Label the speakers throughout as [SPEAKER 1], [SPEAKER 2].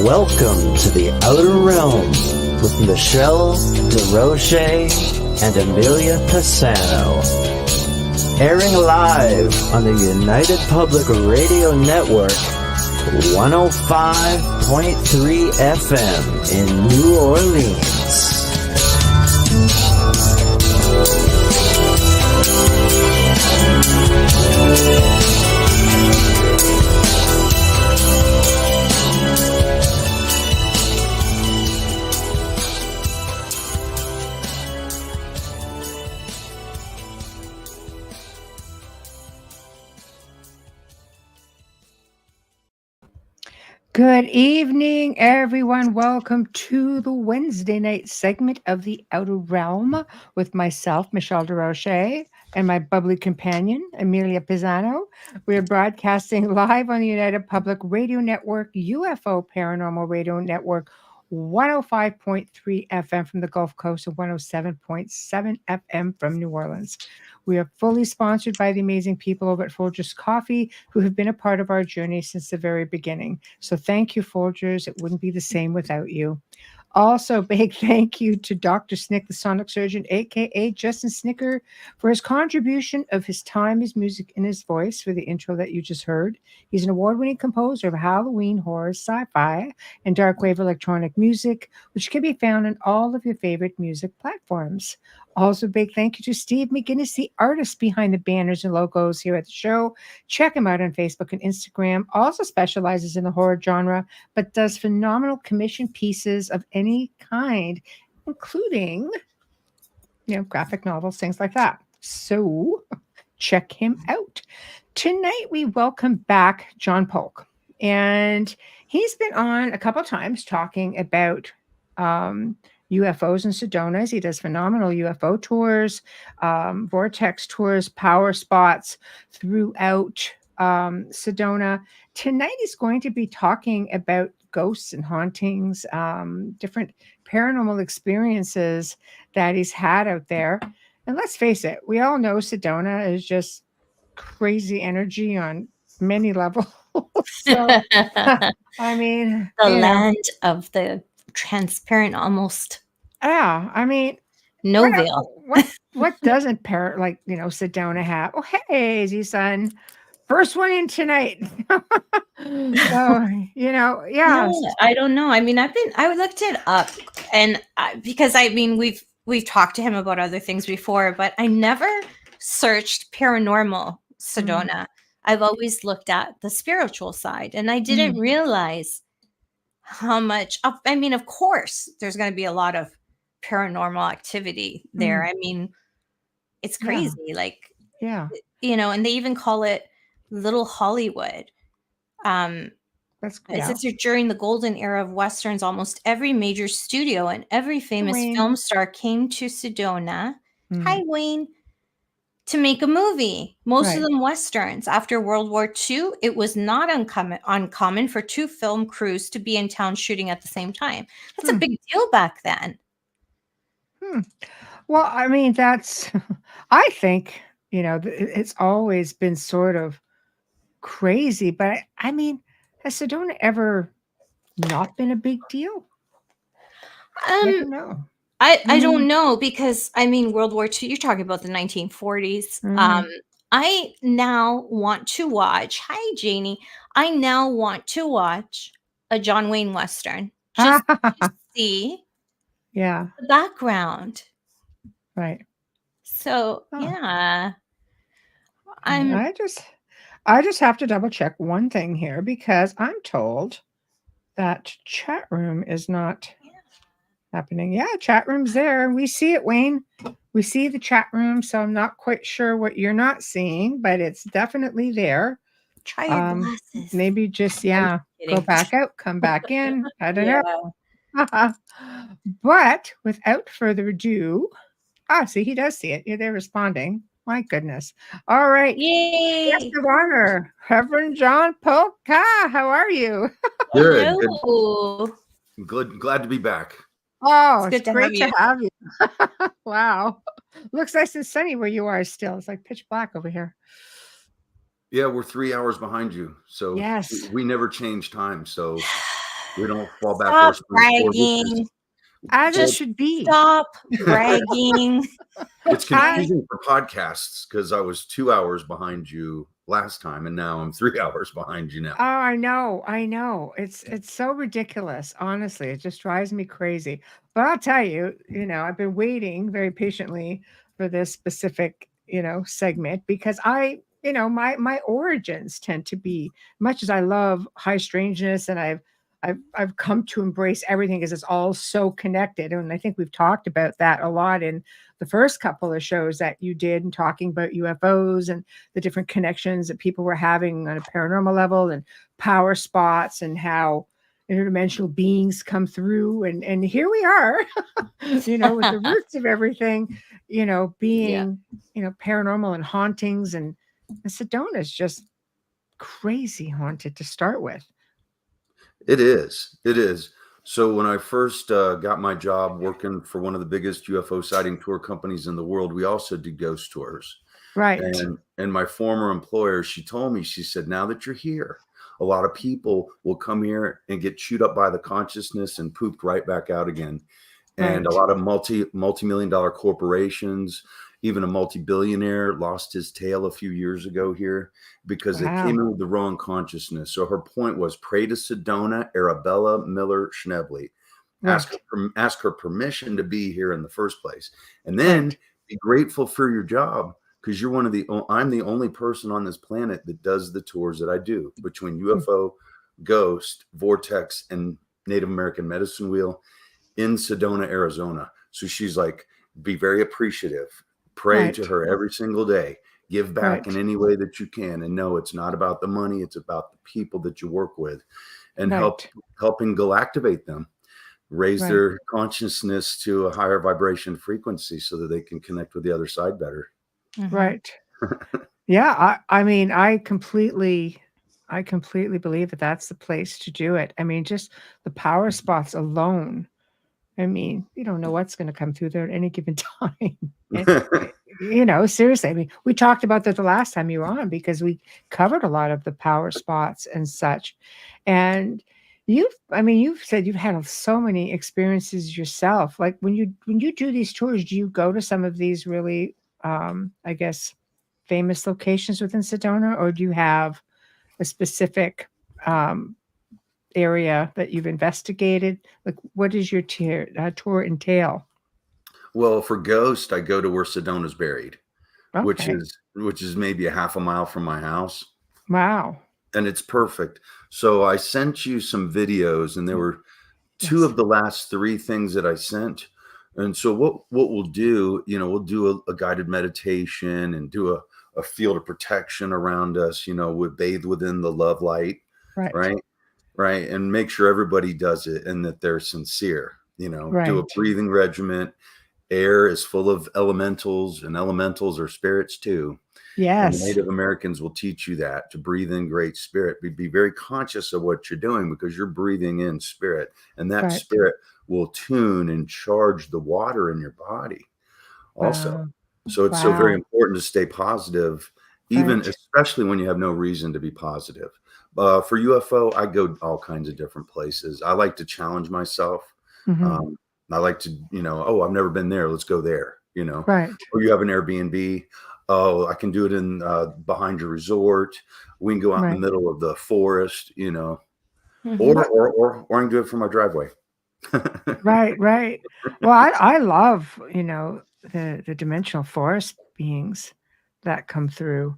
[SPEAKER 1] Welcome to the Outer Realm with Michelle Desrochers and Amelia Pisano. Airing live on the United Public Radio Network, 105.3 FM in New Orleans.
[SPEAKER 2] Good evening, everyone. Welcome to the Wednesday night segment of the Outer Realm with myself, Michelle Desrochers, and my bubbly companion, Amelia Pisano. We are broadcasting live on the United Public Radio Network, UFO Paranormal Radio Network, 105.3 FM from the Gulf Coast and 107.7 FM from New Orleans. We are fully sponsored by the amazing people over at Folgers Coffee who have been a part of our journey since the very beginning. So thank you, Folgers. It wouldn't be the same without you. Also, big thank you to Dr. Snick, the sonic surgeon, a.k.a. Justin Snicker, for his contribution of his time, his music, and his voice for the intro that you just heard. He's an award-winning composer of Halloween, horror, sci-fi, and dark wave electronic music, which can be found on all of your favorite music platforms. Also, big thank you to Steve McGinnis, the artist behind the banners and logos here at the show. Check him out on Facebook and Instagram. Also specializes in the horror genre, but does phenomenal commission pieces of any kind, including, graphic novels, things like that. So check him out. Tonight, we welcome back John Polk. And he's been on a couple times talking about UFOs and Sedonas. He does phenomenal UFO tours, Vortex tours, power spots throughout Sedona. Tonight he's going to be talking about ghosts and hauntings, different paranormal experiences that he's had out there. And let's face it, we all know Sedona is just crazy energy on many levels. So, I mean,
[SPEAKER 3] the land of the transparent almost.
[SPEAKER 2] Yeah, I mean,
[SPEAKER 3] no veil.
[SPEAKER 2] What doesn't Sedona have? Oh, hey, Z-Sun. First one in tonight. So, yeah.
[SPEAKER 3] I don't know. I mean, I looked it up and because we've talked to him about other things before, but I never searched paranormal Sedona. I've always looked at the spiritual side, and I didn't realize how much. I mean, of course, there's going to be a lot of paranormal activity there. I mean, it's crazy. And they even call it Little Hollywood.
[SPEAKER 2] That's cool.
[SPEAKER 3] It says during the golden era of Westerns, almost every major studio and every famous film star came to Sedona. Hi, Wayne. To make a movie. Most of them Westerns. After World War II, it was not uncommon for two film crews to be in town shooting at the same time. That's a big deal back then.
[SPEAKER 2] Well, I mean, I think, it's always been sort of crazy, but I mean, has Sedona ever not been a big deal? I don't know.
[SPEAKER 3] I don't know, because World War II, you're talking about the 1940s. I now want to watch, hi Janie, I now want to watch a John Wayne Western just to see the background.
[SPEAKER 2] Right.
[SPEAKER 3] So I
[SPEAKER 2] just have to double check one thing here, because I'm told that chat room is not happening. Yeah, chat room's there. We see it, Wayne. We see the chat room, so I'm not quite sure what you're not seeing, but it's definitely there.
[SPEAKER 3] Try your glasses.
[SPEAKER 2] Maybe just go back out, come back in. I don't know. But without further ado, see, he does see it. They're responding. My goodness. All right.
[SPEAKER 3] Yay.
[SPEAKER 2] Guest of honor, Reverend John Polk. How are you?
[SPEAKER 4] Good. Glad to be back.
[SPEAKER 2] Oh, it's great to have you. Wow. Looks nice and sunny where you are still. It's like pitch black over here.
[SPEAKER 4] Yeah, we're 3 hours behind you. So
[SPEAKER 2] yes,
[SPEAKER 4] we never change time. So We don't fall back
[SPEAKER 3] Stop
[SPEAKER 4] worse than four
[SPEAKER 3] bragging.
[SPEAKER 2] As it
[SPEAKER 3] Just
[SPEAKER 2] should be.
[SPEAKER 3] stop bragging.
[SPEAKER 4] It's
[SPEAKER 3] Okay.
[SPEAKER 4] confusing for podcasts because I was 2 hours behind you last time, and now I'm 3 hours behind you now.
[SPEAKER 2] Oh, I know. It's so ridiculous. Honestly, it just drives me crazy. But I'll tell you, I've been waiting very patiently for this specific, segment because my origins tend to be, much as I love high strangeness, and I've come to embrace everything because it's all so connected. And I think we've talked about that a lot in the first couple of shows that you did, and talking about UFOs and the different connections that people were having on a paranormal level, and power spots, and how interdimensional beings come through. And here we are, with the roots of everything, being, paranormal and hauntings. And Sedona is just crazy haunted to start with.
[SPEAKER 4] It is. So when I first got my job working for one of the biggest UFO sighting tour companies in the world, we also did ghost tours.
[SPEAKER 2] Right.
[SPEAKER 4] And my former employer, she told me, she said, now that you're here, a lot of people will come here and get chewed up by the consciousness and pooped right back out again. And
[SPEAKER 2] Right.
[SPEAKER 4] a lot of multi-million-dollar corporations, even a multi-billionaire lost his tail a few years ago here because they came in with the wrong consciousness. So her point was, pray to Sedona, Arabella Miller Schnebley.
[SPEAKER 2] Right.
[SPEAKER 4] Ask her permission to be here in the first place. And then be grateful for your job, because I'm the only person on this planet that does the tours that I do, between UFO, Ghost, Vortex, and Native American Medicine Wheel in Sedona, Arizona. So she's like, be very appreciative. Pray to her every single day. Give back in any way that you can. And no, it's not about the money. It's about the people that you work with, and helping galactivate them, raise their consciousness to a higher vibration frequency so that they can connect with the other side better.
[SPEAKER 2] Right. Yeah. I mean, I completely believe that that's the place to do it. I mean, just the power spots alone. I mean, you don't know what's going to come through there at any given time. And, seriously, I mean, we talked about that the last time you were on, because we covered a lot of the power spots and such. And you've said you've had so many experiences yourself. Like when you do these tours, do you go to some of these really, I guess, famous locations within Sedona, or do you have a specific area that you've investigated? Like, what does your tour entail?
[SPEAKER 4] Well, for Ghost, I go to where Sedona's buried, which is maybe a half a mile from my house.
[SPEAKER 2] Wow.
[SPEAKER 4] And it's perfect. So I sent you some videos, and there were two of the last three things that I sent. And so what we'll do, we'll do a guided meditation and do a field of protection around us, we bathe within the love light, right? And make sure everybody does it and that they're sincere, do a breathing regimen. Air is full of elementals, and elementals are spirits too.
[SPEAKER 2] Yes.
[SPEAKER 4] And Native Americans will teach you that, to breathe in great spirit. Be very conscious of what you're doing, because you're breathing in spirit, and that spirit will tune and charge the water in your body also. So it's so very important to stay positive, especially when you have no reason to be positive. For UFO, I go all kinds of different places. I like to challenge myself. I like to, I've never been there. Let's go there, Or you have an Airbnb. Oh, I can do it in behind your resort. We can go out in the middle of the forest, or I can do it from my driveway.
[SPEAKER 2] Right. Well, I love, the dimensional forest beings that come through.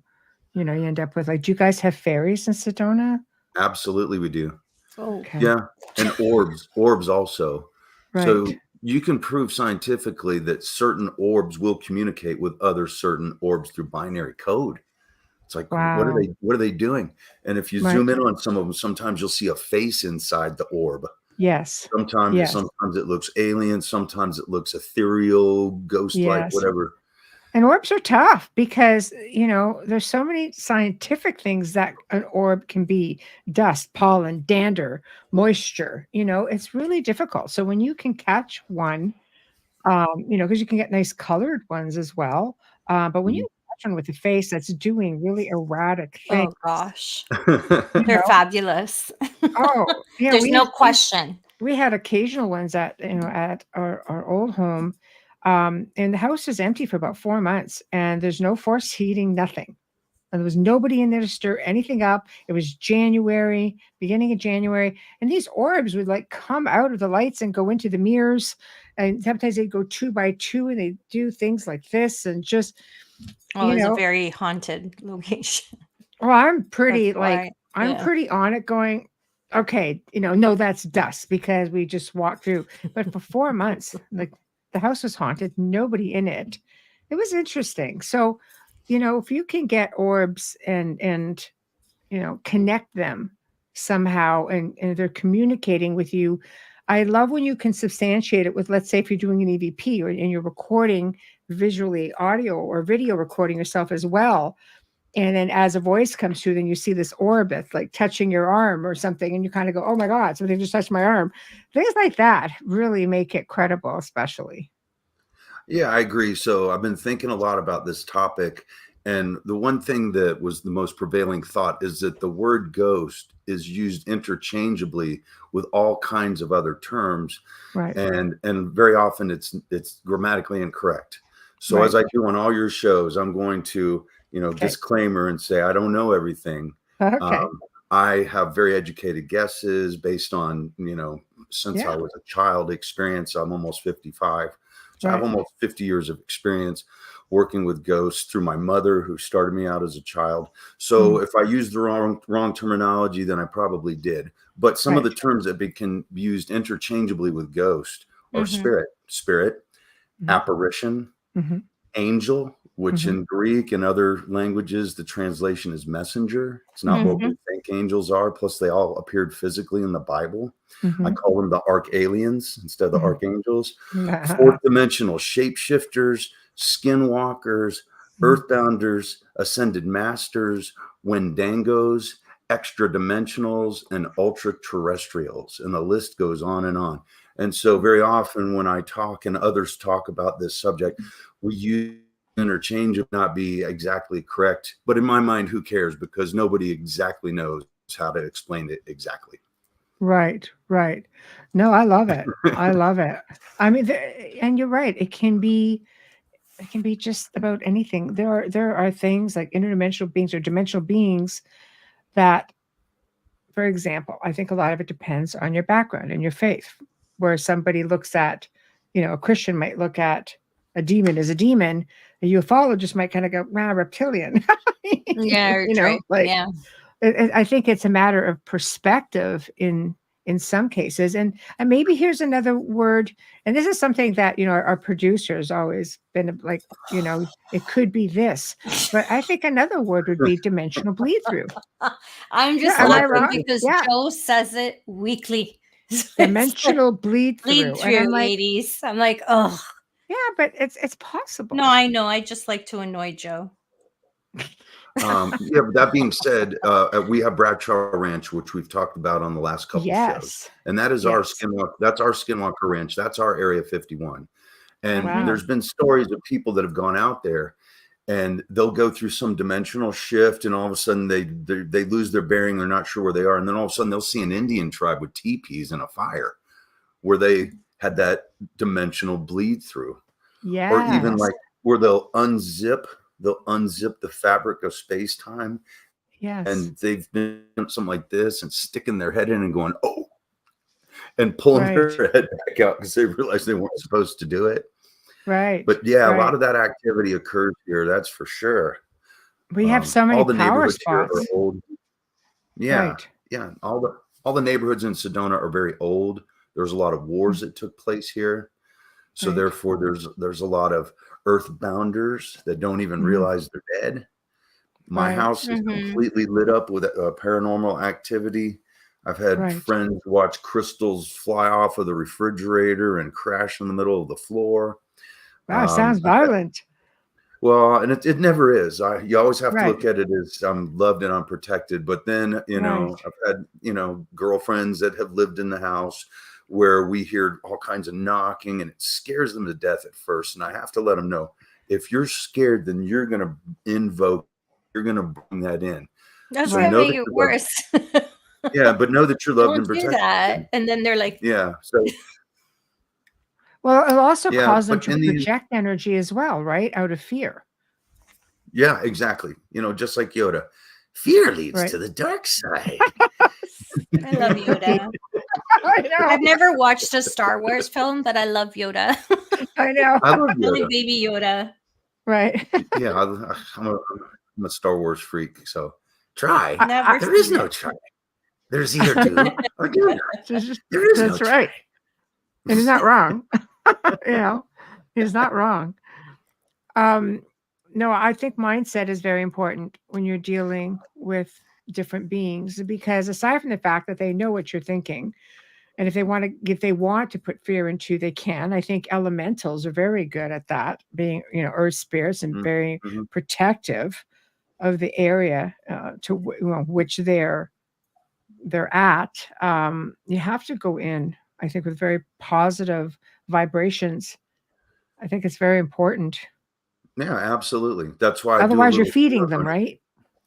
[SPEAKER 2] You end up with, like, do you guys have fairies in Sedona?
[SPEAKER 4] Absolutely, we do.
[SPEAKER 2] Okay.
[SPEAKER 4] Yeah, and orbs also. So you can prove scientifically that certain orbs will communicate with other certain orbs through binary code. It's like, what are they doing? And if you zoom in on some of them, sometimes you'll see a face inside the orb.
[SPEAKER 2] Yes.
[SPEAKER 4] Sometimes it looks alien. Sometimes it looks ethereal, ghost-like, whatever.
[SPEAKER 2] And orbs are tough because, there's so many scientific things that an orb can be: dust, pollen, dander, moisture. It's really difficult. So when you can catch one, because you can get nice colored ones as well. But when you one with a face that's doing really erratic things.
[SPEAKER 3] Oh gosh,
[SPEAKER 2] You
[SPEAKER 3] they're
[SPEAKER 2] know?
[SPEAKER 3] fabulous.
[SPEAKER 2] Oh, yeah,
[SPEAKER 3] There's no question.
[SPEAKER 2] we had occasional ones at, at our old home. And the house was empty for about 4 months, and there's no force heating, nothing. And there was nobody in there to stir anything up. It was January, beginning of January, and these orbs would like come out of the lights and go into the mirrors. And sometimes they'd go 2 by 2, and they do things like this, and just,
[SPEAKER 3] Oh, it's a very haunted location.
[SPEAKER 2] well, I'm pretty
[SPEAKER 3] That's why,
[SPEAKER 2] I'm pretty on it going, okay, no, that's dust because we just walked through. But for 4 months, like the house was haunted, nobody in it. It was interesting. So, if you can get orbs and connect them somehow, and they're communicating with you. I love when you can substantiate it with, let's say, if you're doing an EVP and you're recording visually, audio or video recording yourself as well. And then as a voice comes through, then you see this orb that's like touching your arm or something. And you kind of go, oh my God, something just touched my arm. Things like that really make it credible, especially.
[SPEAKER 4] Yeah, I agree. So I've been thinking a lot about this topic. And the one thing that was the most prevailing thought is that the word ghost is used interchangeably with all kinds of other terms.
[SPEAKER 2] Right.
[SPEAKER 4] And very often it's grammatically incorrect. So as I do on all your shows, I'm going to, disclaimer and say, I don't know everything.
[SPEAKER 2] Okay.
[SPEAKER 4] I have very educated guesses based on, since I was a child experience. I'm almost 55. So I have almost 50 years of experience working with ghosts through my mother, who started me out as a child. So if I used the wrong terminology, then I probably did. But some of the terms that can be used interchangeably with ghost are spirit, apparition, angel, which in Greek and other languages, the translation is messenger. It's not what we think angels are. Plus, they all appeared physically in the Bible. I call them the archaliens instead of the archangels. Fourth dimensional shapeshifters, skinwalkers, earthbounders, ascended masters, wendangos, extra dimensionals, and ultra terrestrials. And the list goes on and on. And so very often when I talk and others talk about this subject, we use interchange of not be exactly correct. But in my mind, who cares? Because nobody exactly knows how to explain it exactly.
[SPEAKER 2] Right. No, I love it. I love it. I mean, and you're right. It can be just about anything. There are things like interdimensional beings or dimensional beings that, for example, I think a lot of it depends on your background and your faith. Where somebody looks at, a Christian might look at a demon as a demon, a ufologist might kind of go, reptilian. I think it's a matter of perspective in some cases. And maybe here's another word, and this is something that, our producers always been like, it could be this, but I think another word would be dimensional bleed through.
[SPEAKER 3] I'm just laughing because Joe says it weekly.
[SPEAKER 2] Dimensional bleed through.
[SPEAKER 3] And I'm like, ladies. I'm like, oh.
[SPEAKER 2] Yeah, but it's possible.
[SPEAKER 3] No, I know. I just like to annoy Joe.
[SPEAKER 4] But that being said, we have Bradshaw Ranch, which we've talked about on the last couple shows, and that is our Skinwalker. That's our Skinwalker Ranch. That's our Area 51. And there's been stories of people that have gone out there, and they'll go through some dimensional shift, and all of a sudden they lose their bearing. They're not sure where they are, and then all of a sudden they'll see an Indian tribe with teepees and a fire, where they had that dimensional bleed through.
[SPEAKER 2] Yeah.
[SPEAKER 4] Or even like where they'll unzip the fabric of space-time.
[SPEAKER 2] Yes.
[SPEAKER 4] And they've been something like this and sticking their head in and going, oh, and pulling their head back out because they realized they weren't supposed to do it.
[SPEAKER 2] Right.
[SPEAKER 4] But a lot of that activity occurs here, that's for sure.
[SPEAKER 2] We have so many power spots.
[SPEAKER 4] Are old. Yeah. Yeah. All the neighborhoods in Sedona are very old. There's a lot of wars that took place here. So therefore there's a lot of earthbounders that don't even realize they're dead. My house is completely lit up with paranormal activity. I've had friends watch crystals fly off of the refrigerator and crash in the middle of the floor.
[SPEAKER 2] Wow, sounds violent.
[SPEAKER 4] Well, and it never is. You always have to look at it as I'm loved and I'm protected. But then, I've had, girlfriends that have lived in the house where we hear all kinds of knocking and it scares them to death at first. And I have to let them know, If you're scared, then you're going to you're going to bring that in.
[SPEAKER 3] That's
[SPEAKER 4] So
[SPEAKER 3] gonna
[SPEAKER 4] know
[SPEAKER 3] make
[SPEAKER 4] that
[SPEAKER 3] it
[SPEAKER 4] you're loved.
[SPEAKER 3] worse.
[SPEAKER 4] Yeah, but know that you're loved and
[SPEAKER 3] Don't do
[SPEAKER 4] protected.
[SPEAKER 3] that. And then they're like,
[SPEAKER 4] Yeah. So
[SPEAKER 2] Well, it'll also
[SPEAKER 4] yeah,
[SPEAKER 2] cause them
[SPEAKER 4] but
[SPEAKER 2] to project energy as well, right? Out of fear.
[SPEAKER 4] Yeah, exactly. Just like Yoda, fear leads
[SPEAKER 2] Right.
[SPEAKER 4] to the dark side.
[SPEAKER 3] I love Yoda.
[SPEAKER 2] I know.
[SPEAKER 3] I've never watched a Star Wars film, but I love Yoda.
[SPEAKER 2] I know.
[SPEAKER 4] I love
[SPEAKER 3] I
[SPEAKER 4] Yoda.
[SPEAKER 3] like baby Yoda.
[SPEAKER 2] Right.
[SPEAKER 4] Yeah, I'm a Star Wars freak. So try.
[SPEAKER 3] Never
[SPEAKER 4] There is
[SPEAKER 3] seen
[SPEAKER 4] no
[SPEAKER 3] it.
[SPEAKER 4] try. There's either do or do not. There is
[SPEAKER 2] That's
[SPEAKER 4] no
[SPEAKER 2] right. And he's not wrong. He's not wrong. No, I think mindset is very important when you're dealing with different beings, because aside from the fact that they know what you're thinking, and if they want to put fear into, they can. I think elementals are very good at that, being, earth spirits, and very protective of the area to which they're at. You have to go in, I think, with very positive vibrations. I think it's very important.
[SPEAKER 4] Yeah, absolutely. That's why
[SPEAKER 2] Otherwise, you're feeding them, right?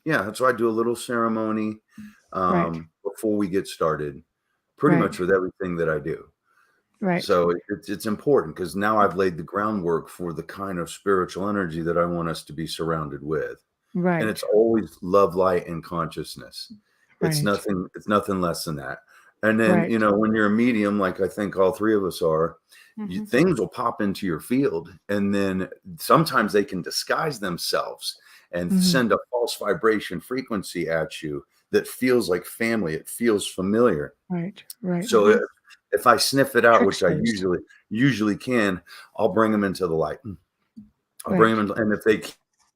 [SPEAKER 4] Yeah, that's why I do a little ceremony before we get started, pretty much with everything that I do.
[SPEAKER 2] Right.
[SPEAKER 4] So it's important, because now I've laid the groundwork for the kind of spiritual energy that I want us to be surrounded with.
[SPEAKER 2] Right.
[SPEAKER 4] And it's always love, light, and consciousness.
[SPEAKER 2] Right.
[SPEAKER 4] It's nothing less than that. And then, when you're a medium, like I think all three of us are, things will pop into your field, and then sometimes they can disguise themselves and send a false vibration frequency at you that feels like family. It feels familiar.
[SPEAKER 2] Right. Right.
[SPEAKER 4] So if I sniff it out, which I
[SPEAKER 2] Tricksters.
[SPEAKER 4] usually can, I'll bring them into the light. I'll bring them in, and if they come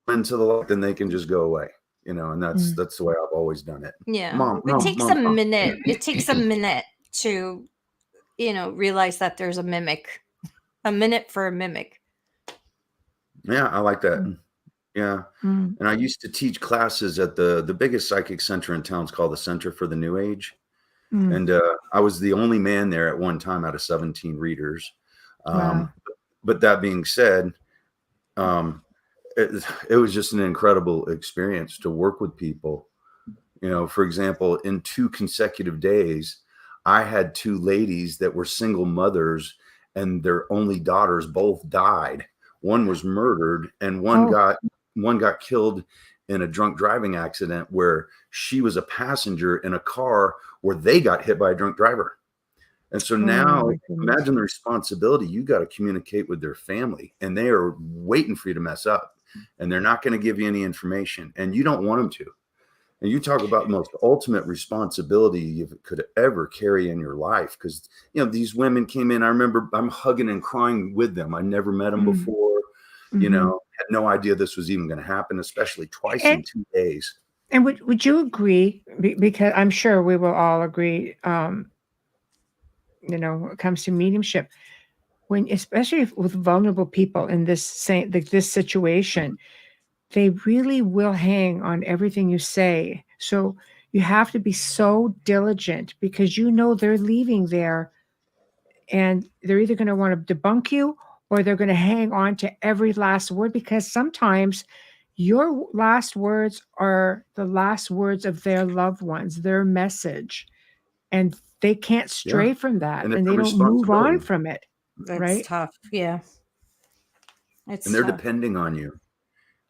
[SPEAKER 4] into the light, then they can just go away. And that's the way I've always done it.
[SPEAKER 3] Yeah. It takes a minute. It takes a minute to, realize that there's a mimic. A minute for a mimic.
[SPEAKER 4] Yeah, I like that. Yeah. And I used to teach classes at the biggest psychic center in town. It's called the Center for the New Age. And I was the only man there at one time out of 17 readers. But that being said, it was just an incredible experience to work with people. For example, in 2 consecutive days, I had 2 ladies that were single mothers, and their only daughters both died. One was murdered, and one got killed in a drunk driving accident where she was a passenger in a car where they got hit by a drunk driver. And so now imagine the responsibility. You got to communicate with their family, and they are waiting for you to mess up, and they're not going to give you any information, and you don't want them to. And you talk about the most ultimate responsibility you could ever carry in your life. Because, these women came in. I remember I'm hugging and crying with them. I never met them before, had no idea this was even going to happen, especially twice in 2 days.
[SPEAKER 2] And would you agree, because I'm sure we will all agree, when it comes to mediumship, especially with vulnerable people in this situation, they really will hang on everything you say. So you have to be so diligent, because they're leaving there, and they're either going to want to debunk you, or they're going to hang on to every last word, because sometimes your last words are the last words of their loved ones, their message, and they can't stray from that, and they don't move on from it.
[SPEAKER 3] That's tough. Yeah.
[SPEAKER 4] And they're depending on you.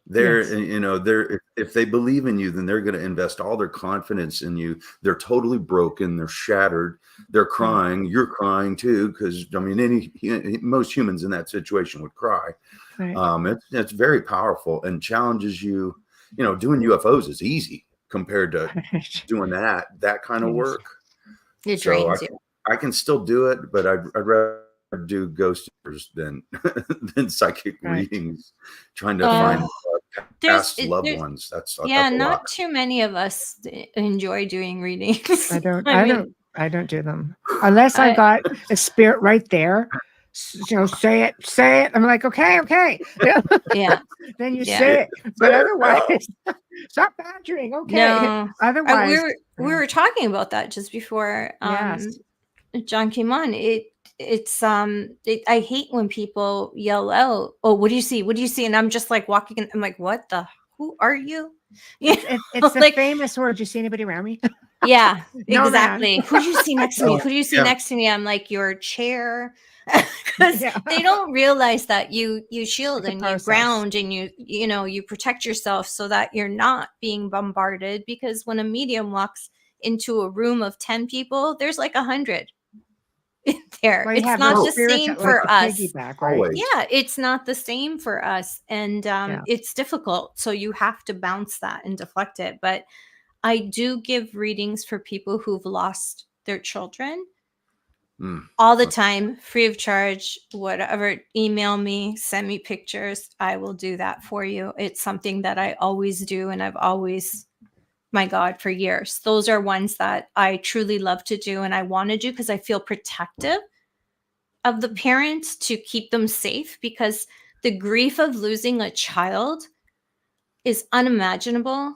[SPEAKER 4] They're, if they believe in you, then they're going to invest all their confidence in you. They're totally broken. They're shattered. They're crying. You're crying too. Because most humans in that situation would cry. Right. It's very powerful and challenges you. Doing UFOs is easy compared to doing that kind of work.
[SPEAKER 3] It drains you.
[SPEAKER 4] I can still do it, but I'd rather do ghost tours than psychic readings, trying to find past loved ones. That's
[SPEAKER 3] not too many of us enjoy doing readings.
[SPEAKER 2] I don't do them unless I got a spirit right there. Say it. I'm like, okay.
[SPEAKER 3] Yeah.
[SPEAKER 2] Then you say it, but otherwise, stop badgering. Okay.
[SPEAKER 3] No.
[SPEAKER 2] Otherwise,
[SPEAKER 3] we were talking about that just before.
[SPEAKER 2] Yes.
[SPEAKER 3] John came on, I hate when people yell out, "Oh, what do you see? What do you see?" And I'm just like walking in, I'm like, what the, who are you?
[SPEAKER 2] It's the
[SPEAKER 3] Like,
[SPEAKER 2] famous word. Do you see anybody around me?
[SPEAKER 3] yeah,
[SPEAKER 2] No, man.
[SPEAKER 3] exactly. Who do you see next to me?
[SPEAKER 4] Oh,
[SPEAKER 3] Who do you see
[SPEAKER 4] yeah.
[SPEAKER 3] next to me? I'm like, your chair. Because
[SPEAKER 2] Yeah.
[SPEAKER 3] they don't realize that you shield
[SPEAKER 2] It's a
[SPEAKER 3] and you
[SPEAKER 2] process.
[SPEAKER 3] ground and you protect yourself so that you're not being bombarded. Because when a medium walks into a room of 10 people, there's like 100 in there.
[SPEAKER 2] Well, you
[SPEAKER 3] It's
[SPEAKER 2] have
[SPEAKER 3] not
[SPEAKER 2] those
[SPEAKER 3] the
[SPEAKER 2] spirits
[SPEAKER 3] same
[SPEAKER 2] that like
[SPEAKER 3] for
[SPEAKER 2] to
[SPEAKER 3] us.
[SPEAKER 2] piggyback, right?
[SPEAKER 4] Always.
[SPEAKER 3] Yeah, it's not the same for us. And it's difficult. So you have to bounce that and deflect it. But I do give readings for people who've lost their children all the time, free of charge, whatever. Email me, send me pictures. I will do that for you. It's something that I always do. And I've always, my God, for years. Those are ones that I truly love to do. And I want to do because I feel protective of the parents to keep them safe, because the grief of losing a child is unimaginable.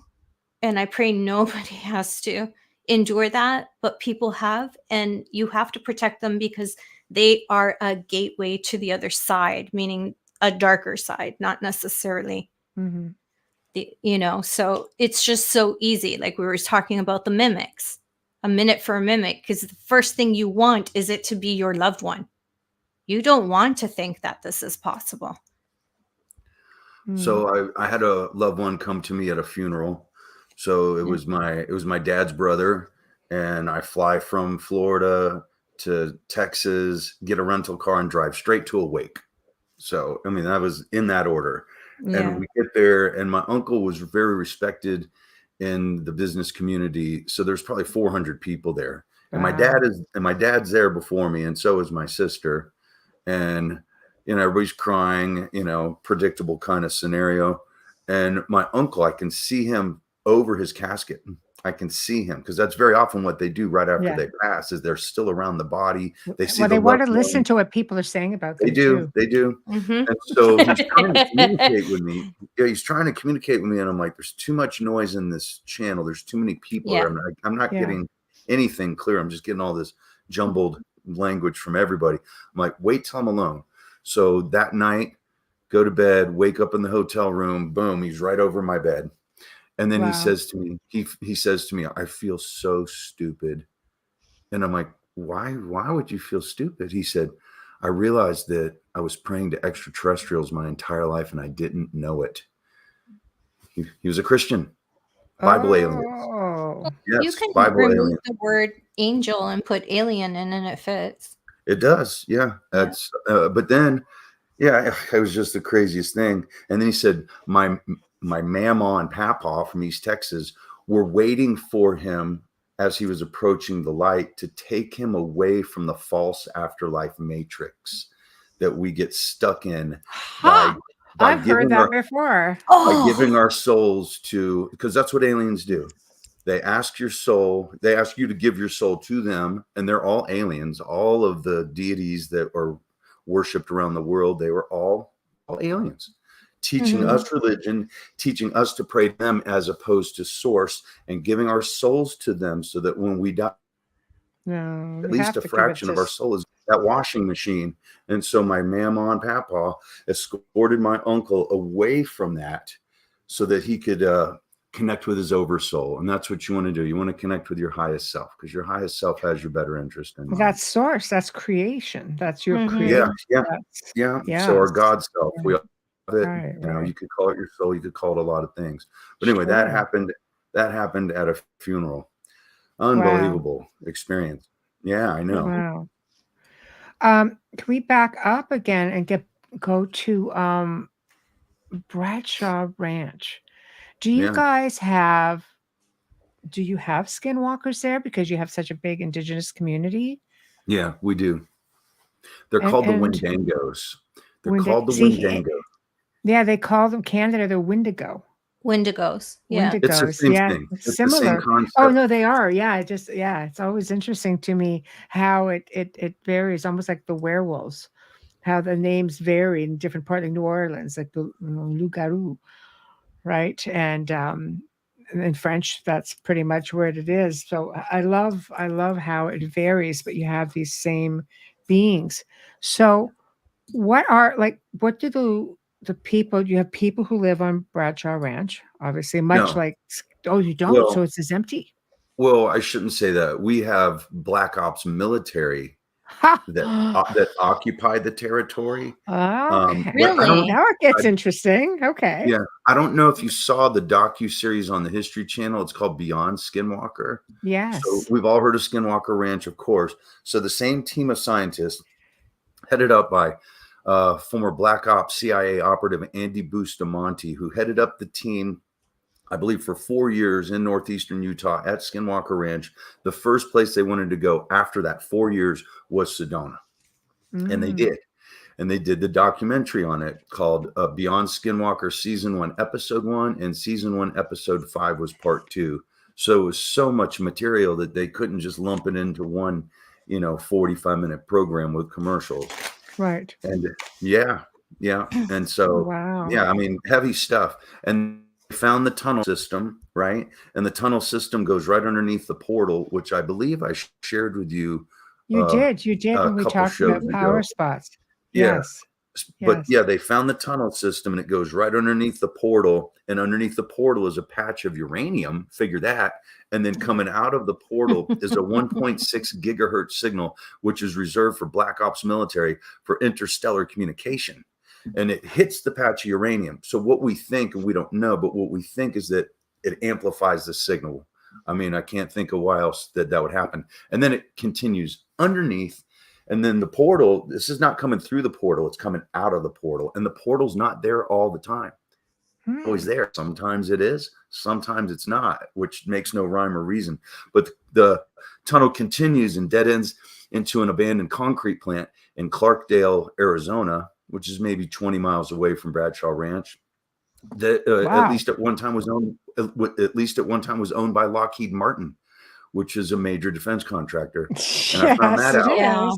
[SPEAKER 3] And I pray nobody has to endure that, but people have, and you have to protect them because they are a gateway to the other side, meaning a darker side, not necessarily
[SPEAKER 2] Mm-hmm.
[SPEAKER 3] so it's just so easy. Like we were talking about the mimics, a minute for a mimic, because the first thing you want is it to be your loved one. You don't want to think that this is possible.
[SPEAKER 4] So I had a loved one come to me at a funeral. So it was my dad's brother, and I fly from Florida to Texas, get a rental car, and drive straight to a wake. So I mean, that was in that order. And we get there, and my uncle was very respected in the business community. So there's probably 400 people there, and my dad's there before me, and so is my sister. And everybody's crying, predictable kind of scenario. And my uncle, I can see him over his casket. I can see him, because that's very often what they do right after they pass, is they're still around the body. They see
[SPEAKER 2] they want to listen to what people are saying about them.
[SPEAKER 4] They do.
[SPEAKER 3] Mm-hmm.
[SPEAKER 4] And so he's trying to communicate with me. Yeah, he's trying to communicate with me, and I'm like, there's too much noise in this channel. There's too many people.
[SPEAKER 3] Yeah.
[SPEAKER 4] I'm not getting anything clear. I'm just getting all this jumbled language from everybody. I'm like, wait till I'm alone. So that night, go to bed, wake up in the hotel room, boom, he's right over my bed. And then he says to me, he says to me, I feel so stupid. And I'm like, why would you feel stupid? He said, I realized that I was praying to extraterrestrials my entire life and I didn't know it. He was a Christian. Bible aliens. Yes,
[SPEAKER 3] you can
[SPEAKER 4] Bible
[SPEAKER 3] remove
[SPEAKER 4] aliens.
[SPEAKER 3] the word angel and put alien in, and it fits.
[SPEAKER 4] It does. Yeah. That's, but then, it was just the craziest thing. And then he said, my mama and papa from East Texas were waiting for him as he was approaching the light to take him away from the false afterlife matrix that we get stuck in by
[SPEAKER 2] I've heard that before.
[SPEAKER 4] By giving our souls to, because that's what aliens do. They ask your soul, they ask you to give your soul to them, and they're all aliens. All of the deities that are worshipped around the world, they were all aliens, teaching us religion, teaching us to pray to them as opposed to source, and giving our souls to them so that when we die, at least a fraction of our soul is that washing machine. And so my mama and papa escorted my uncle away from that so that he could connect with his oversoul. And that's what you want to do. You want to connect with your highest self, because your highest self has your better interest in mind.
[SPEAKER 2] That's source. That's creation. That's your creation.
[SPEAKER 4] Yeah. So our God self, we have it. You could call it your soul. You could call it a lot of things. But anyway, that happened at a funeral. Unbelievable experience. Yeah, I know.
[SPEAKER 2] Wow. Can we back up again and go to Bradshaw Ranch? Do you guys have skinwalkers there because you have such a big indigenous community?
[SPEAKER 4] Yeah, we do. They're called the Windangos. They're called the Windangos.
[SPEAKER 2] Yeah, they call them Canada the Wendigo.
[SPEAKER 3] Wendigos. Yeah.
[SPEAKER 2] Wendigos.
[SPEAKER 4] It's the same thing. It's
[SPEAKER 2] similar.
[SPEAKER 4] The same concept.
[SPEAKER 2] Oh no, they are. Yeah, it's always interesting to me how it varies, almost like the werewolves, how the names vary in different parts of New Orleans, like the Loup-garou, right? And in French, that's pretty much where it is. So I love how it varies, but you have these same beings. So what do the people, you have people who live on Bradshaw Ranch, obviously, much
[SPEAKER 4] No.
[SPEAKER 2] like, oh, you don't, so
[SPEAKER 4] Well,
[SPEAKER 2] it's as empty.
[SPEAKER 4] well, I shouldn't say that. We have Black Ops military that
[SPEAKER 2] Ha!
[SPEAKER 4] that occupy the territory.
[SPEAKER 2] Okay.
[SPEAKER 4] But I don't.
[SPEAKER 3] Really?
[SPEAKER 2] Now it gets
[SPEAKER 4] I,
[SPEAKER 2] interesting. Okay.
[SPEAKER 4] yeah, I don't know if you saw the docu-series on the History Channel. It's called Beyond Skinwalker. So
[SPEAKER 2] Yes.
[SPEAKER 4] we've all heard of Skinwalker Ranch, of course. So the same team of scientists, headed up by former Black Ops CIA operative Andy Bustamante, who headed up the team, I believe, for 4 years in northeastern Utah at Skinwalker Ranch. The first place they wanted to go after that 4 years was Sedona. And they
[SPEAKER 2] Mm.
[SPEAKER 4] did. And they did the documentary on it called Beyond Skinwalker Season 1, Episode 1, and Season 1, Episode 5 was Part 2. So it was so much material that they couldn't just lump it into one, 45-minute program with commercials.
[SPEAKER 2] Right.
[SPEAKER 4] And yeah. And so,
[SPEAKER 2] Wow.
[SPEAKER 4] yeah, I mean, heavy stuff. And they found the tunnel system, right? And the tunnel system goes right underneath the portal, which I believe I shared with you
[SPEAKER 2] You did
[SPEAKER 4] a
[SPEAKER 2] when we
[SPEAKER 4] couple
[SPEAKER 2] talked about
[SPEAKER 4] shows
[SPEAKER 2] power
[SPEAKER 4] ago.
[SPEAKER 2] spots.
[SPEAKER 4] Yeah.
[SPEAKER 2] Yes.
[SPEAKER 4] But
[SPEAKER 2] Yes.
[SPEAKER 4] yeah, they found the tunnel system and it goes right underneath the portal. And underneath the portal is a patch of uranium, figure that. And then coming out of the portal is a 1.6 gigahertz signal, which is reserved for Black Ops military for interstellar communication. And it hits the patch of uranium. So what we think, and we don't know, but what we think is that it amplifies the signal. I mean, I can't think of why else that would happen. And then it continues underneath. And then the portal, this is not coming through the portal, it's coming out of the portal. And the portal's not there all the time. It's always there. Sometimes it is, sometimes it's not, which makes no rhyme or reason. But the tunnel continues and dead ends into an abandoned concrete plant in Clarkdale, Arizona, which is maybe 20 miles away from Bradshaw Ranch. That
[SPEAKER 2] Wow.
[SPEAKER 4] at least at one time was owned by Lockheed Martin, which is a major defense contractor. And I found that out.
[SPEAKER 3] Yeah.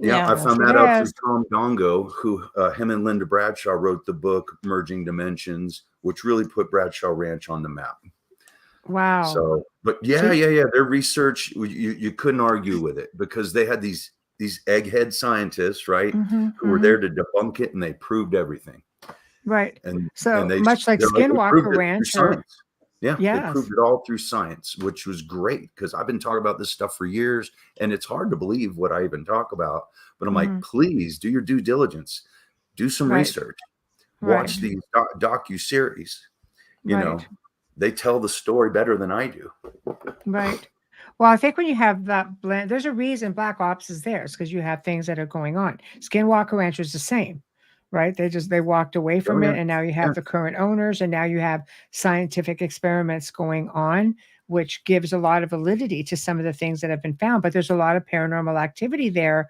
[SPEAKER 4] Yeah, I
[SPEAKER 2] Yes,
[SPEAKER 4] found
[SPEAKER 2] it
[SPEAKER 4] that out through
[SPEAKER 2] is.
[SPEAKER 4] Tom Dongo, who him and Linda Bradshaw wrote the book Merging Dimensions, which really put Bradshaw Ranch on the map.
[SPEAKER 2] Wow.
[SPEAKER 4] So, but yeah, their research, you couldn't argue with it because they had these egghead scientists, right, who were there to debunk it, and they proved everything.
[SPEAKER 2] Right.
[SPEAKER 4] And
[SPEAKER 2] So
[SPEAKER 4] they
[SPEAKER 2] much like
[SPEAKER 4] they proved
[SPEAKER 2] Skinwalker
[SPEAKER 4] it through
[SPEAKER 2] Ranch,
[SPEAKER 4] science. Yeah, they
[SPEAKER 2] yes.
[SPEAKER 4] proved it all through science, which was great because I've been talking about this stuff for years, and it's hard to believe what I even talk about. But I'm like, please do your due diligence, do some
[SPEAKER 2] Right.
[SPEAKER 4] research, watch these docu-series. They tell the story better than I do.
[SPEAKER 2] Right. Well, I think when you have that blend, there's a reason Black Ops is there. It's because you have things that are going on. Skinwalker Ranch is the same, right? They walked away from it, and now you have the current owners, and now you have scientific experiments going on, which gives a lot of validity to some of the things that have been found. But there's a lot of paranormal activity there,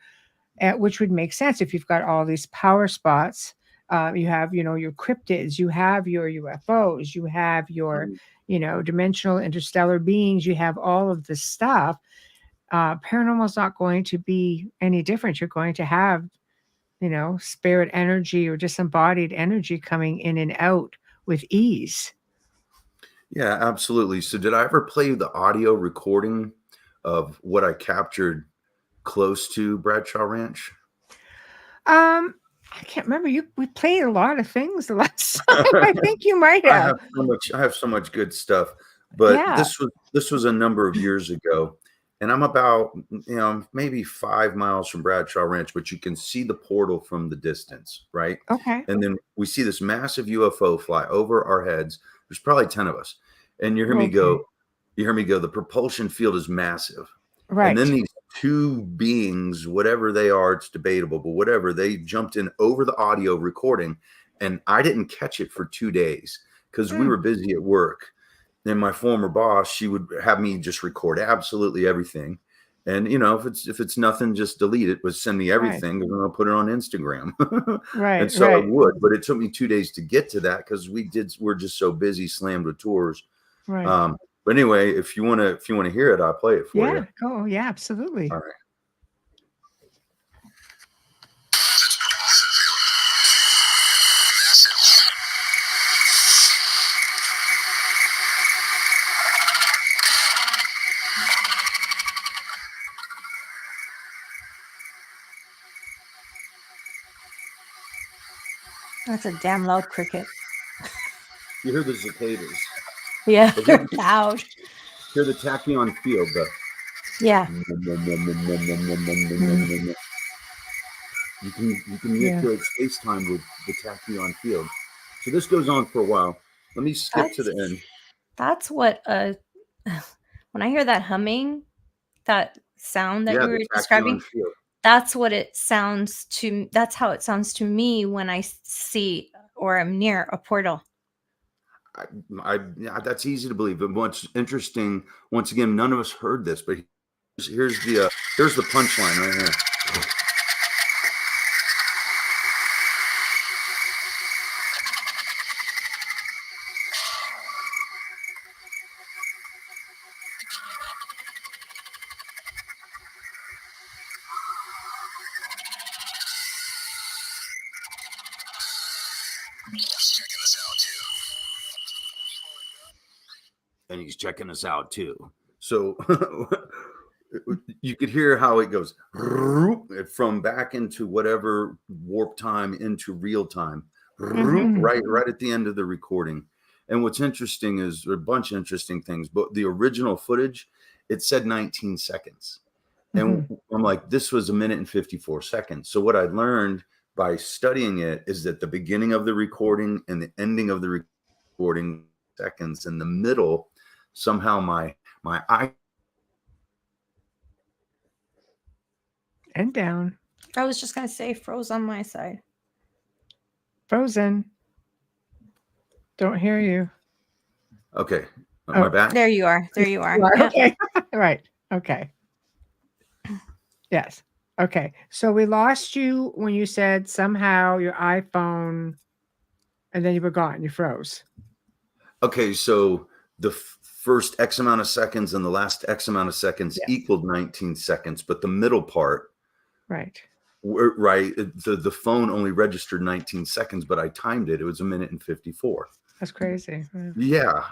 [SPEAKER 2] which would make sense if you've got all these power spots. You have, your cryptids, you have your UFOs, you have your, dimensional interstellar beings, you have all of this stuff. Paranormal is not going to be any different. You're going to have, spirit energy or disembodied energy coming in and out with ease.
[SPEAKER 4] Yeah, absolutely. So did I ever play the audio recording of what I captured close to Bradshaw Ranch?
[SPEAKER 2] I can't remember. We played a lot of things the last time. I think you might have.
[SPEAKER 4] I have so much good stuff. But this was a number of years ago. And I'm about, maybe 5 miles from Bradshaw Ranch, but you can see the portal from the distance, right?
[SPEAKER 2] Okay.
[SPEAKER 4] And then we see this massive UFO fly over our heads. There's probably 10 of us. And you hear me go, the propulsion field is massive.
[SPEAKER 2] Right.
[SPEAKER 4] And then these two beings, whatever they are, it's debatable, but whatever, they jumped in over the audio recording, and I didn't catch it for 2 days because we were busy at work. Then my former boss, she would have me just record absolutely everything. And if it's nothing, just delete it, but send me everything because I'm gonna put it on Instagram. And so I would, but it took me 2 days to get to that because we're just so busy, slammed with tours.
[SPEAKER 2] Right.
[SPEAKER 4] But anyway, if you want to hear it, I'll play it for you.
[SPEAKER 2] Yeah. Oh, yeah, absolutely.
[SPEAKER 4] All right.
[SPEAKER 3] That's a damn loud cricket.
[SPEAKER 4] You hear the cicadas.
[SPEAKER 3] Yeah,
[SPEAKER 4] But
[SPEAKER 3] they're loud.
[SPEAKER 4] Hear the tachyon field.
[SPEAKER 3] Yeah.
[SPEAKER 4] You can manipulate space-time with the tachyon field. So this goes on for a while. Let me skip to the end.
[SPEAKER 3] That's what when I hear that humming, that sound that you were describing,
[SPEAKER 4] field.
[SPEAKER 3] that's what it sounds to. That's how it sounds to me when I see or am near a portal.
[SPEAKER 4] That's easy to believe. But what's interesting, once again, none of us heard this, but here's the punchline right here. And he's checking us out too. So you could hear how it goes from back into whatever warp time into real time, right at the end of the recording. And what's interesting is there are a bunch of interesting things, but the original footage, it said 19 seconds. And I'm like, this was 1 minute and 54 seconds. So what I learned by studying it is that the beginning of the recording and the ending of the recording seconds, in the middle, somehow my eye
[SPEAKER 2] and down.
[SPEAKER 3] I was just gonna say froze on my side.
[SPEAKER 2] Frozen. Don't hear you.
[SPEAKER 4] Okay. Am I back?
[SPEAKER 3] There you are. There you are.
[SPEAKER 2] Yeah. Okay. Right. Okay. Yes. Okay. So we lost you when you said somehow your iPhone, and then you were gone. You froze.
[SPEAKER 4] Okay. So the first X amount of seconds and the last X amount of seconds equaled 19 seconds, but the middle part,
[SPEAKER 2] right?
[SPEAKER 4] The phone only registered 19 seconds, but I timed it. It was 1 minute and 54.
[SPEAKER 2] That's crazy.
[SPEAKER 4] Yeah.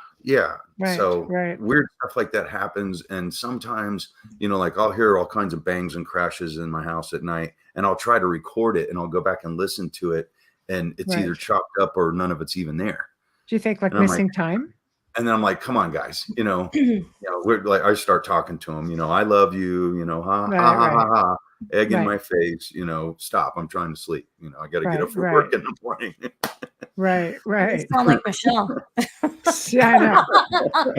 [SPEAKER 2] Right,
[SPEAKER 4] So
[SPEAKER 2] right.
[SPEAKER 4] weird stuff like that happens. And sometimes, like I'll hear all kinds of bangs and crashes in my house at night, and I'll try to record it and I'll go back and listen to it, and it's either chopped up or none of it's even there.
[SPEAKER 2] Do you think like missing time?
[SPEAKER 4] And then I'm like, come on, guys, we're like, I start talking to them, I love you, ha, egg in my face, stop. I'm trying to sleep. I got to get up for work in the morning.
[SPEAKER 2] Right.
[SPEAKER 3] You sound like Michelle.
[SPEAKER 2] Yeah, I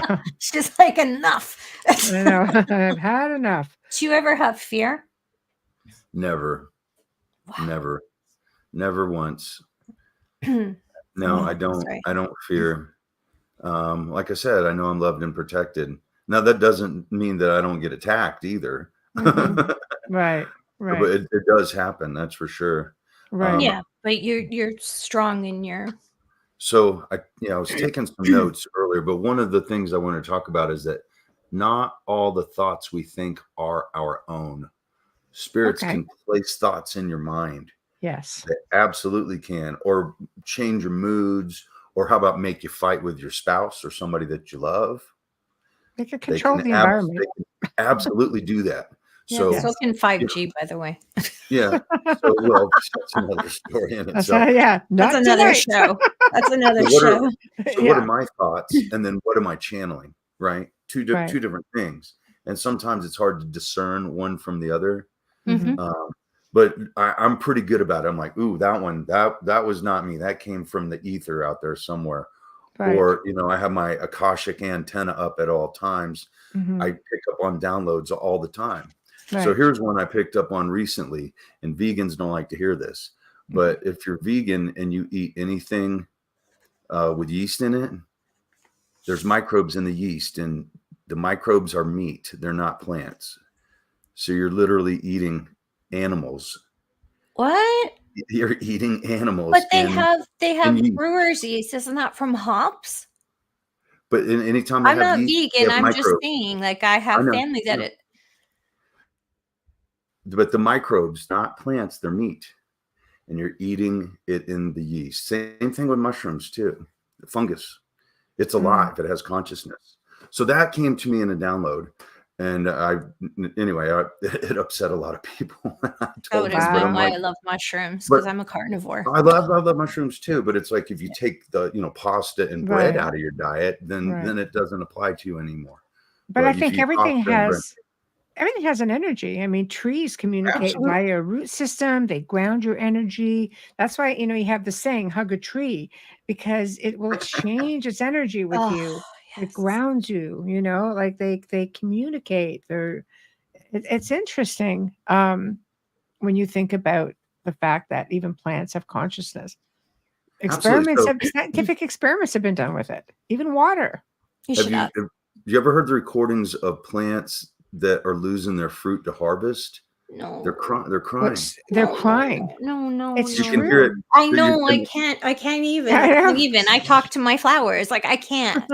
[SPEAKER 2] know.
[SPEAKER 3] She's like, enough.
[SPEAKER 2] I know. I've had enough.
[SPEAKER 3] Do you ever have fear?
[SPEAKER 4] Never.
[SPEAKER 3] Wow.
[SPEAKER 4] Never once. No, I don't. Sorry. I don't fear. Like I said, I know I'm loved and protected. Now that doesn't mean that I don't get attacked either.
[SPEAKER 2] Right.
[SPEAKER 4] But it does happen. That's for sure.
[SPEAKER 2] Right.
[SPEAKER 3] Yeah, but you're strong in your.
[SPEAKER 4] So I was taking some notes earlier, but one of the things I want to talk about is that not all the thoughts we think are our own. Spirits can place thoughts in your mind.
[SPEAKER 2] Yes.
[SPEAKER 4] They absolutely can, or change your moods, or how about make you fight with your spouse or somebody that you love?
[SPEAKER 2] They can control the environment.
[SPEAKER 4] They can absolutely do that.
[SPEAKER 3] So can 5G, by the way.
[SPEAKER 4] Yeah. So, well, that's another story in itself.
[SPEAKER 2] That's
[SPEAKER 3] another show. That's another show.
[SPEAKER 4] What are my thoughts? And then what am I channeling? Right. Two different things. And sometimes it's hard to discern one from the other. But I'm pretty good about it. I'm like, ooh, that one, that was not me. That came from the ether out there somewhere. Right. Or, I have my Akashic antenna up at all times. I pick up on downloads all the time. Right. So here's one I picked up on recently, and vegans don't like to hear this, but if you're vegan and you eat anything with yeast in it, there's microbes in the yeast, and the microbes are meat. They're not plants. So you're literally eating animals.
[SPEAKER 3] What?
[SPEAKER 4] You're eating animals.
[SPEAKER 3] But they have brewer's yeast. Isn't that from hops?
[SPEAKER 4] But anytime
[SPEAKER 3] I'm not vegan. I'm just saying, like, I have family that it.
[SPEAKER 4] But the microbes, not plants, they're meat, and you're eating it in the yeast. Same thing with mushrooms too. The fungus, it's alive. It has consciousness. So that came to me in a download. And it upset a lot of people when I
[SPEAKER 3] That
[SPEAKER 4] told
[SPEAKER 3] would
[SPEAKER 4] them, but
[SPEAKER 3] explain
[SPEAKER 4] I'm
[SPEAKER 3] why
[SPEAKER 4] like,
[SPEAKER 3] I love mushrooms,
[SPEAKER 4] but
[SPEAKER 3] because I'm a carnivore.
[SPEAKER 4] I love mushrooms too, but it's like if you take the pasta and bread
[SPEAKER 2] Right.
[SPEAKER 4] out of your diet, then
[SPEAKER 2] Right.
[SPEAKER 4] it doesn't apply to you anymore.
[SPEAKER 2] But I
[SPEAKER 4] if
[SPEAKER 2] think
[SPEAKER 4] you eat
[SPEAKER 2] everything
[SPEAKER 4] pasta and bread,
[SPEAKER 2] has an energy. I mean, trees communicate
[SPEAKER 4] absolutely.
[SPEAKER 2] via a root system. They ground your energy. That's why, you have the saying, hug a tree, because it will exchange its energy with
[SPEAKER 3] Oh,
[SPEAKER 2] you. It
[SPEAKER 3] yes.
[SPEAKER 2] grounds you, like they communicate. It's interesting when you think about the fact that even plants have consciousness.
[SPEAKER 4] Absolutely. So,
[SPEAKER 2] Scientific experiments have been done with it. Even water.
[SPEAKER 3] You
[SPEAKER 4] have
[SPEAKER 3] should
[SPEAKER 4] you
[SPEAKER 3] have.
[SPEAKER 4] have you ever heard the recordings of plants that are losing their fruit to harvest?
[SPEAKER 3] No.
[SPEAKER 4] They're crying.
[SPEAKER 2] They're
[SPEAKER 3] No,
[SPEAKER 2] crying.
[SPEAKER 3] No.
[SPEAKER 2] It's
[SPEAKER 4] You
[SPEAKER 2] true.
[SPEAKER 4] can hear it.
[SPEAKER 3] I know. I can't even.
[SPEAKER 2] I know.
[SPEAKER 3] I talk to my flowers. Like, I can't.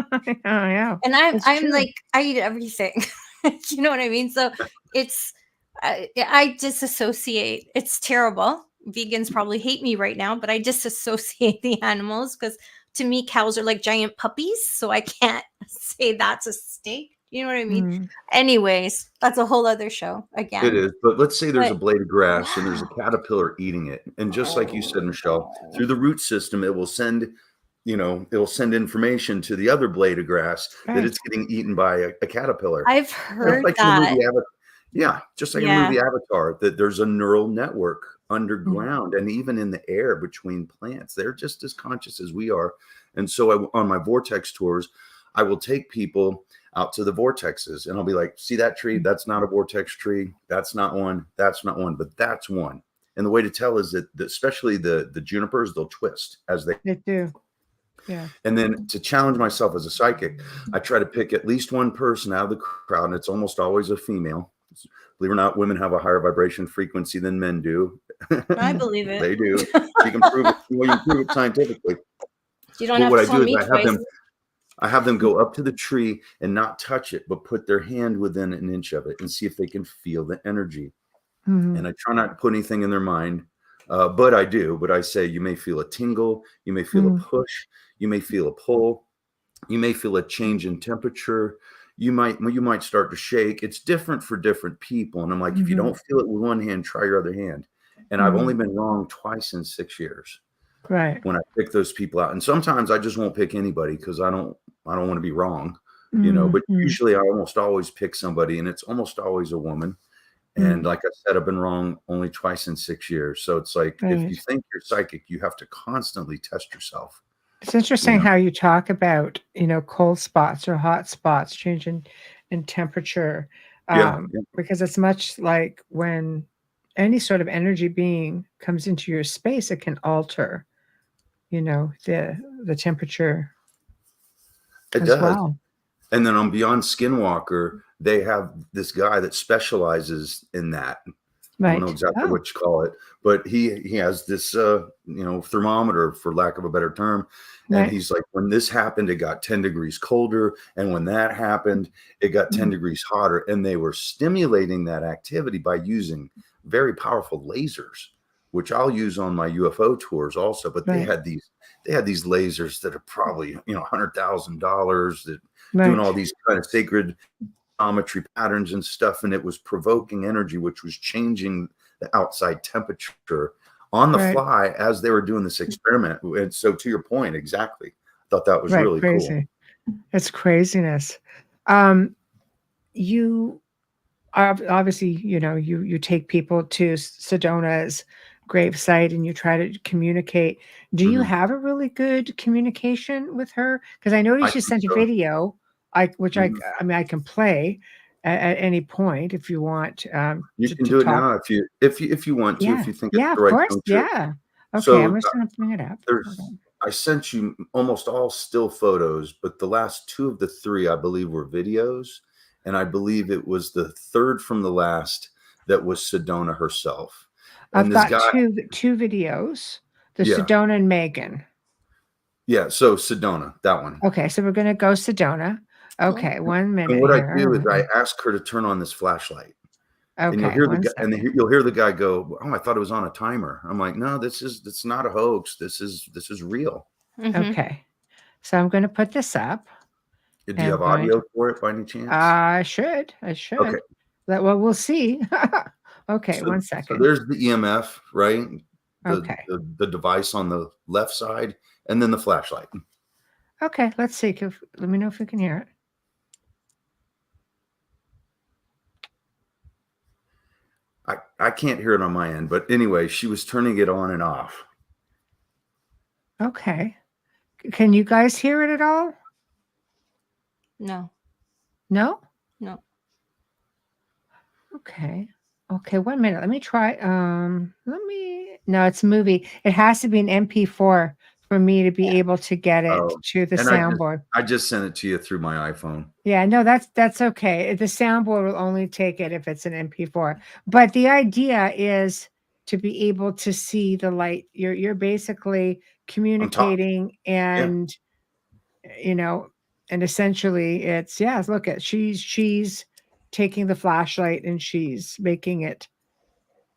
[SPEAKER 2] Yeah.
[SPEAKER 3] And
[SPEAKER 2] It's
[SPEAKER 3] I'm
[SPEAKER 2] true.
[SPEAKER 3] like, I eat everything. You know what I mean? So it's, I disassociate. It's terrible. Vegans probably hate me right now, but I disassociate the animals, because to me, cows are like giant puppies. So I can't say that's a steak. You know what I mean?
[SPEAKER 2] Mm.
[SPEAKER 3] Anyways, that's a whole other show again.
[SPEAKER 4] It is. But let's say there's a
[SPEAKER 3] But-
[SPEAKER 4] blade of grass and there's a caterpillar eating it. And just like you said, Michelle, through the root system, it will send information to the other blade of grass that it's getting eaten by a caterpillar.
[SPEAKER 3] I've heard
[SPEAKER 4] like
[SPEAKER 3] that.
[SPEAKER 4] Just like in the movie Avatar, that there's a neural network underground and even in the air between plants. They're just as conscious as we are. And so on my Vortex tours, I will take people out to the vortexes and I'll be like, see that tree? That's not a vortex tree. That's not one. That's not one, but that's one. And the way to tell is that especially the junipers, they'll twist as they
[SPEAKER 2] do. Yeah.
[SPEAKER 4] And then to challenge myself as a psychic, I try to pick at least one person out of the crowd, and it's almost always a female. Believe it or not, women have a higher vibration frequency than men do.
[SPEAKER 3] I believe it.
[SPEAKER 4] They do. You can prove it. Well, you can prove it scientifically.
[SPEAKER 3] You don't have to tell me twice.
[SPEAKER 4] I have them go up to the tree and not touch it, but put their hand within an inch of it and see if they can feel the energy.
[SPEAKER 2] Mm-hmm.
[SPEAKER 4] And I try not to put anything in their mind, but I do. But I say you may feel a tingle, you may feel a push, you may feel a pull, you may feel a change in temperature. You might start to shake. It's different for different people. And I'm like, if you don't feel it with one hand, try your other hand. And I've only been wrong twice in 6 years.
[SPEAKER 2] Right.
[SPEAKER 4] When I pick those people out. And sometimes I just won't pick anybody because I don't want to be wrong, but usually I almost always pick somebody, and it's almost always a woman. And like I said, I've been wrong only twice in 6 years. So it's like, if you think you're psychic, you have to constantly test yourself.
[SPEAKER 2] It's interesting how you talk about, cold spots or hot spots, change in temperature. Because it's much like when any sort of energy being comes into your space, it can alter, the temperature as well.
[SPEAKER 4] And then on Beyond Skinwalker, they have this guy that specializes in that.
[SPEAKER 2] Right.
[SPEAKER 4] I don't know exactly what you call it, but he has this, thermometer, for lack of a better term. And he's like, when this happened, it got 10 degrees colder. And when that happened, it got 10 degrees hotter. And they were stimulating that activity by using very powerful lasers, which I'll use on my UFO tours also. But they had these lasers that are probably, $100,000 that doing all these kind of sacred geometry patterns and stuff, and it was provoking energy, which was changing the outside temperature on the fly as they were doing this experiment. And so, to your point, exactly, I thought that was really
[SPEAKER 2] crazy. Cool. It's craziness. You are obviously, you take people to Sedona's gravesite and you try to communicate. Do you have a really good communication with her? Because I noticed you sent a video. I can play at any point if you want.
[SPEAKER 4] You can do it now if you want to. If you think it's the right
[SPEAKER 2] course.
[SPEAKER 4] thing to.
[SPEAKER 2] Yeah. Okay,
[SPEAKER 4] so,
[SPEAKER 2] I'm just going to bring it up.
[SPEAKER 4] I sent you almost all still photos, but the last 2 of the 3, I believe, were videos, and I believe it was the third from the last that was Sedona herself. And
[SPEAKER 2] I've got two videos. The Sedona and Megan.
[SPEAKER 4] Yeah, so Sedona, that one.
[SPEAKER 2] Okay, so we're going to go Sedona. Okay, 1 minute.
[SPEAKER 4] And what I do is I ask her to turn on this flashlight.
[SPEAKER 2] Okay,
[SPEAKER 4] and you'll hear the guy, you'll hear the guy go, "Oh, I thought it was on a timer." I'm like, "No, it's not a hoax. This is real."
[SPEAKER 2] Okay, so I'm going to put this up.
[SPEAKER 4] Do you have audio for it by any chance?
[SPEAKER 2] I should.
[SPEAKER 4] Okay.
[SPEAKER 2] Well, we'll see. Okay,
[SPEAKER 4] So,
[SPEAKER 2] 1
[SPEAKER 4] so
[SPEAKER 2] second.
[SPEAKER 4] there's the EMF, right?
[SPEAKER 2] Okay.
[SPEAKER 4] The device on the left side, and then the flashlight.
[SPEAKER 2] Okay, let's see. Let me know if you can hear
[SPEAKER 4] I can't hear it on my end, but anyway, she was turning it on and off.
[SPEAKER 2] it. Okay. Can you guys hear it at all?
[SPEAKER 3] No.
[SPEAKER 2] No?
[SPEAKER 3] No.
[SPEAKER 2] Okay. Okay, 1 minute. Let me try. No, it's a movie. It has to be an MP4 for me to be able to get it to the
[SPEAKER 4] And
[SPEAKER 2] soundboard.
[SPEAKER 4] I just sent it to you through my iPhone.
[SPEAKER 2] Yeah, no, that's okay. The soundboard will only take it if it's an MP4. But the idea is to be able to see the light. You're basically communicating and and essentially it's look at she's taking the flashlight and she's making it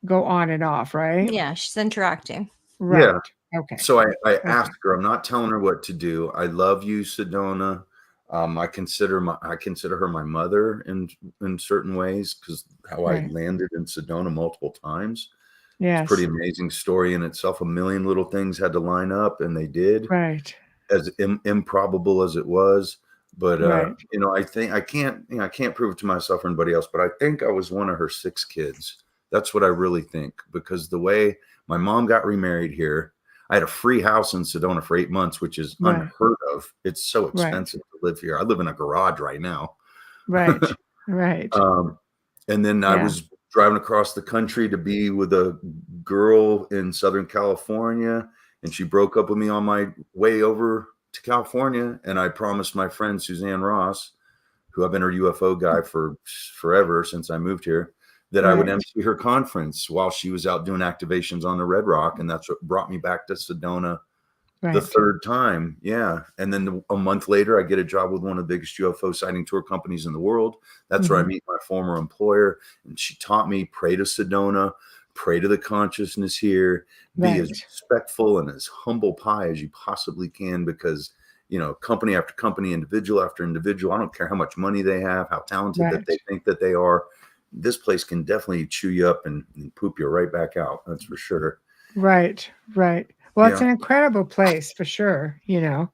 [SPEAKER 2] go on and off, right?
[SPEAKER 3] Yeah, she's interacting.
[SPEAKER 2] Right.
[SPEAKER 4] Yeah.
[SPEAKER 2] Okay.
[SPEAKER 4] So I asked her, I'm not telling her what to do. I love you, Sedona. I consider her my mother in certain ways, because how I landed in Sedona multiple times.
[SPEAKER 2] Yes.
[SPEAKER 4] It's a pretty amazing story in itself. A million little things had to line up, and they did.
[SPEAKER 2] Right.
[SPEAKER 4] As improbable as it was. But I think I can't prove it to myself or anybody else, but I think I was one of her 6 kids. That's what I really think, because the way my mom got remarried here, I had a free house in Sedona for 8 months, which is unheard of. It's so expensive to live here. I live in a garage right now.
[SPEAKER 2] Right. Right.
[SPEAKER 4] And then I was driving across the country to be with a girl in Southern California, and she broke up with me on my way over to California. And I promised my friend Suzanne Ross, who I've been her UFO guy for forever since I moved here, that I would MC her conference while she was out doing activations on the Red Rock. And that's what brought me back to Sedona the 3rd time. Yeah. And then a month later, I get a job with one of the biggest UFO sighting tour companies in the world. That's where I meet my former employer. And she taught me, pray to Sedona, pray to the consciousness here, be as respectful and as humble pie as you possibly can, because company after company, individual after individual, I don't care how much money they have, how talented that they think that they are, this place can definitely chew you up and poop you right back out. That's for sure.
[SPEAKER 2] Right. Well, it's an incredible place for sure, so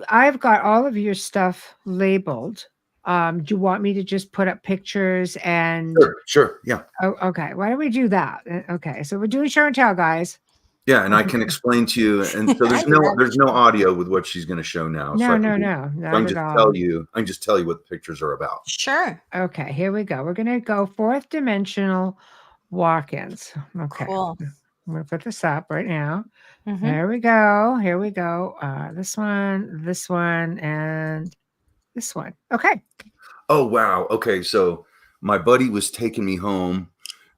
[SPEAKER 2] I've got all of your stuff labeled. Do you want me to just put up pictures and
[SPEAKER 4] Sure. Yeah.
[SPEAKER 2] Oh, okay. Why don't we do that? Okay. So we're doing show and tell, guys.
[SPEAKER 4] Yeah, and I can explain to you. And so there's no audio with what she's going to show now.
[SPEAKER 2] No,
[SPEAKER 4] so
[SPEAKER 2] not at all.
[SPEAKER 4] I can just tell you what the pictures are about.
[SPEAKER 3] Sure.
[SPEAKER 2] Okay, here we go. We're going to go 4th dimensional walk-ins. Okay.
[SPEAKER 3] Cool.
[SPEAKER 2] I'm going to put this up right now. There we go. Here we go. This one, and this one. Okay.
[SPEAKER 4] Oh, wow. Okay. So my buddy was taking me home,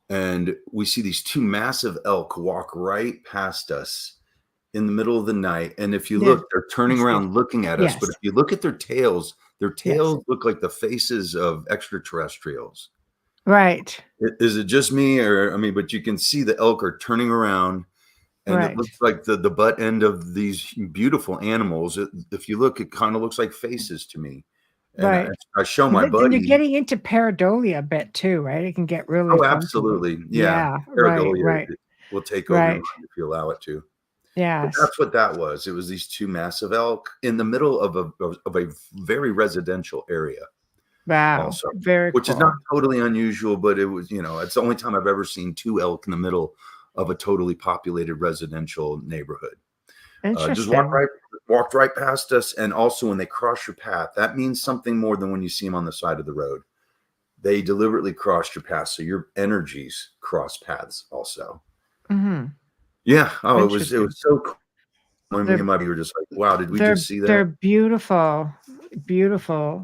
[SPEAKER 4] and we see these 2 massive elk walk right past us in the middle of the night. And if you look, they're turning around looking at us. But if you look at their tails look like the faces of extraterrestrials.
[SPEAKER 2] Right.
[SPEAKER 4] Is it just me, or but you can see the elk are turning around, and it looks like the butt end of these beautiful animals. If you look, it kind of looks like faces to me. And I show my buddy.
[SPEAKER 2] Then you're getting into pareidolia a bit too, right? It can get really.
[SPEAKER 4] Oh, absolutely. Yeah. Pareidolia will take over your mind if you allow it to.
[SPEAKER 2] Yeah.
[SPEAKER 4] That's what that was. It was these 2 massive elk in the middle of a very residential area.
[SPEAKER 2] Wow.
[SPEAKER 4] Also,
[SPEAKER 2] which
[SPEAKER 4] is not totally unusual, but it was, it's the only time I've ever seen 2 elk in the middle of a totally populated residential neighborhood. Just walked right past us. And also when they cross your path, that means something more than when you see them on the side of the road. They deliberately crossed your path. So your energies cross paths also. Yeah. Oh, it was so cool. When me and my buddy were just like, wow, did we just see that?
[SPEAKER 2] They're beautiful, beautiful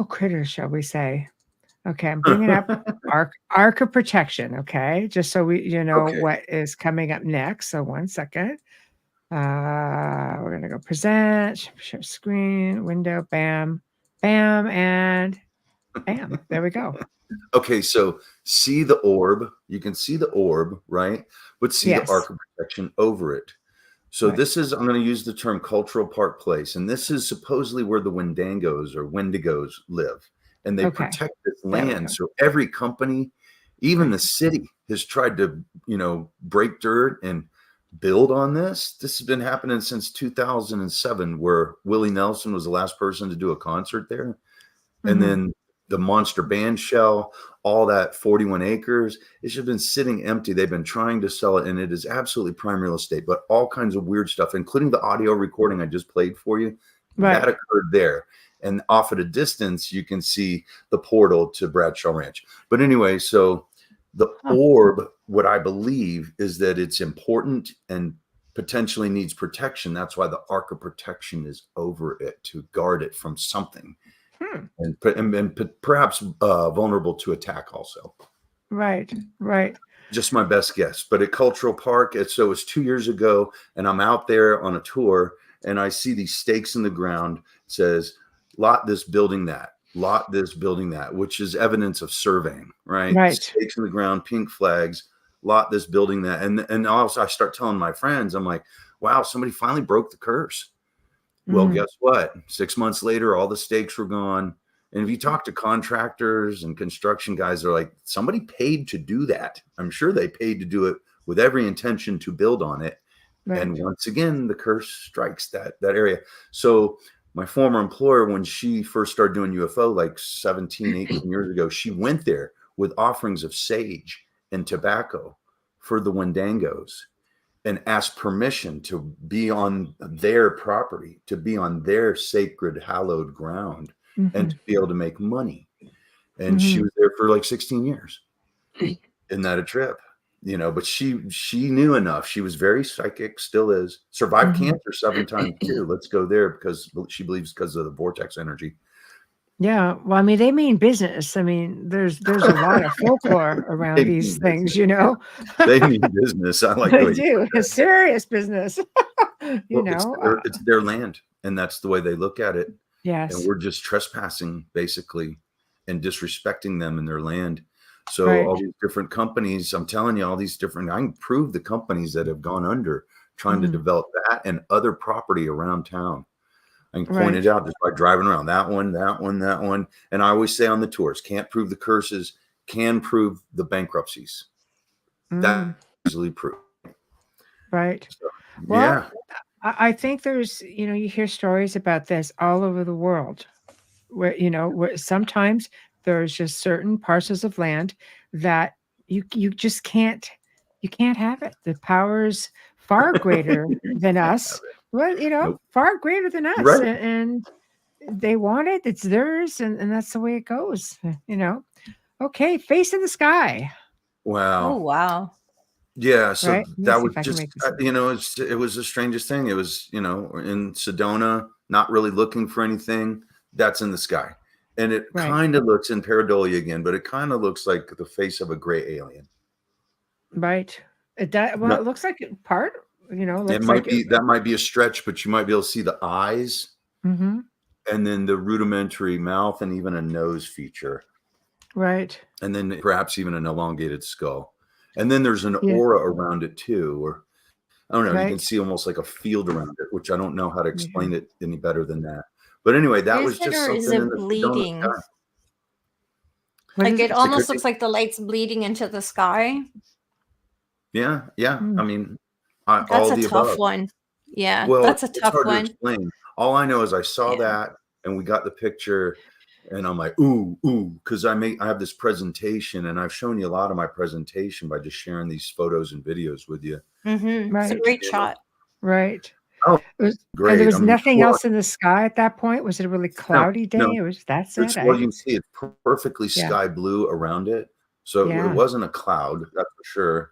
[SPEAKER 2] critters, shall we say. Okay, I'm bringing up arc of protection, okay? Just so we what is coming up next. So 1 second. We're going to go present, share screen, window, bam, bam, and bam. There we go.
[SPEAKER 4] Okay, so see the orb. You can see the orb, right? But see the arc of protection over it. So this is, I'm going to use the term Cultural Park Place, and this is supposedly where the Wendangos or Wendigos live, and they protect this land. So every company, even the city, has tried to, break dirt and build on this. This has been happening since 2007, where Willie Nelson was the last person to do a concert there. And then the monster band shell, all that 41 acres, it's just been sitting empty. They've been trying to sell it, and it is absolutely prime real estate, but all kinds of weird stuff, including the audio recording I just played for you, that occurred there. And off at a distance, you can see the portal to Bradshaw Ranch. But anyway, so the orb, what I believe is that it's important and potentially needs protection. That's why the Ark of Protection is over it, to guard it from something. And perhaps vulnerable to attack also. Right. Just my best guess. But at Cultural Park, it's 2 years ago, and I'm out there on a tour, and I see these stakes in the ground. It says, lot this, building that. Lot this, building that, which is evidence of surveying, right? Stakes in the ground, pink flags, lot this, building that. And also I start telling my friends, I'm like, wow, somebody finally broke the curse. Well, guess what? 6 months later, all the stakes were gone. And if you talk to contractors and construction guys, they're like, somebody paid to do that. I'm sure they paid to do it with every intention to build on it. And once again, the curse strikes that area. So my former employer, when she first started doing UFO, like 17, 18 years ago, she went there with offerings of sage and tobacco for the Wendangos, and ask permission to be on their property, to be on their sacred, hallowed ground, and to be able to make money. And she was there for like 16 years. Isn't that a trip? But she knew enough. She was very psychic, still is. Survived cancer 7 times too. Let's go there, because she believes because of the vortex energy.
[SPEAKER 2] Yeah. Well, I mean, they mean business. I mean, there's a lot of folklore around these things,
[SPEAKER 4] They mean business. I like
[SPEAKER 2] they do. It's serious business.
[SPEAKER 4] It's their land, and that's the way they look at it.
[SPEAKER 2] Yes.
[SPEAKER 4] And we're just trespassing, basically, and disrespecting them and their land. So all these different companies, I'm telling you, I can prove the companies that have gone under trying to develop that and other property around town. I can point it out just by driving around that one. And I always say on the tours, can't prove the curses, can prove the bankruptcies. That easily proved.
[SPEAKER 2] Right. So, well, I think there's, you hear stories about this all over the world where, where sometimes there's just certain parcels of land that you just can't have it. The power's far greater than us. Well, far greater than us, and they want it. It's theirs, and that's the way it goes. Okay, face in the sky.
[SPEAKER 4] Wow.
[SPEAKER 3] Oh wow.
[SPEAKER 4] Yeah. So that was just, it was the strangest thing. It was, in Sedona, not really looking for anything. That's in the sky, and it kind of looks in pareidolia again, but it kind of looks like the face of a gray alien.
[SPEAKER 2] Right. It looks like part.
[SPEAKER 4] It might be that might be a stretch, but you might be able to see the eyes, and then the rudimentary mouth, and even a nose feature,
[SPEAKER 2] right?
[SPEAKER 4] And then perhaps even an elongated skull, and then there's an aura around it too, or I don't know. You can see almost like a field around it, which I don't know how to explain it any better than that. But anyway, that was just something.
[SPEAKER 3] Is it bleeding? Like it almost looks like the light's bleeding into the sky.
[SPEAKER 4] Yeah. I mean.
[SPEAKER 3] That's a tough one. Yeah, well, that's a tough one.
[SPEAKER 4] To explain. All I know is I saw that, and we got the picture, and I'm like, ooh, because I have this presentation, and I've shown you a lot of my presentation by just sharing these photos and videos with you.
[SPEAKER 3] It's a great shot.
[SPEAKER 2] Right.
[SPEAKER 4] Oh, great.
[SPEAKER 2] There was nothing else in the sky at that point. Was it a really cloudy day?
[SPEAKER 4] No.
[SPEAKER 2] It was. That's it.
[SPEAKER 4] Well, you can see it's perfectly sky blue around it, so it wasn't a cloud. That's for sure.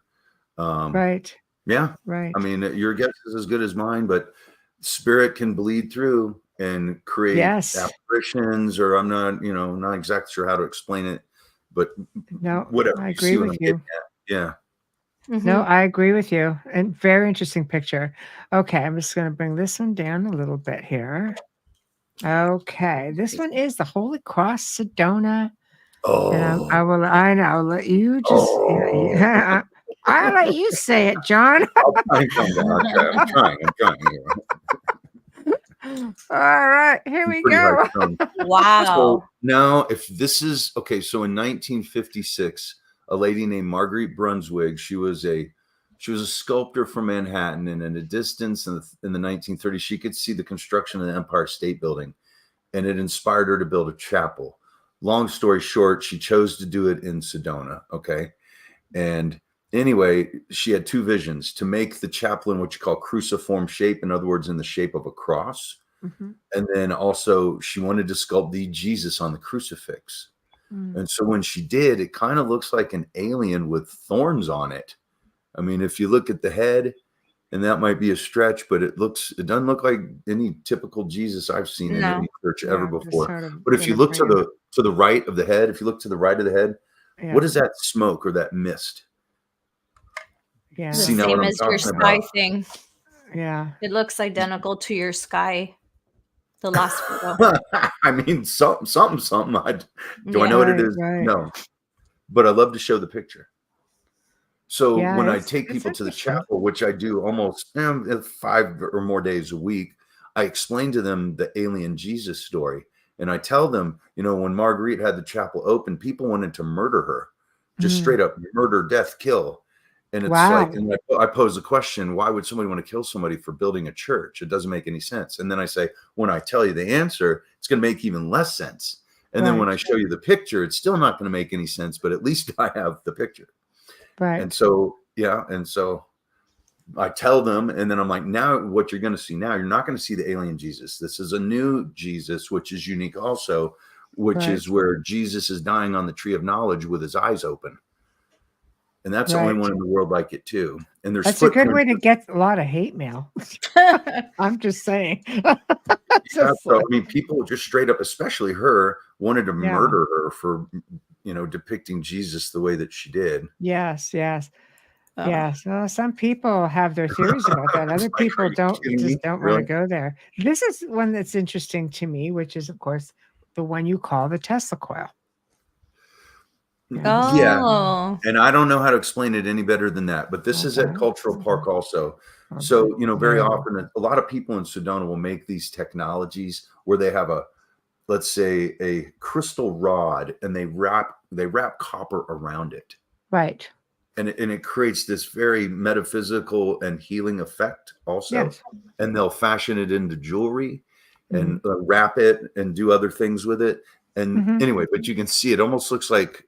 [SPEAKER 2] Right.
[SPEAKER 4] Yeah.
[SPEAKER 2] Right.
[SPEAKER 4] I mean, your guess is as good as mine, but spirit can bleed through and create apparitions, or I'm not, not exactly sure how to explain it, but whatever.
[SPEAKER 2] I agree with you.
[SPEAKER 4] Yeah.
[SPEAKER 2] No, I agree with you. And very interesting picture. Okay. I'm just going to bring this one down a little bit here. Okay. This one is the Holy Cross Sedona.
[SPEAKER 4] Oh.
[SPEAKER 2] And I'll let you just, I'll let you say it, John.
[SPEAKER 4] I'll try and come down. I'm trying.
[SPEAKER 2] All right, here we go.
[SPEAKER 3] Wow.
[SPEAKER 4] So now, if this is okay, so in 1956, a lady named Marguerite Brunswick, she was a sculptor from Manhattan, and in a distance in the 1930s, she could see the construction of the Empire State Building, and it inspired her to build a chapel. Long story short, she chose to do it in Sedona. Okay, and anyway, she had two visions: to make the chapel in what you call cruciform shape, in other words, in the shape of a cross.
[SPEAKER 2] Mm-hmm.
[SPEAKER 4] And then also she wanted to sculpt the Jesus on the crucifix. And so when she did, it kind of looks like an alien with thorns on it. I mean, if you look at the head, and that might be a stretch, but it doesn't look like any typical Jesus I've seen in any church ever before.
[SPEAKER 2] Sort of
[SPEAKER 4] but if you look to the right of the head, what is that smoke or that mist?
[SPEAKER 2] Yeah.
[SPEAKER 3] The
[SPEAKER 4] See, now what
[SPEAKER 3] same
[SPEAKER 4] I'm
[SPEAKER 3] as your
[SPEAKER 4] talking
[SPEAKER 3] sky
[SPEAKER 4] about.
[SPEAKER 3] thing.
[SPEAKER 2] Yeah.
[SPEAKER 3] It looks identical to your sky. The last photo.
[SPEAKER 4] I mean, something. Do I know what it is?
[SPEAKER 2] Right.
[SPEAKER 4] No. But I love to show the picture. So
[SPEAKER 2] Yeah,
[SPEAKER 4] when I take people to the chapel, which I do almost 5 or more days a week, I explain to them the alien Jesus story. And I tell them, when Marguerite had the chapel open, people wanted to murder her. Just straight up murder, death, kill. And it's like, and I pose a question, why would somebody want to kill somebody for building a church? It doesn't make any sense. And then I say, when I tell you the answer, it's going to make even less sense. And then when I show you the picture, it's still not going to make any sense, but at least I have the picture.
[SPEAKER 2] Right.
[SPEAKER 4] And so, and so I tell them, and then I'm like, now what you're going to see now, you're not going to see the alien Jesus. This is a new Jesus, which is unique also, which is where Jesus is dying on the tree of knowledge with his eyes open. And that's the only one in the world like it too. And there's
[SPEAKER 2] a good way to get a lot of hate mail. I'm just saying.
[SPEAKER 4] I mean, people just straight up, especially her, wanted to murder her for, depicting Jesus the way that she did.
[SPEAKER 2] Yes. Well, some people have their theories about that. Other people don't want to go there. This is one that's interesting to me, which is, of course, the one you call the Tesla coil.
[SPEAKER 4] Yeah. And I don't know how to explain it any better than that, but this is at Cultural Park also. So, very often a lot of people in Sedona will make these technologies where they have let's say a crystal rod, and they wrap copper around it.
[SPEAKER 2] Right.
[SPEAKER 4] And it creates this very metaphysical and healing effect also. Yes. And they'll fashion it into jewelry and wrap it and do other things with it. And anyway, but you can see it almost looks like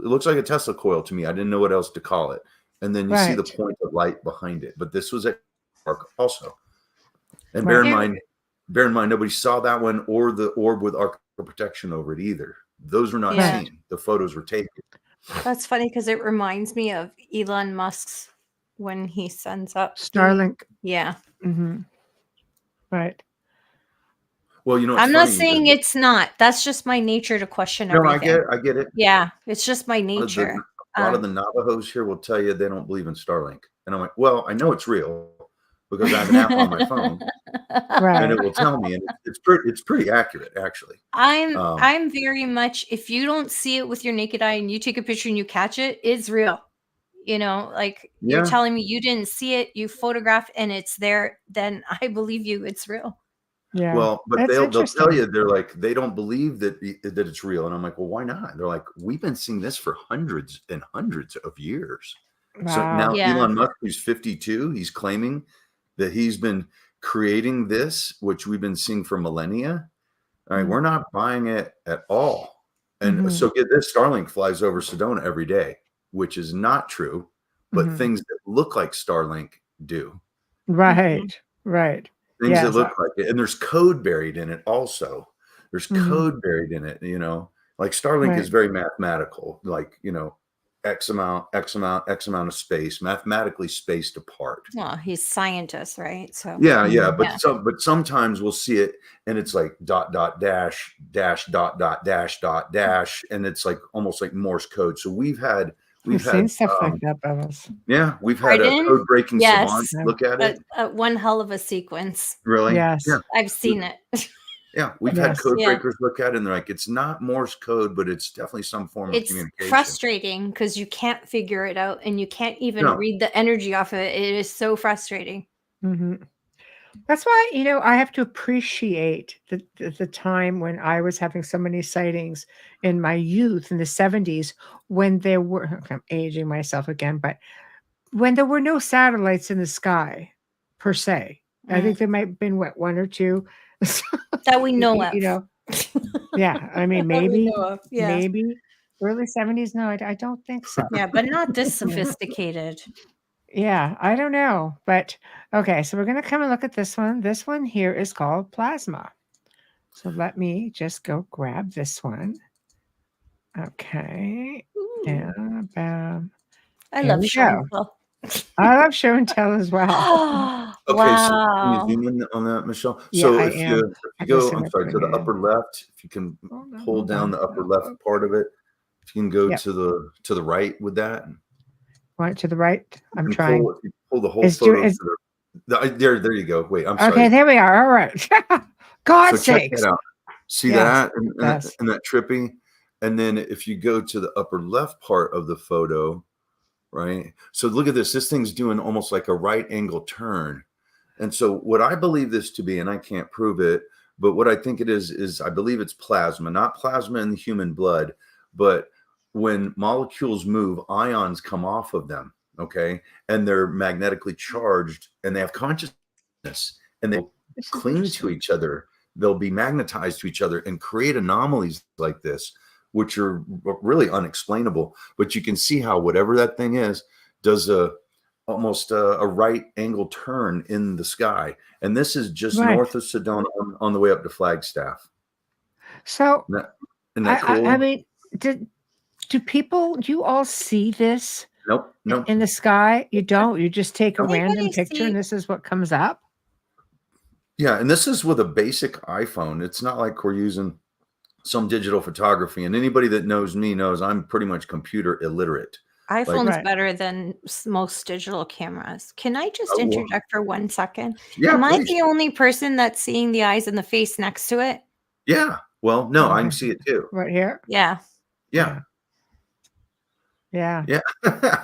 [SPEAKER 4] a Tesla coil to me. I didn't know what else to call it. And then you see the point of light behind it. But this was at Park also. And bear in mind, nobody saw that one or the orb with arc protection over it either. Those were not seen. The photos were taken.
[SPEAKER 3] That's funny because it reminds me of Elon Musk's when he sends up
[SPEAKER 2] Starlink.
[SPEAKER 3] Yeah.
[SPEAKER 2] Mm-hmm. Right.
[SPEAKER 4] Well,
[SPEAKER 3] I'm not saying it's not. That's just my nature to question everything.
[SPEAKER 4] No, I get it.
[SPEAKER 3] Yeah, it's just my nature.
[SPEAKER 4] A lot of the Navajos here will tell you they don't believe in Starlink. And I'm like, well, I know it's real because I have an app on my phone. And it will tell me. And it's pretty accurate, actually.
[SPEAKER 3] I'm very much, if you don't see it with your naked eye and you take a picture and you catch it, it's real. You're telling me you didn't see it, you photograph and it's there, then I believe you, it's real.
[SPEAKER 2] Yeah.
[SPEAKER 4] Well, but they'll tell you, they're like, they don't believe that it's real. And I'm like, well, why not? They're like, we've been seeing this for hundreds and hundreds of years. Wow. So now Elon Musk, who's 52, he's claiming that he's been creating this, which we've been seeing for millennia. All right, we're not buying it at all. And so get this, Starlink flies over Sedona every day, which is not true, but things that look like Starlink do.
[SPEAKER 2] Right, right.
[SPEAKER 4] Things that look like it. And there's code buried in it also. There's code buried in it, like Starlink is very mathematical, like, X amount of space, mathematically spaced apart.
[SPEAKER 3] Well, he's scientist, right? So
[SPEAKER 4] but sometimes we'll see it and it's like dot dot dash dash dot dot dash dot dash, and it's like almost like Morse code. So we've
[SPEAKER 2] seen stuff like that, Bubbles.
[SPEAKER 4] Yeah, we've had a code breaking savant look at it.
[SPEAKER 3] One hell of a sequence.
[SPEAKER 4] Really?
[SPEAKER 2] Yes.
[SPEAKER 4] Yeah.
[SPEAKER 3] I've seen it.
[SPEAKER 4] Yeah, we've had
[SPEAKER 2] Yes.
[SPEAKER 4] code
[SPEAKER 3] Yeah.
[SPEAKER 4] breakers look at it and they're like, it's not Morse code, but it's definitely some form of
[SPEAKER 3] It's
[SPEAKER 4] communication.
[SPEAKER 3] frustrating because you can't figure it out and you can't even
[SPEAKER 4] No.
[SPEAKER 3] read the energy off of it. It is so frustrating.
[SPEAKER 2] Mm-hmm. That's why, I have to appreciate the time when I was having so many sightings in my youth in the 70s when there were, I'm aging myself again, but when there were no satellites in the sky per se. I think there might have been, one or two.
[SPEAKER 3] That we know of.
[SPEAKER 2] Yeah. I mean,
[SPEAKER 3] That we
[SPEAKER 2] maybe,
[SPEAKER 3] know of. Yeah.
[SPEAKER 2] maybe early 70s. No, I don't think so.
[SPEAKER 3] Yeah, but not this sophisticated.
[SPEAKER 2] Yeah, I don't know. But okay, so we're going to come and look at this one. This one here is called plasma. So let me just go grab this one. Okay. Yeah,
[SPEAKER 3] I
[SPEAKER 2] Here
[SPEAKER 3] love
[SPEAKER 2] we
[SPEAKER 3] show and
[SPEAKER 2] go.
[SPEAKER 3] tell.
[SPEAKER 2] I love show and tell as well.
[SPEAKER 4] Okay, so can
[SPEAKER 3] Wow.
[SPEAKER 4] you zoom in on that, Michelle?
[SPEAKER 2] Yeah,
[SPEAKER 4] So
[SPEAKER 2] I
[SPEAKER 4] if
[SPEAKER 2] am.
[SPEAKER 4] you
[SPEAKER 2] I'm
[SPEAKER 4] go,
[SPEAKER 2] missing
[SPEAKER 4] I'm
[SPEAKER 2] my
[SPEAKER 4] sorry, to the
[SPEAKER 2] finger.
[SPEAKER 4] upper left, if you can pull down the upper left part of it, if you can go
[SPEAKER 2] Yep.
[SPEAKER 4] to the right with that.
[SPEAKER 2] Want to the right? I'm
[SPEAKER 4] and
[SPEAKER 2] trying.
[SPEAKER 4] pull the whole
[SPEAKER 2] Is
[SPEAKER 4] photo
[SPEAKER 2] is-
[SPEAKER 4] to there you go. Wait, I'm sorry.
[SPEAKER 2] Okay, there we are. All right. God's
[SPEAKER 4] So check
[SPEAKER 2] sakes.
[SPEAKER 4] that out. See
[SPEAKER 2] Yes,
[SPEAKER 4] that and that trippy? And then if you go to the upper left part of the photo, right? So look at this. This thing's doing almost like a right angle turn. And so what I believe this to be, and I can't prove it, but what I think it is I believe it's plasma, not plasma in the human blood, but when molecules move, ions come off of them, okay? And they're magnetically charged and they have consciousness and they cling to each other. They'll be magnetized to each other and create anomalies like this, which are really unexplainable. But you can see how whatever that thing is does almost a right angle turn in the sky. And this is just north of Sedona on the way up to Flagstaff.
[SPEAKER 2] So,
[SPEAKER 4] isn't that cool?
[SPEAKER 2] I mean, do you all see this?
[SPEAKER 4] Nope.
[SPEAKER 2] In the sky? You don't. You just take a random
[SPEAKER 3] Anybody
[SPEAKER 2] picture and this is what comes up?
[SPEAKER 4] Yeah, and this is with a basic iPhone. It's not like we're using some digital photography. And anybody that knows me knows I'm pretty much computer illiterate.
[SPEAKER 3] iPhone's better than most digital cameras. Can I just interject for 1 second?
[SPEAKER 4] Yeah,
[SPEAKER 3] Am I
[SPEAKER 4] please.
[SPEAKER 3] the only person that's seeing the eyes and the face next to it?
[SPEAKER 4] Yeah. Well, no, I can see it too.
[SPEAKER 2] Right here?
[SPEAKER 3] Yeah.
[SPEAKER 2] Yeah.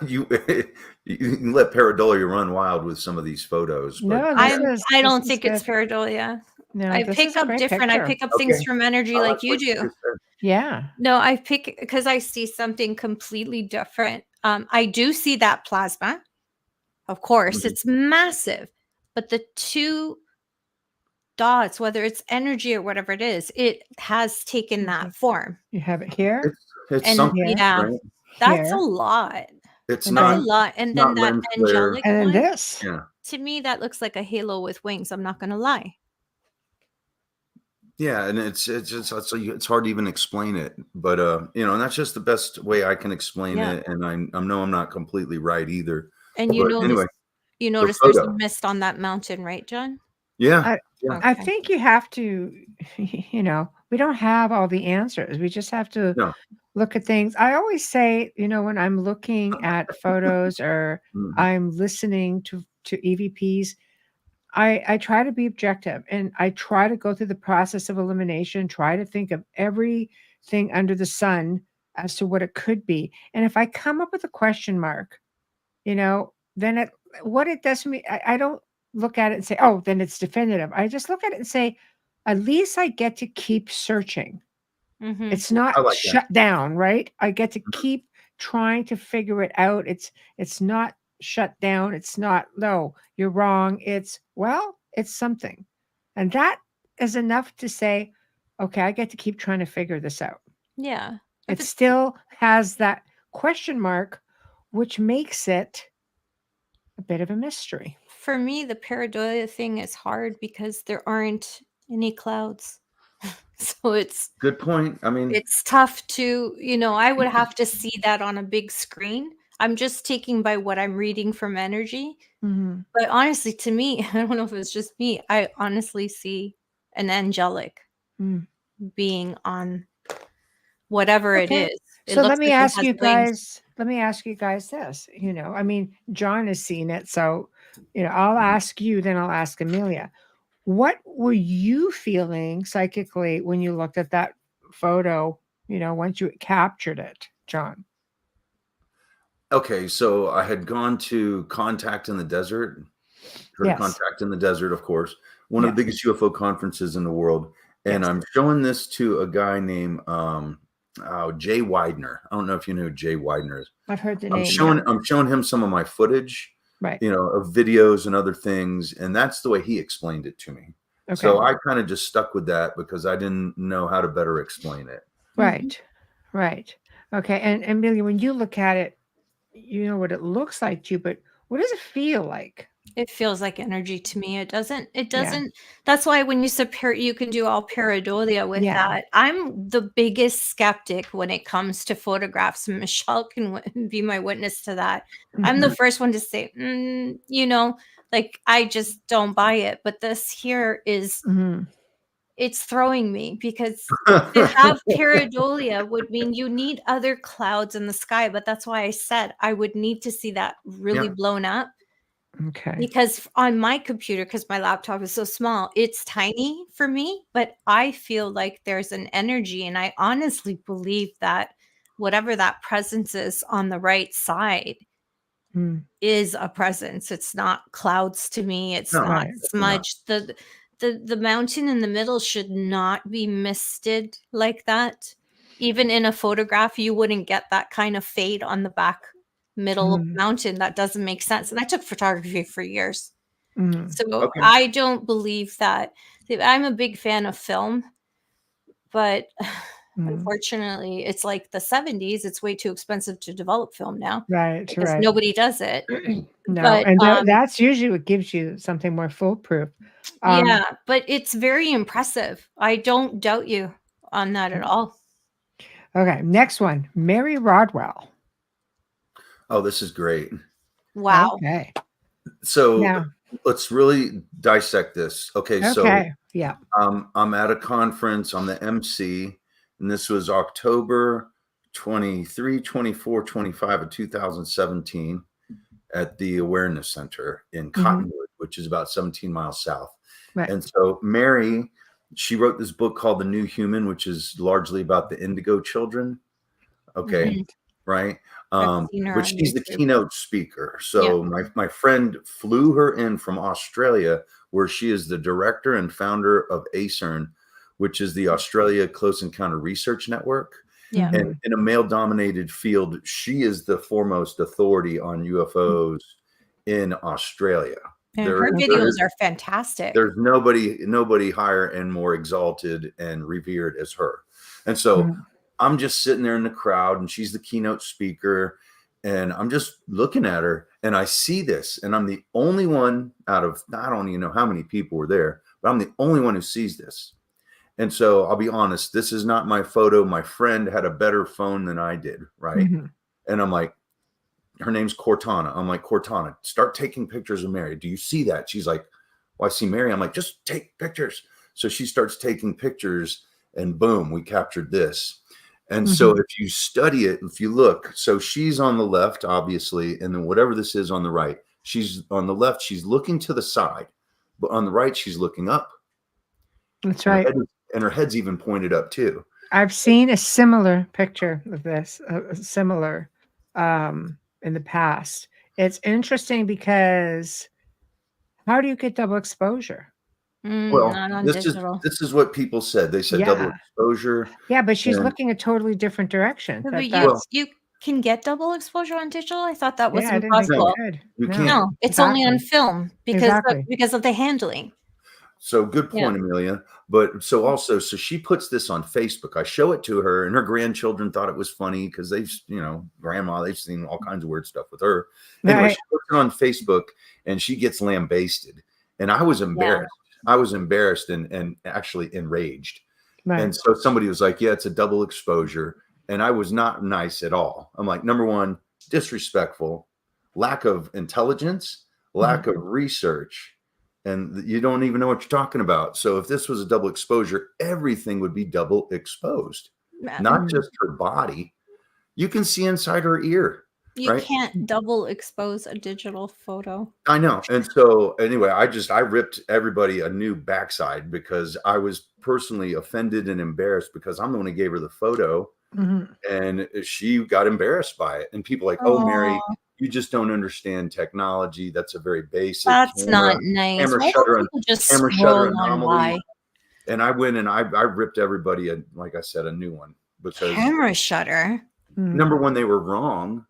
[SPEAKER 4] You can let pareidolia run wild with some of these photos. But
[SPEAKER 2] No,
[SPEAKER 3] I don't think it's pareidolia.
[SPEAKER 2] No,
[SPEAKER 3] I pick up different. I pick up things from energy like you do.
[SPEAKER 2] Yeah.
[SPEAKER 3] No, I pick because I see something completely different. I do see that plasma. Of course, it's massive. But the two dots, whether it's energy or whatever it is, it has taken that form.
[SPEAKER 2] You have it here.
[SPEAKER 4] It's something.
[SPEAKER 3] Yeah,
[SPEAKER 4] right?
[SPEAKER 3] that's
[SPEAKER 2] Here.
[SPEAKER 3] a lot.
[SPEAKER 4] It's
[SPEAKER 3] That's
[SPEAKER 4] not
[SPEAKER 3] a lot. And then that
[SPEAKER 4] lens flare.
[SPEAKER 3] angelic
[SPEAKER 2] And then
[SPEAKER 3] one,
[SPEAKER 2] this.
[SPEAKER 4] Yeah.
[SPEAKER 3] to me, that looks like a halo with wings. I'm not going to lie.
[SPEAKER 4] Yeah, and it's hard to even explain it, but and that's just the best way I can explain it. And I know I'm not completely right either.
[SPEAKER 3] And you notice,
[SPEAKER 4] anyway,
[SPEAKER 3] there's a mist on that mountain, right, John?
[SPEAKER 4] Yeah.
[SPEAKER 2] I think you have to, we don't have all the answers. We just have to look at things. I always say, when I'm looking at photos or I'm listening to EVPs, I try to be objective and I try to go through the process of elimination, try to think of everything under the sun as to what it could be. And if I come up with a question mark, then what it does for me, I don't look at it and say, oh, then it's definitive. I just look at it and say, at least I get to keep searching.
[SPEAKER 3] Mm-hmm.
[SPEAKER 2] It's not shut down, right? I get to keep trying to figure it out. It's not shut down. It's not, no, you're wrong. It's something. And that is enough to say, okay, I get to keep trying to figure this out.
[SPEAKER 3] Yeah.
[SPEAKER 2] It still has that question mark, which makes it a bit of a mystery.
[SPEAKER 3] For me, the pareidolia thing is hard because there aren't any clouds. So it's
[SPEAKER 4] good point. I mean,
[SPEAKER 3] it's tough to, I would have to see that on a big screen. I'm just taking by what I'm reading from energy.
[SPEAKER 2] Mm-hmm.
[SPEAKER 3] But honestly, to me, I don't know if it's just me, I honestly see an angelic being on whatever it is.
[SPEAKER 2] So let me ask you guys this, I mean, John has seen it. So, I'll ask you, then I'll ask Amelia. What were you feeling psychically when you looked at that photo, once you captured it, John?
[SPEAKER 4] Okay, so I had gone to Contact in the Desert, heard of
[SPEAKER 2] Yes.
[SPEAKER 4] Contact in the Desert, of course, one of
[SPEAKER 2] Yes.
[SPEAKER 4] the biggest UFO conferences in the world. And
[SPEAKER 2] Yes.
[SPEAKER 4] I'm showing this to a guy named Jay Widener. I don't know if you know who Jay Widener is.
[SPEAKER 2] I've heard the
[SPEAKER 4] I'm
[SPEAKER 2] name.
[SPEAKER 4] showing him some of my footage,
[SPEAKER 2] Right.
[SPEAKER 4] of videos and other things, and that's the way he explained it to me.
[SPEAKER 2] Okay.
[SPEAKER 4] So I kind of just stuck with that because I didn't know how to better explain it.
[SPEAKER 2] Right. Right. Okay. And Amelia, when you look at it, you know what it looks like to you, but what does it feel like?
[SPEAKER 3] It feels like energy to me. It doesn't. That's why when you you can do all pareidolia with that. I'm the biggest skeptic when it comes to photographs. Michelle can be my witness to that. I'm the first one to say, like I just don't buy it. But this here is, it's throwing me because to have pareidolia would mean you need other clouds in the sky. But that's why I said I would need to see that really blown up.
[SPEAKER 2] Okay.
[SPEAKER 3] Because on my computer, because my laptop is so small, it's tiny for me, but I feel like there's an energy. And I honestly believe that whatever that presence is on the right side is a presence. It's not clouds to me. It's not smudge. The mountain in the middle should not be misted like that. Even in a photograph, you wouldn't get that kind of fade on the back middle mountain. That doesn't make sense. And I took photography for years. So I don't believe that. I'm a big fan of film, but unfortunately it's like the 70s. It's way too expensive to develop film now.
[SPEAKER 2] Right.
[SPEAKER 3] Because nobody does it.
[SPEAKER 2] No.
[SPEAKER 3] But,
[SPEAKER 2] and that's usually what gives you something more foolproof.
[SPEAKER 3] Yeah, but it's very impressive. I don't doubt you on that at all.
[SPEAKER 2] Okay. Next one, Mary Rodwell.
[SPEAKER 4] Oh, this is great.
[SPEAKER 3] Wow.
[SPEAKER 2] Okay.
[SPEAKER 4] So let's really dissect this. Okay. So
[SPEAKER 2] yeah.
[SPEAKER 4] I'm at a conference. I'm the MC, and this was October 23, 24, 25 of 2017 at the Awareness Center in Cottonwood, which is about 17 miles south.
[SPEAKER 2] Right.
[SPEAKER 4] And so Mary, she wrote this book called The New Human, which is largely about the indigo children. Okay. Right. Which she's the keynote speaker. So my friend flew her in from Australia, where she is the director and founder of ACERN, which is the Australia Close Encounter Research Network.
[SPEAKER 3] Yeah.
[SPEAKER 4] And in a male-dominated field, she is the foremost authority on UFOs in Australia.
[SPEAKER 3] And her videos are fantastic.
[SPEAKER 4] There's nobody higher and more exalted and revered as her. And so I'm just sitting there in the crowd, and she's the keynote speaker, and I'm just looking at her, and I see this, and I'm the only one out of, I don't even know how many people were there, but I'm the only one who sees this. And so I'll be honest, this is not my photo. My friend had a better phone than I did, right? And I'm like, her name's Cortana. I'm like, Cortana, start taking pictures of Mary. Do you see that? She's like, well, I see Mary. I'm like, just take pictures. So she starts taking pictures, and boom, we captured this. And so if you study it, if you look, so she's on the left, obviously, and then whatever this is on the right, she's on the left, she's looking to the side, but on the right, she's looking up.
[SPEAKER 2] That's right.
[SPEAKER 4] And her head's even pointed up too.
[SPEAKER 2] I've seen a similar picture of this, similar in the past. It's interesting because how do you get double exposure?
[SPEAKER 4] Well, this is what people said. They said double exposure.
[SPEAKER 2] Yeah, but she's looking a totally different direction.
[SPEAKER 3] But you can get double exposure on digital. I thought that was impossible.
[SPEAKER 4] You can't.
[SPEAKER 3] No, it's only on film because of the handling.
[SPEAKER 4] So good point, Amelia. But so she puts this on Facebook. I show it to her, and her grandchildren thought it was funny because they've seen all kinds of weird stuff with her. Anyway, she puts it on Facebook, and she gets lambasted. And I was embarrassed. I was embarrassed and actually enraged. Right. And so somebody was like, yeah, it's a double exposure. And I was not nice at all. I'm like, number one, disrespectful, lack of intelligence, lack of research. And you don't even know what you're talking about. So if this was a double exposure, everything would be double exposed, not just her body. You can see inside her ear.
[SPEAKER 3] You can't double expose a digital photo.
[SPEAKER 4] I know. And so anyway, I ripped everybody a new backside because I was personally offended and embarrassed because I'm the one who gave her the photo. And she got embarrassed by it. And people like, oh, Mary, you just don't understand technology. That's a very basic.
[SPEAKER 3] That's not nice.
[SPEAKER 4] Camera
[SPEAKER 3] Why
[SPEAKER 4] shutter,
[SPEAKER 3] don't people just
[SPEAKER 4] camera
[SPEAKER 3] scroll
[SPEAKER 4] shutter
[SPEAKER 3] on
[SPEAKER 4] anomaly.
[SPEAKER 3] by?
[SPEAKER 4] And I went and I ripped everybody, like I said, a new one because
[SPEAKER 3] camera shutter.
[SPEAKER 4] Number one, they were wrong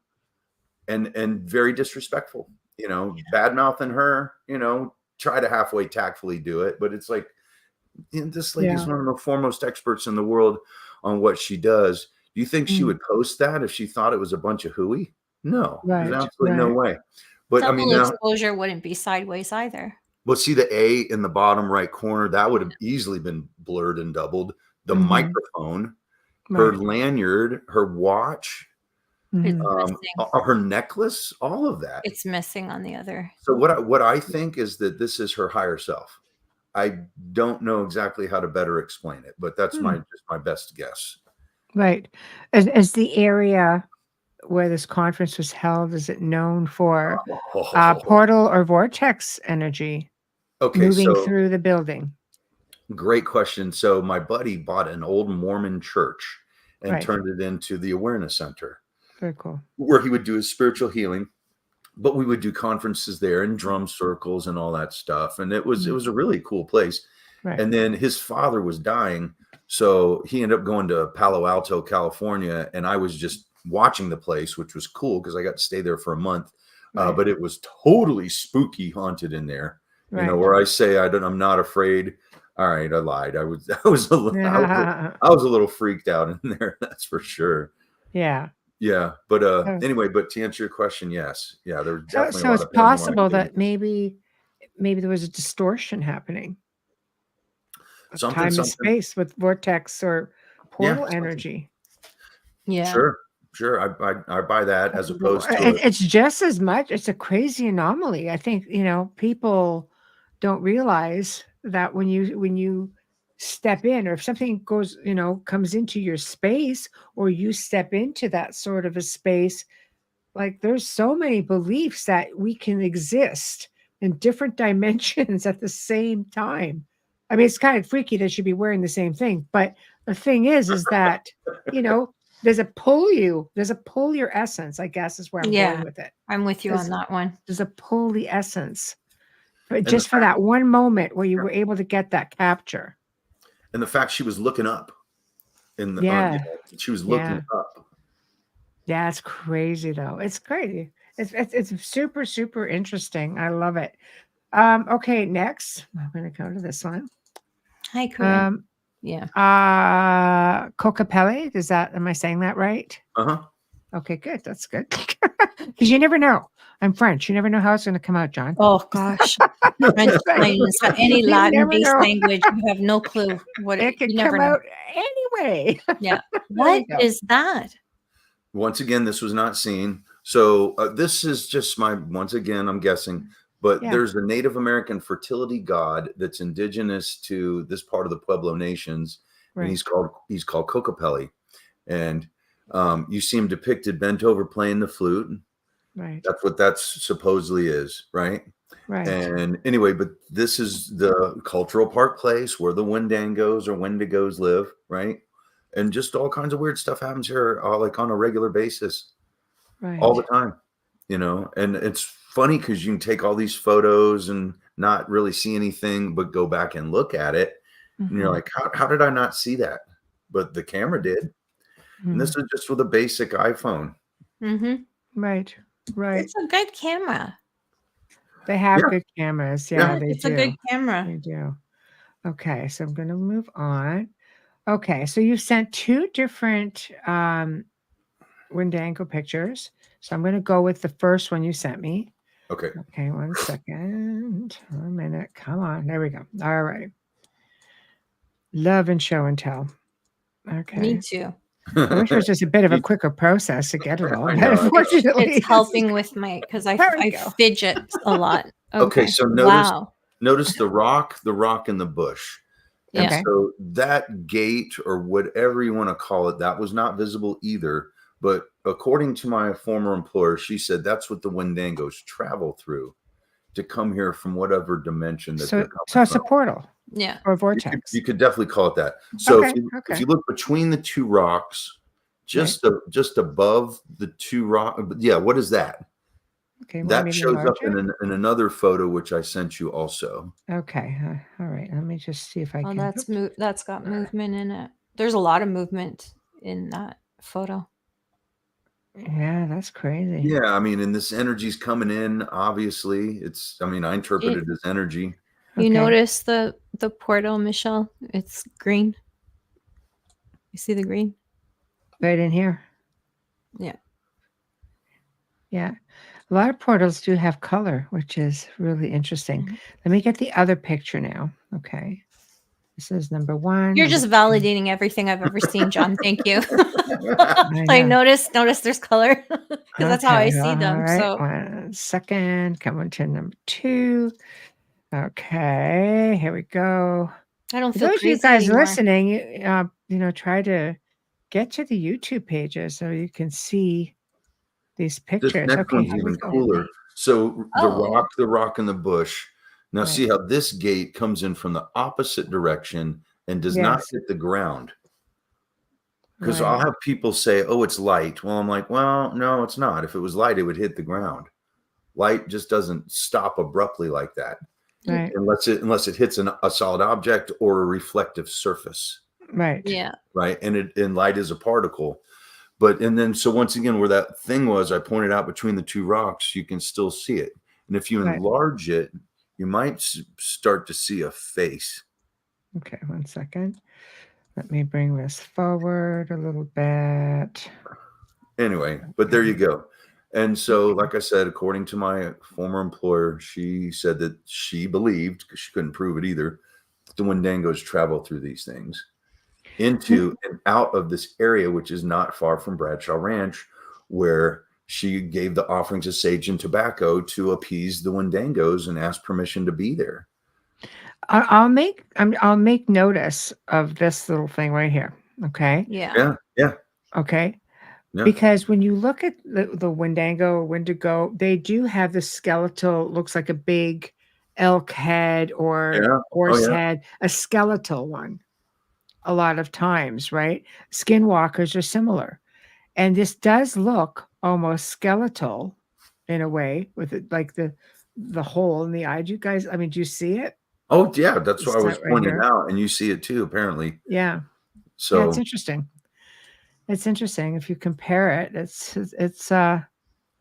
[SPEAKER 4] and very disrespectful. You know, bad mouthing her. You know, try to halfway tactfully do it, but it's like this lady is one of the foremost experts in the world on what she does. Do you think she would post that if she thought it was a bunch of hooey? No, there's absolutely no way. But
[SPEAKER 3] double
[SPEAKER 4] I mean,
[SPEAKER 3] exposure wouldn't be sideways either.
[SPEAKER 4] Well, see the A in the bottom right corner, that would have easily been blurred and doubled. The microphone, her lanyard, her watch, her necklace, all of that.
[SPEAKER 3] It's missing on the other.
[SPEAKER 4] So what I think is that this is her higher self. I don't know exactly how to better explain it, but that's just my best guess.
[SPEAKER 2] Right. As the area where this conference was held, is it known for portal or vortex energy moving through the building?
[SPEAKER 4] Great question. So my buddy bought an old Mormon church and turned it into the awareness center.
[SPEAKER 2] Very cool.
[SPEAKER 4] Where he would do his spiritual healing, but we would do conferences there and drum circles and all that stuff. And it was a really cool place. Right. And then his father was dying. So he ended up going to Palo Alto, California. And I was just watching the place, which was cool because I got to stay there for a month. But it was totally spooky, haunted in there. You know, where I say I'm not afraid. All right, I lied. I was a little freaked out in there. That's for sure.
[SPEAKER 2] Yeah.
[SPEAKER 4] Yeah, but anyway, but to answer your question, yes, yeah, there's definitely.
[SPEAKER 2] So it's possible that maybe there was a distortion happening. Time and space with vortex or portal energy.
[SPEAKER 3] Yeah,
[SPEAKER 4] sure. I buy that as opposed to
[SPEAKER 2] it's just as much. It's a crazy anomaly. I think people don't realize that when you step in, or if something goes, comes into your space, or you step into that sort of a space, like there's so many beliefs that we can exist in different dimensions at the same time. I mean, it's kind of freaky that you'd be wearing the same thing, but the thing is that, there's a pull your essence, I guess is where I'm going with it.
[SPEAKER 3] I'm with you on that one.
[SPEAKER 2] There's a pull the essence, but just for that one moment where you were able to get that capture.
[SPEAKER 4] And the fact she was looking up she was looking up.
[SPEAKER 2] Yeah, it's crazy though. It's crazy. It's super, super interesting. I love it. Okay, next. I'm going to go to this one.
[SPEAKER 3] Hi, Corinne.
[SPEAKER 2] Cocapelli. Am I saying that right?
[SPEAKER 4] Uh-huh.
[SPEAKER 2] Okay, good. That's good. Because you never know. I'm French. You never know how it's going to come out, John.
[SPEAKER 3] Oh, gosh. French, any Latin-based language, you have no clue what
[SPEAKER 2] it could come out anyway.
[SPEAKER 3] Yeah. What is that?
[SPEAKER 4] Once again, this was not seen. So this is just once again, I'm guessing, but there's a Native American fertility god that's indigenous to this part of the Pueblo Nations. Right. And he's called Cocapelli. And you see him depicted bent over playing the flute.
[SPEAKER 2] Right.
[SPEAKER 4] That's what that supposedly is, right?
[SPEAKER 2] Right.
[SPEAKER 4] And anyway, but this is the cultural park place where the Wendangos or Wendigos live, right? And just all kinds of weird stuff happens here, like on a regular basis, all the time, And it's funny because you can take all these photos and not really see anything, but go back and look at it, and you're like, how did I not see that? But the camera did. And this is just with a basic iPhone.
[SPEAKER 2] Right.
[SPEAKER 3] It's a good camera.
[SPEAKER 2] They have good cameras. Yeah, they
[SPEAKER 3] it's
[SPEAKER 2] do.
[SPEAKER 3] A good camera.
[SPEAKER 2] They do. Okay, so I'm going to move on. Okay, so you sent two different Wendango pictures. So I'm going to go with the first one you sent me.
[SPEAKER 4] Okay.
[SPEAKER 2] Okay, 1 second. 1 minute. Come on. There we go. All right. Love and show and tell. Okay.
[SPEAKER 3] Me too.
[SPEAKER 2] I wish it was just a bit of a quicker process to get it all. But unfortunately,
[SPEAKER 3] it's helping with because I fidget a lot.
[SPEAKER 4] Okay, so notice the rock in the bush. And so that gate or whatever you want to call it, that was not visible either. But according to my former employer, she said that's what the Wendangos travel through to come here from whatever dimension that they're coming
[SPEAKER 2] so it's
[SPEAKER 4] from.
[SPEAKER 2] a portal.
[SPEAKER 3] Yeah.
[SPEAKER 2] Or a vortex.
[SPEAKER 4] You could definitely call it that. So
[SPEAKER 2] Okay,
[SPEAKER 4] if you look between the two rocks, just above the two rocks, yeah, what is that?
[SPEAKER 2] Okay,
[SPEAKER 4] that shows up in another photo which I sent you also.
[SPEAKER 2] Okay, all right. Let me just see if I can.
[SPEAKER 3] That's got movement in it. There's a lot of movement in that photo.
[SPEAKER 2] Yeah, that's crazy.
[SPEAKER 4] Yeah, I mean, and this energy's coming in. Obviously, I interpret it as energy.
[SPEAKER 3] You notice the portal, Michelle? It's green. You see the green?
[SPEAKER 2] Right in here.
[SPEAKER 3] Yeah.
[SPEAKER 2] Yeah. A lot of portals do have color, which is really interesting. Mm-hmm. Let me get the other picture now. Okay. This is number 1.
[SPEAKER 3] You're just validating everything I've ever seen, John. Thank you. I notice there's color because that's how I see them.
[SPEAKER 2] Right.
[SPEAKER 3] So
[SPEAKER 2] 1 second. Coming to number 2. Okay, here we go.
[SPEAKER 3] I don't feel
[SPEAKER 2] those
[SPEAKER 3] crazy
[SPEAKER 2] you guys
[SPEAKER 3] anymore.
[SPEAKER 2] Listening, try to get to the YouTube pages so you can see these pictures.
[SPEAKER 4] This next one's even cooler. So the rock in the bush. Now see how this gate comes in from the opposite direction and does not hit the ground. Because I'll have people say, "Oh, it's light." Well, I'm like, "Well, no, it's not. If it was light, it would hit the ground. Light just doesn't stop abruptly like that, unless it hits a solid object or a reflective surface."
[SPEAKER 2] Right.
[SPEAKER 3] Yeah.
[SPEAKER 4] Right. And light is a particle. So once again, where that thing was, I pointed out between the two rocks, you can still see it. And if you enlarge it, you might start to see a face.
[SPEAKER 2] Okay, 1 second. Let me bring this forward a little bit.
[SPEAKER 4] Anyway, but there you go. And so, like I said, according to my former employer, she said that she believed, because she couldn't prove it either, that the Wendangos travel through these things into and out of this area, which is not far from Bradshaw Ranch, where she gave the offerings of sage and tobacco to appease the Wendangos and ask permission to be there.
[SPEAKER 2] I'll make notice of this little thing right here. Okay.
[SPEAKER 3] Yeah.
[SPEAKER 2] Okay.
[SPEAKER 4] Yeah.
[SPEAKER 2] Because when you look at the Wendango or Wendigo, they do have the skeletal, looks like a big elk head or horse head, a skeletal one. A lot of times, right? Skinwalkers are similar. And this does look almost skeletal in a way, with it like the hole in the eye. Do you guys, do you see it?
[SPEAKER 4] Oh yeah, that's what I was pointing out, and you see it too, apparently.
[SPEAKER 2] Yeah.
[SPEAKER 4] So
[SPEAKER 2] it's interesting. It's interesting. If you compare it, it's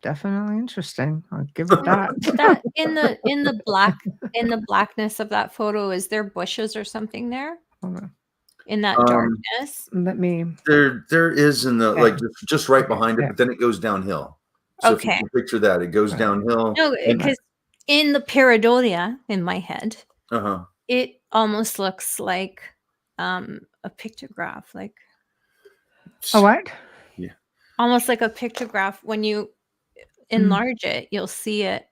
[SPEAKER 2] definitely interesting. I'll give it that.
[SPEAKER 3] That in the blackness of that photo, is there bushes or something there?
[SPEAKER 2] Hold on.
[SPEAKER 3] In that darkness?
[SPEAKER 2] Let me.
[SPEAKER 4] There is in the just right behind it, but then it goes downhill. So if you can picture that, it goes downhill.
[SPEAKER 3] No, because in the pareidolia in my head, it almost looks like a pictograph, like
[SPEAKER 2] a what?
[SPEAKER 4] Yeah,
[SPEAKER 3] almost like a pictograph. When you enlarge it, you'll see it.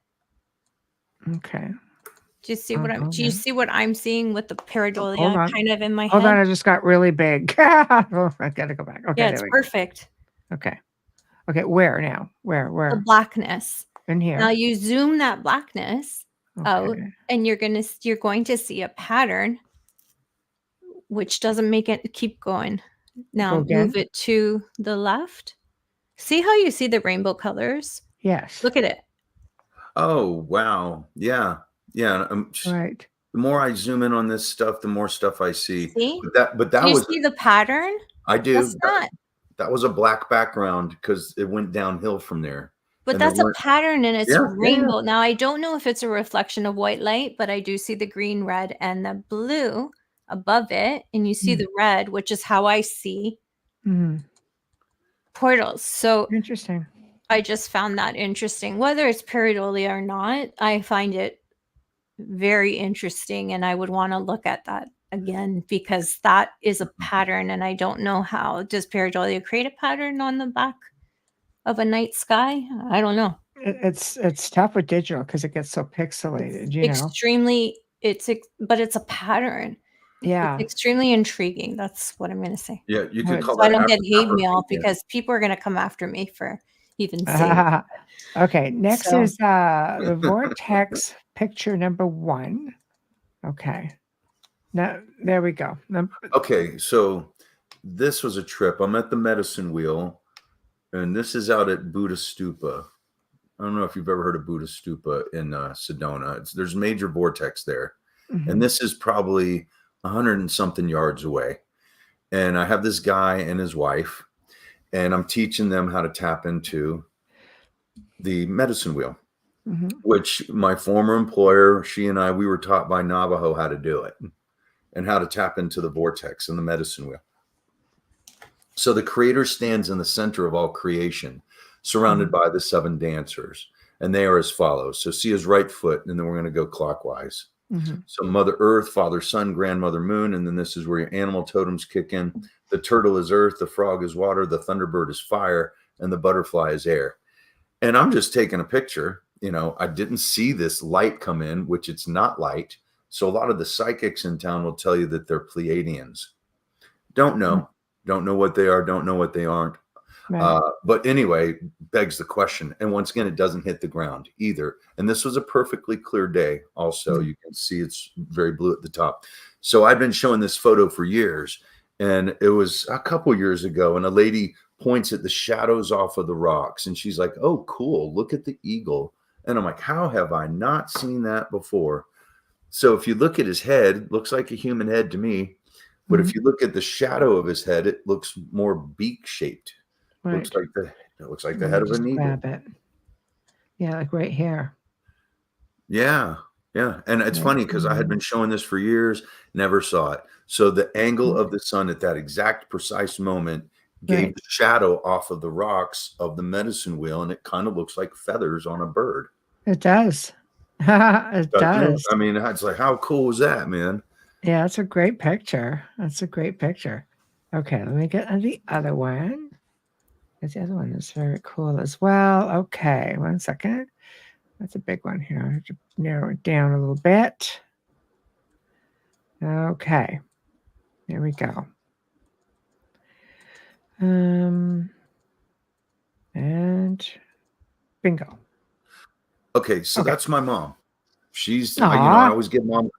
[SPEAKER 2] Okay.
[SPEAKER 3] Do you see what I'm seeing with the pareidolia kind of in my head?
[SPEAKER 2] Hold on, I just got really big. I gotta go back. Okay,
[SPEAKER 3] yeah, it's perfect.
[SPEAKER 2] Okay. Okay, where now? Where?
[SPEAKER 3] The blackness.
[SPEAKER 2] In here.
[SPEAKER 3] Now you zoom that blackness out, and you're going to see a pattern, which doesn't make it keep going. Now move it to the left. See how you see the rainbow colors?
[SPEAKER 2] Yes.
[SPEAKER 3] Look at it.
[SPEAKER 4] Oh wow! Yeah.
[SPEAKER 2] Right.
[SPEAKER 4] The more I zoom in on this stuff, the more stuff I see.
[SPEAKER 3] See?
[SPEAKER 4] But that
[SPEAKER 3] do you
[SPEAKER 4] was
[SPEAKER 3] see the pattern?
[SPEAKER 4] I do.
[SPEAKER 3] That's not.
[SPEAKER 4] That was a black background because it went downhill from there.
[SPEAKER 3] But that's a pattern, and it's rainbow. Now, I don't know if it's a reflection of white light, but I do see the green, red, and the blue above it. And you see the red, which is how I see portals. So
[SPEAKER 2] interesting.
[SPEAKER 3] I just found that interesting. Whether it's pareidolia or not, I find it very interesting. And I would want to look at that again, because that is a pattern. And I don't know how. Does pareidolia create a pattern on the back of a night sky? I don't know.
[SPEAKER 2] It's tough with digital because it gets so pixelated.
[SPEAKER 3] Extremely. But it's a pattern.
[SPEAKER 2] Yeah.
[SPEAKER 3] It's extremely intriguing. That's what I'm going to say.
[SPEAKER 4] Yeah, you could call
[SPEAKER 3] So I
[SPEAKER 4] that
[SPEAKER 3] don't get hate
[SPEAKER 4] after
[SPEAKER 3] mail
[SPEAKER 4] thinking.
[SPEAKER 3] because people are going to come after me for even saying.
[SPEAKER 2] Okay, next
[SPEAKER 3] So-
[SPEAKER 2] is the Vortex picture number 1. Okay. Now, there we go.
[SPEAKER 4] Okay, so this was a trip. I'm at the medicine wheel, and this is out at Buddha Stupa. I don't know if you've ever heard of Buddha Stupa in Sedona. There's major vortex there. And this is probably 100 and something yards away. And I have this guy and his wife, and I'm teaching them how to tap into the medicine wheel, which my former employer, she and I, we were taught by Navajo how to do it and how to tap into the vortex and the medicine wheel. So the creator stands in the center of all creation, surrounded by the 7 dancers, and they are as follows. So see his right foot, and then we're going to go clockwise. So Mother Earth, Father Sun, Grandmother Moon, and then this is where your animal totems kick in. The turtle is earth, the frog is water, the thunderbird is fire, and the butterfly is air. And I'm just taking a picture. You know, I didn't see this light come in, which it's not light. So a lot of the psychics in town will tell you that they're Pleiadians. Don't know what they are, don't know what they aren't.
[SPEAKER 2] Right.
[SPEAKER 4] But anyway, begs the question. And once again, it doesn't hit the ground either. And this was a perfectly clear day. Also, you can see it's very blue at the top. So I've been showing this photo for years, and it was a couple years ago, and a lady points at the shadows off of the rocks, and she's like, "Oh, cool. Look at the eagle." And I'm like, how have I not seen that before? So if you look at his head, it looks like a human head to me. But if you look at the shadow of his head, it looks more beak shaped.
[SPEAKER 2] Right.
[SPEAKER 4] It looks like the head of an eagle.
[SPEAKER 2] Grab it. Yeah, like right here.
[SPEAKER 4] Yeah. And it's funny because I had been showing this for years, never saw it. So the angle of the sun at that exact precise moment gave the shadow off of the rocks of the medicine wheel, and it kind of looks like feathers on a bird.
[SPEAKER 2] It does. It does.
[SPEAKER 4] I mean, it's like, how cool was that, man?
[SPEAKER 2] Yeah, it's a great picture. That's a great picture. Okay, let me get the other one. The other one is very cool as well. Okay, 1 second. That's a big one here. I have to narrow it down a little bit. Okay, there we go. And bingo.
[SPEAKER 4] Okay, so that's my mom. She's, I always give mom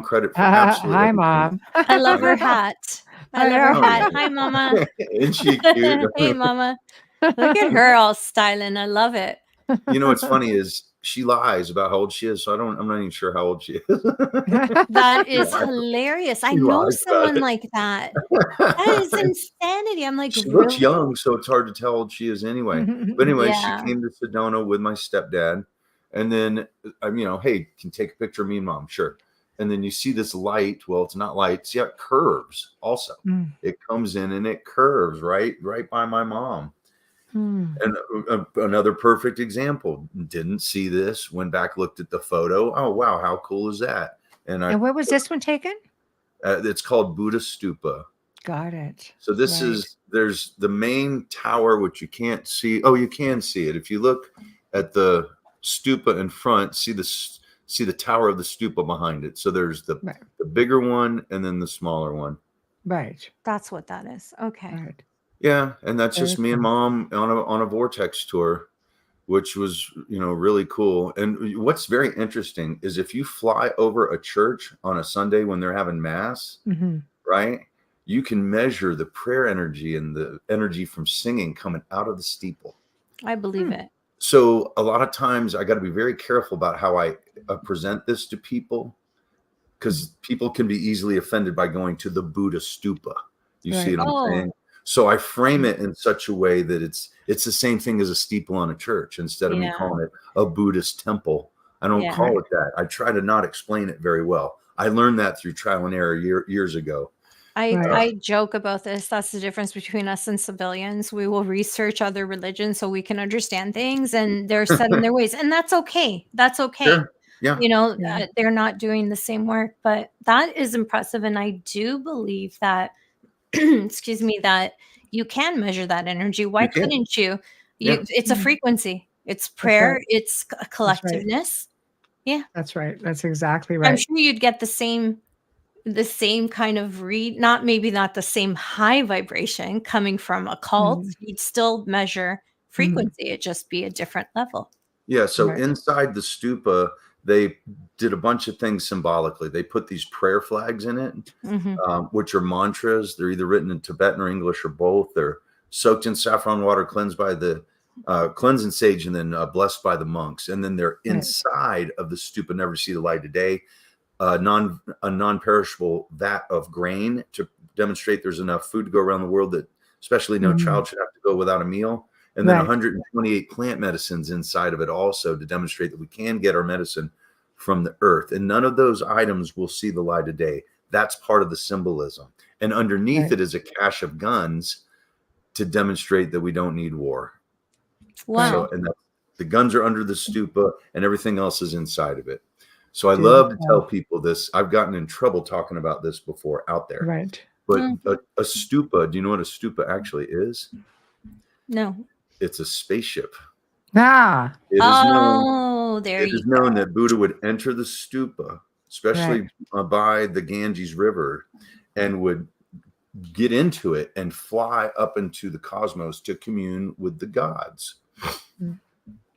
[SPEAKER 4] credit for absolutely
[SPEAKER 2] Hi,
[SPEAKER 4] everything.
[SPEAKER 2] Mom.
[SPEAKER 3] I love her hat. I love her hat. Hi, Mama.
[SPEAKER 4] Isn't she cute?
[SPEAKER 3] Hey, Mama. Look at her all styling. I love it.
[SPEAKER 4] You know what's funny is she lies about how old she is, so I'm not even sure how old she is.
[SPEAKER 3] That is hilarious. I know someone like that. That is insanity. I'm like,
[SPEAKER 4] she
[SPEAKER 3] really?
[SPEAKER 4] looks young, so it's hard to tell how old she is anyway. But anyway, she came to Sedona with my stepdad, and then hey, can you take a picture of me and Mom? Sure. And then you see this light. Well, it's not light. See how it curves also. It comes in and it curves right by my mom. And another perfect example. Didn't see this. Went back, looked at the photo. Oh, wow. How cool is that? And
[SPEAKER 2] where was this one taken?
[SPEAKER 4] It's called Buddha Stupa.
[SPEAKER 2] Got it.
[SPEAKER 4] So this is, there's the main tower, which you can't see. Oh, you can see it. If you look at the stupa in front, see the tower of the stupa behind it. So there's the bigger one and then the smaller one.
[SPEAKER 2] Right.
[SPEAKER 3] That's what that is. Okay.
[SPEAKER 2] Right.
[SPEAKER 4] Yeah, and that's just me and Mom on a Vortex tour, which was, really cool. And what's very interesting is if you fly over a church on a Sunday when they're having mass, right? You can measure the prayer energy and the energy from singing coming out of the steeple.
[SPEAKER 3] I believe it.
[SPEAKER 4] So a lot of times I got to be very careful about how I present this to people, because people can be easily offended by going to the Buddha stupa. You see what I'm saying? So I frame it in such a way that it's the same thing as a steeple on a church. Instead of me calling it a Buddhist temple, I don't call it that. I try to not explain it very well. I learned that through trial and error years ago.
[SPEAKER 3] I joke about this. That's the difference between us and civilians. We will research other religions so we can understand things, and they're set in their ways. And that's okay. That's okay.
[SPEAKER 4] Sure. Yeah.
[SPEAKER 3] They're not doing the same work, but that is impressive. And I do believe that, excuse me, that you can measure that energy. Why couldn't you? It's a frequency. It's prayer. It's a collectiveness. Yeah.
[SPEAKER 2] That's right. That's exactly right.
[SPEAKER 3] I'm sure you'd get the same, the same kind of not the same high vibration coming from a cult, you'd still measure frequency. It'd just be a different level.
[SPEAKER 4] Yeah. So inside the stupa, they did a bunch of things symbolically. They put these prayer flags in it, which are mantras. They're either written in Tibetan or English or both. They're soaked in saffron water, cleansed by the cleansed in sage, and then blessed by the monks. And then they're inside of the stupa, never see the light of day. A non-perishable vat of grain to demonstrate there's enough food to go around the world, that especially no child should have to go without a meal. And then 128 plant medicines inside of it also, to demonstrate that we can get our medicine from the earth. And none of those items will see the light of day. That's part of the symbolism. And underneath it is a cache of guns to demonstrate that we don't need war.
[SPEAKER 3] Wow.
[SPEAKER 4] So, and the guns are under the stupa, and everything else is inside of it. So I love to tell people this. I've gotten in trouble talking about this before out there.
[SPEAKER 2] Right.
[SPEAKER 4] But a stupa, do you know what a stupa actually is?
[SPEAKER 3] No.
[SPEAKER 4] It's a spaceship.
[SPEAKER 2] Ah.
[SPEAKER 4] It is known
[SPEAKER 3] go.
[SPEAKER 4] that Buddha would enter the stupa, especially by the Ganges River, and would get into it and fly up into the cosmos to commune with the gods.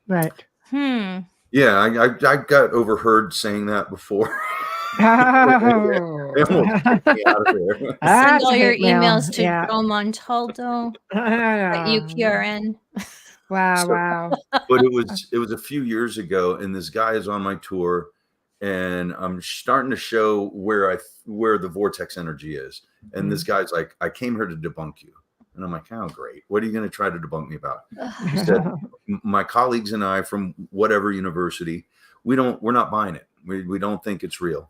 [SPEAKER 2] Right.
[SPEAKER 4] Yeah, I got overheard saying that before.
[SPEAKER 2] Oh.
[SPEAKER 3] Send all your emails to Joe Montaldo at UPRN.
[SPEAKER 2] Wow.
[SPEAKER 4] But it was a few years ago, and this guy is on my tour, and I'm starting to show where the vortex energy is. And this guy's like, I came here to debunk you. And I'm like, oh, great. What are you going to try to debunk me about? He said, my colleagues and I from whatever university, we're not buying it. We don't think it's real.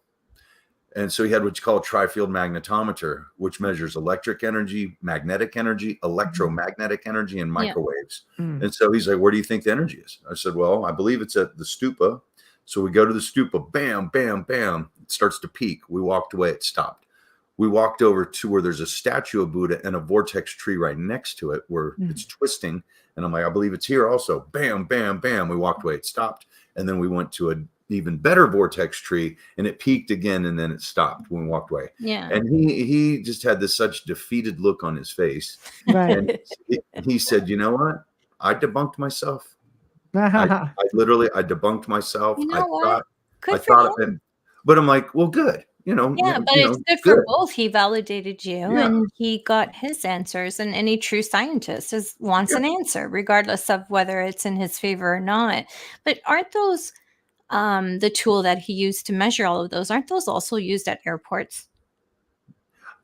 [SPEAKER 4] And so he had what you call a tri-field magnetometer, which measures electric energy, magnetic energy, electromagnetic energy, and microwaves. And so he's like, where do you think the energy is? I said, well, I believe it's at the stupa. So we go to the stupa, bam, bam, bam. It starts to peak. We walked away. It stopped. We walked over to where there's a statue of Buddha and a vortex tree right next to it where it's twisting. And I'm like, I believe it's here also. Bam, bam, bam. We walked away. It stopped. And then we went to an even better vortex tree, and it peaked again, and then it stopped when we walked away.
[SPEAKER 3] Yeah.
[SPEAKER 4] And he just had this such defeated look on his face.
[SPEAKER 2] Right.
[SPEAKER 4] And he said, you know what? I debunked myself. I debunked myself.
[SPEAKER 3] You know what?
[SPEAKER 4] I thought of him. But I'm like, well, good. But
[SPEAKER 3] it's good for both. He validated you, and he got his answers. And any true scientist wants an answer, regardless of whether it's in his favor or not. But aren't those the tool that he used to measure all of those? Aren't those also used at airports?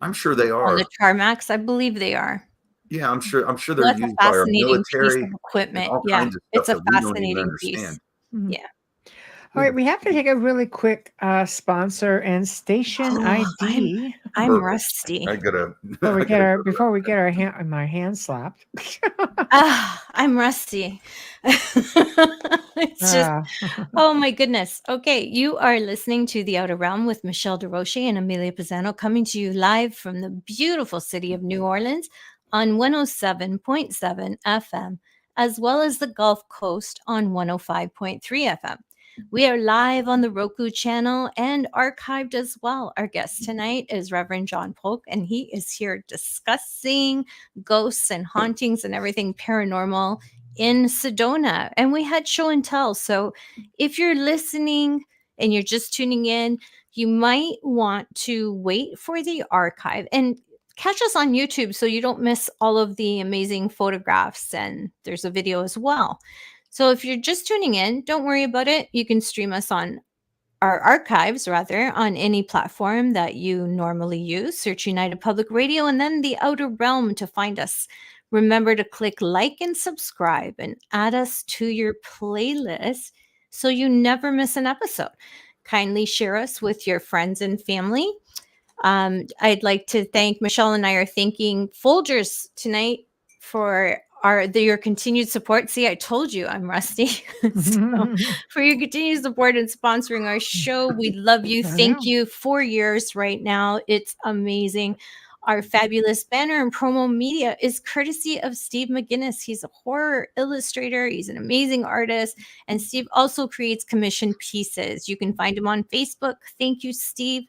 [SPEAKER 4] I'm sure they are.
[SPEAKER 3] On the tarmacs, I believe they are.
[SPEAKER 4] Yeah, I'm sure they're used by our military
[SPEAKER 3] piece of equipment.
[SPEAKER 4] Kinds of
[SPEAKER 3] it's a
[SPEAKER 4] stuff that we don't even
[SPEAKER 3] fascinating piece.
[SPEAKER 4] understand.
[SPEAKER 3] Yeah.
[SPEAKER 2] All right, we have to take a really quick sponsor and station ID.
[SPEAKER 3] I'm rusty.
[SPEAKER 4] I gotta
[SPEAKER 2] before we get my hand slapped.
[SPEAKER 3] I'm rusty. It's just oh my goodness. Okay, you are listening to The Outer Realm with Michelle Desrochers and Amelia Pisano, coming to you live from the beautiful city of New Orleans on 107.7 FM, as well as the Gulf Coast on 105.3 FM. We are live on the Roku channel and archived as well. Our guest tonight is Reverend John Polk, and he is here discussing ghosts and hauntings and everything paranormal in Sedona. And we had show and tell. So if you're listening and you're just tuning in, you might want to wait for the archive and catch us on YouTube so you don't miss all of the amazing photographs. And there's a video as well. So if you're just tuning in, don't worry about it. You can stream us on our archives, on any platform that you normally use. Search United Public Radio and then The Outer Realm to find us. Remember to click like and subscribe and add us to your playlist so you never miss an episode. Kindly share us with your friends and family. I'd like to thank Michelle, and I are thanking Folgers tonight for your continued support. See, I told you I'm rusty. So, for your continued support and sponsoring our show, we love you. Thank you. 4 years right now. It's amazing. Our fabulous banner and promo media is courtesy of Steve McGinnis. He's a horror illustrator. He's an amazing artist. And Steve also creates commissioned pieces. You can find him on Facebook. Thank you, Steve.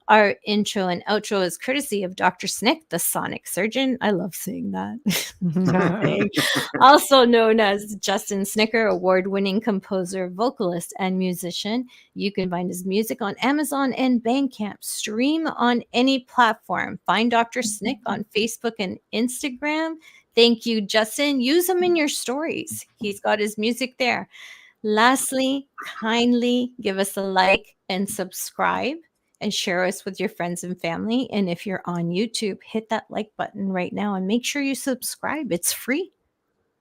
[SPEAKER 3] Our intro and outro is courtesy of Dr. Snick, the sonic surgeon. I love saying that. Also known as Justin Snicker, award-winning composer, vocalist, and musician. You can find his music on Amazon and Bandcamp. Stream on any platform. Find Dr. Snick on Facebook and Instagram. Thank you, Justin. Use him in your stories. He's got his music there. Lastly, kindly give us a like and subscribe and share us with your friends and family. And if you're on YouTube, hit that like button right now and make sure you subscribe. It's free.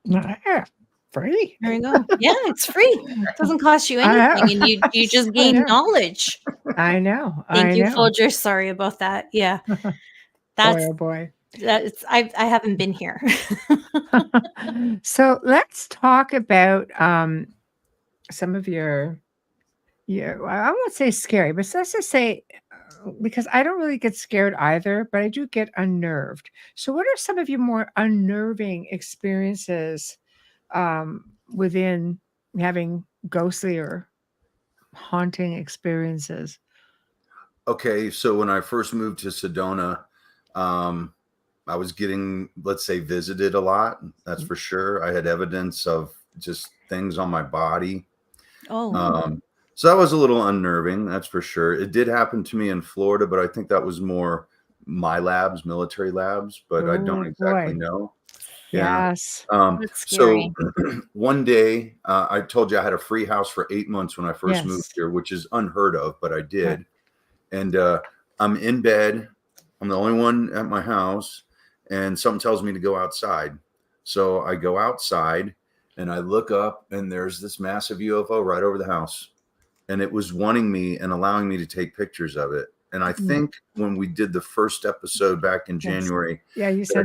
[SPEAKER 2] Yeah, free.
[SPEAKER 3] There you go. Yeah, it's free. It doesn't cost you anything, and you just gain knowledge.
[SPEAKER 2] I know.
[SPEAKER 3] Thank you, Folger. Sorry about that. Yeah, that's
[SPEAKER 2] boy.
[SPEAKER 3] That's I haven't been here.
[SPEAKER 2] So let's talk about some of your I won't say scary, but let's just say, because I don't really get scared either, but I do get unnerved. So what are some of your more unnerving experiences within having ghostly or haunting experiences?
[SPEAKER 4] Okay, so when I first moved to Sedona, I was getting, let's say, visited a lot. That's for sure. I had evidence of just things on my body.
[SPEAKER 3] Oh.
[SPEAKER 4] So that was a little unnerving, that's for sure. It did happen to me in Florida, but I think that was more my labs, military labs, but I don't exactly know.
[SPEAKER 2] Yes.
[SPEAKER 4] So one day, I told you I had a free house for 8 months when I first moved here, which is unheard of, but I did. Right. And I'm in bed. I'm the only one at my house, and something tells me to go outside. So I go outside and I look up, and there's this massive UFO right over the house. And it was wanting me and allowing me to take pictures of it. And I think when we did the first episode back in January,
[SPEAKER 2] you said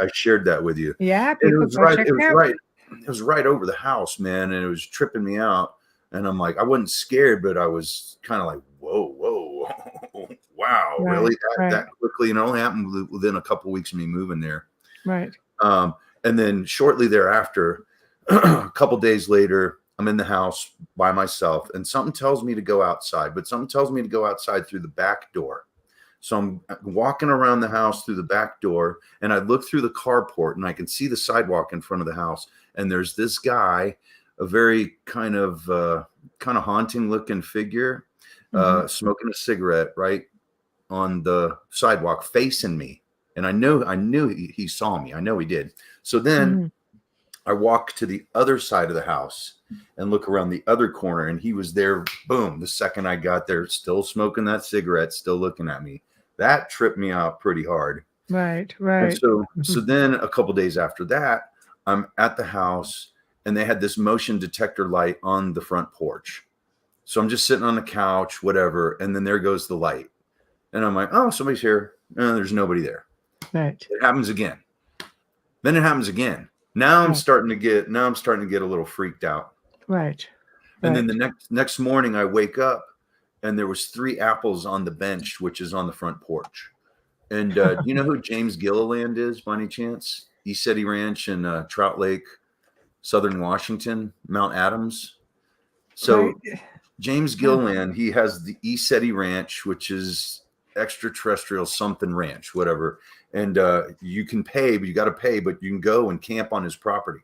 [SPEAKER 4] I shared that with you.
[SPEAKER 2] Yeah,
[SPEAKER 4] it was right. It was right over the house, man, and it was tripping me out. And I'm like, I wasn't scared, but I was kind of like, whoa, wow, really? That quickly? And it only happened within a couple of weeks of me moving there.
[SPEAKER 2] Right.
[SPEAKER 4] And then shortly thereafter, a couple days later, I'm in the house by myself, and something tells me to go outside, but something tells me to go outside through the back door. So I'm walking around the house through the back door, and I look through the carport, and I can see the sidewalk in front of the house. And there's this guy, a very kind of haunting looking figure, smoking a cigarette right on the sidewalk facing me. And I knew he saw me. I know he did. So then I walk to the other side of the house and look around the other corner, and he was there. Boom. The second I got there, still smoking that cigarette, still looking at me. That tripped me out pretty hard.
[SPEAKER 2] Right.
[SPEAKER 4] And so then a couple days after that, I'm at the house, and they had this motion detector light on the front porch. So I'm just sitting on the couch, whatever. And then there goes the light. And I'm like, oh, somebody's here. And there's nobody there.
[SPEAKER 2] Right.
[SPEAKER 4] It happens again. Then it happens again. Now I'm starting to get a little freaked out.
[SPEAKER 2] Right.
[SPEAKER 4] And then the next morning I wake up, and there was 3 apples on the bench, which is on the front porch. And do you know who James Gilliland is by any chance? East Ranch in Trout Lake, Southern Washington, Mount Adams. So James Gilliland, he has the East Ranch, which is extraterrestrial something ranch, whatever. And you can pay, but you got to pay, but you can go and camp on his property.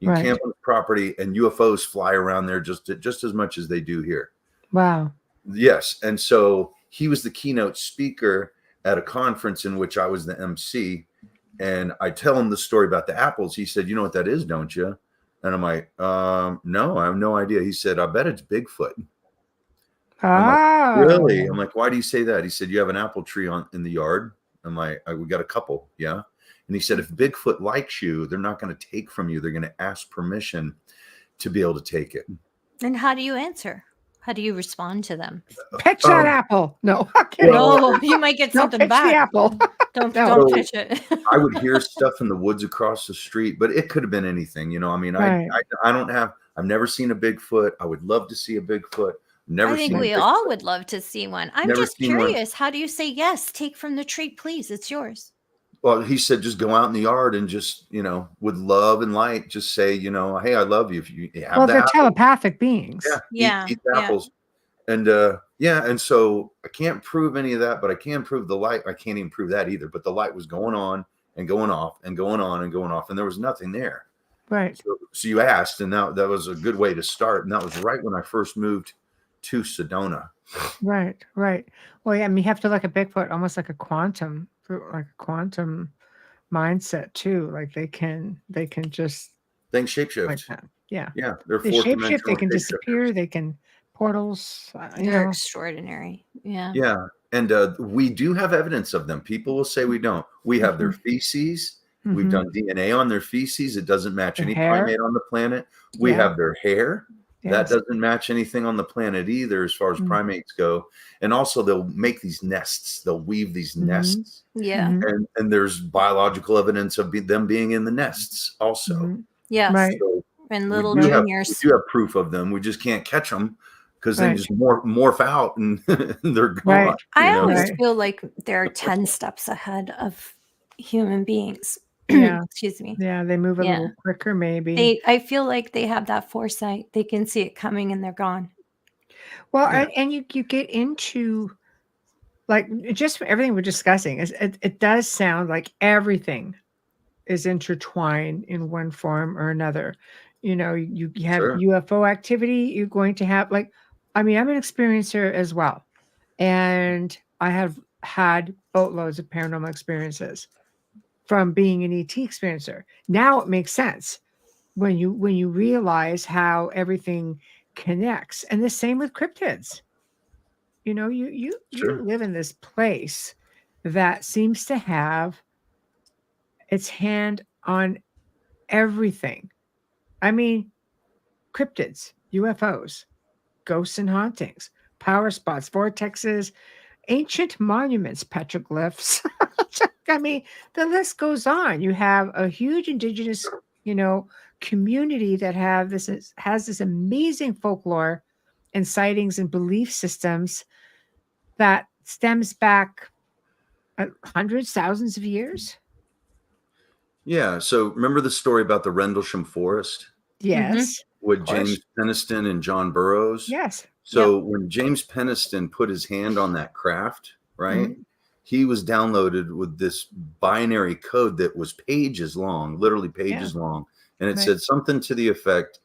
[SPEAKER 4] You can camp on his property, and UFOs fly around there just as much as they do here.
[SPEAKER 2] Wow.
[SPEAKER 4] Yes. And so he was the keynote speaker at a conference in which I was the MC. And I tell him the story about the apples. He said, you know what that is, don't you? And I'm like, no, I have no idea. He said, I bet it's Bigfoot. I'm like, really? I'm like, why do you say that? He said, you have an apple tree in the yard. I'm like, we got a couple. Yeah. And he said, if Bigfoot likes you, they're not going to take from you. They're going to ask permission to be able to take it.
[SPEAKER 3] And how do you answer? How do you respond to them?
[SPEAKER 2] Pitch that apple. No.
[SPEAKER 3] No, you might get something
[SPEAKER 2] pitch
[SPEAKER 3] back.
[SPEAKER 2] The apple.
[SPEAKER 3] Don't pitch it.
[SPEAKER 4] I would hear stuff in the woods across the street, but it could have been anything. You know, I mean, I've never seen a Bigfoot. I would love to see a Bigfoot.
[SPEAKER 3] I think we all would love to see one. I'm just curious. How do you say yes? Take from the tree, please. It's yours.
[SPEAKER 4] Well, he said, just go out in the yard and just, with love and light, just say, hey, I love you. If you have
[SPEAKER 2] they're telepathic beings.
[SPEAKER 4] Yeah. Eat the apples. And and so I can't prove any of that, but I can prove the light. I can't even prove that either. But the light was going on and going off and going on and going off, and there was nothing there.
[SPEAKER 2] Right.
[SPEAKER 4] So you asked, and that was a good way to start. And that was right when I first moved to Sedona.
[SPEAKER 2] Right. Well, yeah, I mean, you have to look at Bigfoot almost like a quantum mindset too. Like they can just
[SPEAKER 4] Things shapeshift.
[SPEAKER 2] like that. Yeah.
[SPEAKER 4] Yeah. They're
[SPEAKER 2] They
[SPEAKER 4] fourth
[SPEAKER 2] shapeshift.
[SPEAKER 4] dimensional.
[SPEAKER 2] They can disappear. They can portals.
[SPEAKER 3] They're extraordinary. Yeah.
[SPEAKER 4] Yeah. And we do have evidence of them. People will say we don't. We have their feces. We've done DNA on their feces. It doesn't match any primate on the planet. We have their hair. That doesn't match anything on the planet either, as far as primates go. And also, they'll make these nests. They'll weave these nests.
[SPEAKER 3] Yeah.
[SPEAKER 4] And there's biological evidence of them being in the nests also.
[SPEAKER 3] Yes.
[SPEAKER 2] Right.
[SPEAKER 4] So
[SPEAKER 3] and little
[SPEAKER 4] we
[SPEAKER 3] juniors.
[SPEAKER 4] do have proof of them. We just can't catch them because they just morph out and they're gone.
[SPEAKER 2] Right.
[SPEAKER 3] I always feel like they're 10 steps ahead of human beings. Excuse me.
[SPEAKER 2] Yeah, they move a little quicker, maybe.
[SPEAKER 3] I feel like they have that foresight. They can see it coming and they're gone.
[SPEAKER 2] Well, and you get into like just everything we're discussing. It does sound like everything is intertwined in one form or another. You know, you have UFO activity. You're going to have I'm an experiencer as well, and I have had boatloads of paranormal experiences from being an ET experiencer. Now it makes sense when you realize how everything connects. And the same with cryptids. You know, you live in this place that seems to have its hand on everything. I mean, cryptids, UFOs, ghosts and hauntings, power spots, vortexes, ancient monuments, petroglyphs. I mean, the list goes on. You have a huge indigenous, community that has this amazing folklore and sightings and belief systems that stems back hundreds, thousands of years.
[SPEAKER 4] Yeah. So remember the story about the Rendlesham Forest?
[SPEAKER 2] Yes.
[SPEAKER 4] With James Penniston and John Burroughs?
[SPEAKER 2] Yes.
[SPEAKER 4] So when James Penniston put his hand on that craft, right? He was downloaded with this binary code that was pages long, literally pages long. And it said something to the effect,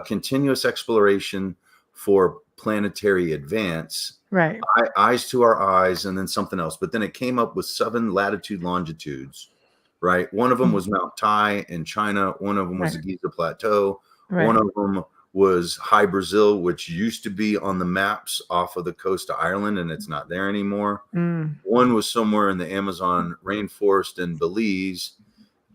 [SPEAKER 4] continuous exploration for planetary advance.
[SPEAKER 2] Right.
[SPEAKER 4] Eyes to our eyes, and then something else. But then it came up with 7 latitude longitudes, right? One of them was Mount Tai in China. One of them was the Giza Plateau. Right. One of them was High Brazil, which used to be on the maps off of the coast of Ireland, and it's not there anymore. One was somewhere in the Amazon rainforest in Belize,